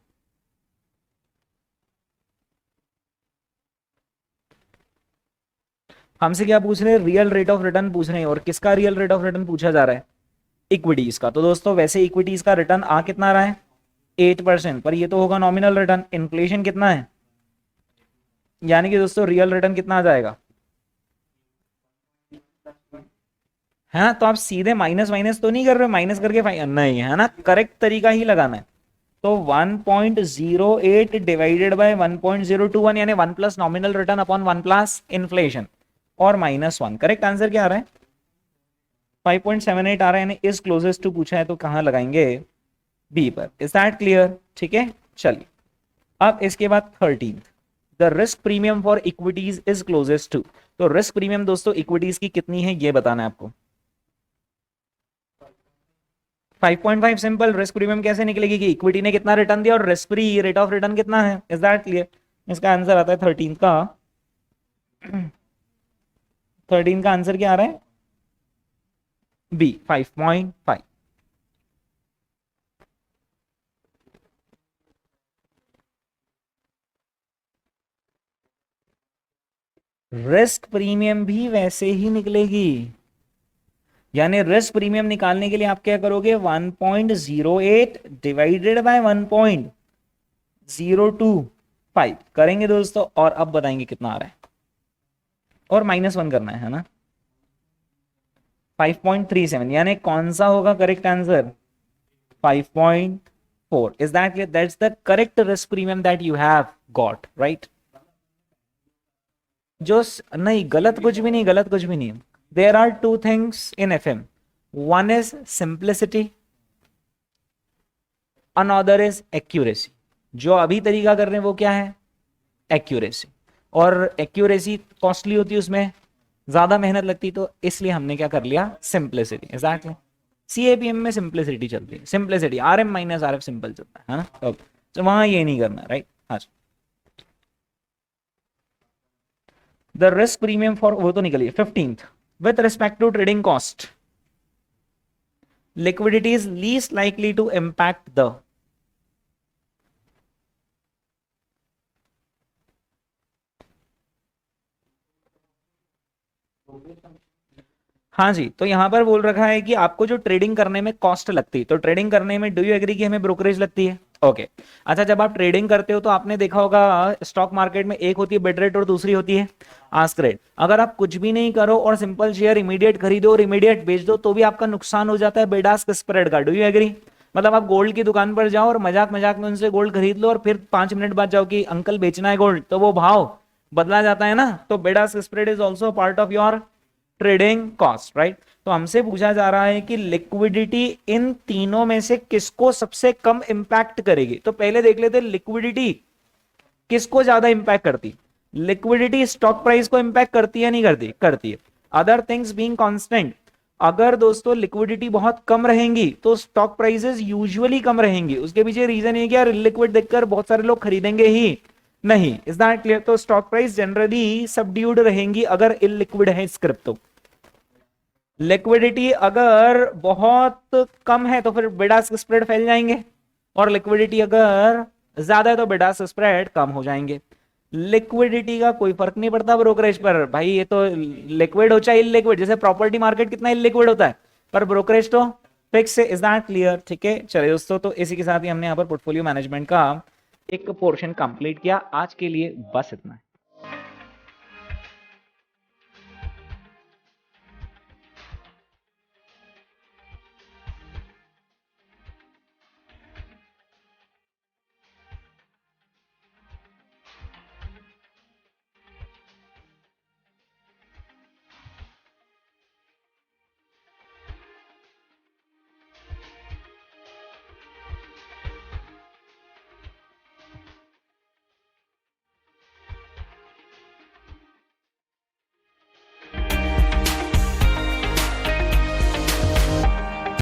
S1: हमसे क्या पूछ रहे हैं, रियल रेट ऑफ रिटर्न पूछ रहे हैं, और किसका रियल रेट ऑफ रिटर्न पूछा जा रहा है, इक्विटीज का। तो दोस्तों वैसे इक्विटीज का रिटर्न आ कितना रहा है, 8%, पर ये तो होगा नॉमिनल रिटर्न, इन्फ्लेशन कितना है, यानी कि दोस्तों रियल रिटर्न कितना आ जाएगा। है ना, तो आप सीधे माइनस माइनस तो नहीं कर रहे, माइनस करके नहीं, है ना, करेक्ट तरीका ही लगाना है। तो 1.08 डिवाइडेड बाय 1.021, यानी 1 plus nominal return upon 1 plus inflation, और -1। करेक्ट आंसर क्या आ रहा है? 5.78 आ रहा है, यानी इज क्लोजेस्ट टू पूछा है तो कहां लगाएंगे? बी पर। Is that clear? ठीक है, चलिए अब इसके बाद 13th, the risk premium for equities is closest to. तो रिस्क प्रीमियम दोस्तों इक्विटीज की कितनी है ये बताना है आपको। 5.5 सिंपल। रिस्क प्रीमियम कैसे निकलेगी कि इक्विटी ने कितना रिटर्न दिया और risk free rate of return कितना है। Is that clear? इसका आंसर आता है 13 का 13 का आंसर क्या आ रहा है? बी 5.5। रिस्क प्रीमियम भी वैसे ही निकलेगी, यानी रिस्क प्रीमियम निकालने के लिए आप क्या करोगे? 1.08 डिवाइडेड बाय 1.025 करेंगे दोस्तों, और अब बताएंगे कितना आ रहा है, और -1 करना है ना। 5.37, यानी कौन सा होगा correct answer? 5.4। Is that clear? That's the correct risk premium that you have got, right? नहीं, गलत कुछ भी नहीं, गलत कुछ भी नहीं। There are two things in FM, one is simplicity, another is accuracy. जो अभी तरीका कर रहे हैं वो क्या है? एक्यूरेसी। और एक्यूरेसी कॉस्टली होती है, उसमें ज्यादा मेहनत लगती, तो इसलिए हमने क्या कर लिया? सिंप्लिसिटी। एग्जैक्टली, सीएपीएम में सिंप्लिसिटी चलती है, simplicity RM minus RF simple चलता है ना। ओके, तो वहां ये नहीं करना, राइट? हाँ, द रिस्क प्रीमियम फॉर, वो तो निकलिए 15th, with respect to trading cost liquidity is least likely to impact the. हाँ जी, तो यहां पर बोल रखा है कि आपको जो ट्रेडिंग करने में कॉस्ट लगती है, तो ट्रेडिंग करने में डू यू एग्री कि हमें ब्रोकरेज लगती है? ओके अच्छा, जब आप ट्रेडिंग करते हो तो आपने देखा होगा स्टॉक मार्केट में एक होती है बिड रेट और दूसरी होती है आस्क रेट। अगर आप कुछ भी नहीं करो और सिंपल शेयर इमीडिएट खरीदो और इमीडिएट बेच दो तो भी आपका नुकसान हो जाता है बिड आस्क स्प्रेड का। Do you agree? मतलब आप गोल्ड की दुकान पर जाओ और मजाक मजाक में उनसे गोल्ड खरीद लो और फिर 5 मिनट बाद जाओ कि अंकल बेचना है गोल्ड, तो वो भाव बदला जाता है ना। तो bid ask spread is also part of your trading cost, right? तो हमसे पूछा जा रहा है कि लिक्विडिटी इन तीनों में से किसको सबसे कम इंपैक्ट करेगी। तो पहले देख लेते लिक्विडिटी किसको ज्यादा इंपैक्ट करती। लिक्विडिटी स्टॉक प्राइस को इंपैक्ट करती है नहीं करती? करती है। अदर थिंग्स बीइंग कांस्टेंट, अगर दोस्तों लिक्विडिटी बहुत कम रहेंगी तो स्टॉक प्राइसेस यूजुअली कम रहेंगी। उसके पीछे रीजन ये कि यार लिक्विड देखकर बहुत सारे लोग खरीदेंगे ही नहीं। Is that clear? तो स्टॉक प्राइस जनरली सबड्यूड रहेंगी अगर इलिक्विड है स्क्रिप्ट। तो लिक्विडिटी अगर बहुत कम है तो फिर बिड आस्क स्प्रेड फैल जाएंगे, और लिक्विडिटी अगर ज्यादा है तो बिड आस्क स्प्रेड कम हो जाएंगे। लिक्विडिटी का कोई फर्क नहीं पड़ता ब्रोकरेज पर, भाई ये तो लिक्विड हो चाहे इलिक्विड, जैसे प्रॉपर्टी मार्केट कितना इलिक्विड होता है पर ब्रोकरेज तो फिक्स है। Is that clear? ठीक है, चलिए दोस्तों, तो इसी के साथ ही हमने यहाँ पर पोर्टफोलियो मैनेजमेंट का एक पोर्शन कंप्लीट किया। आज के लिए बस इतना है।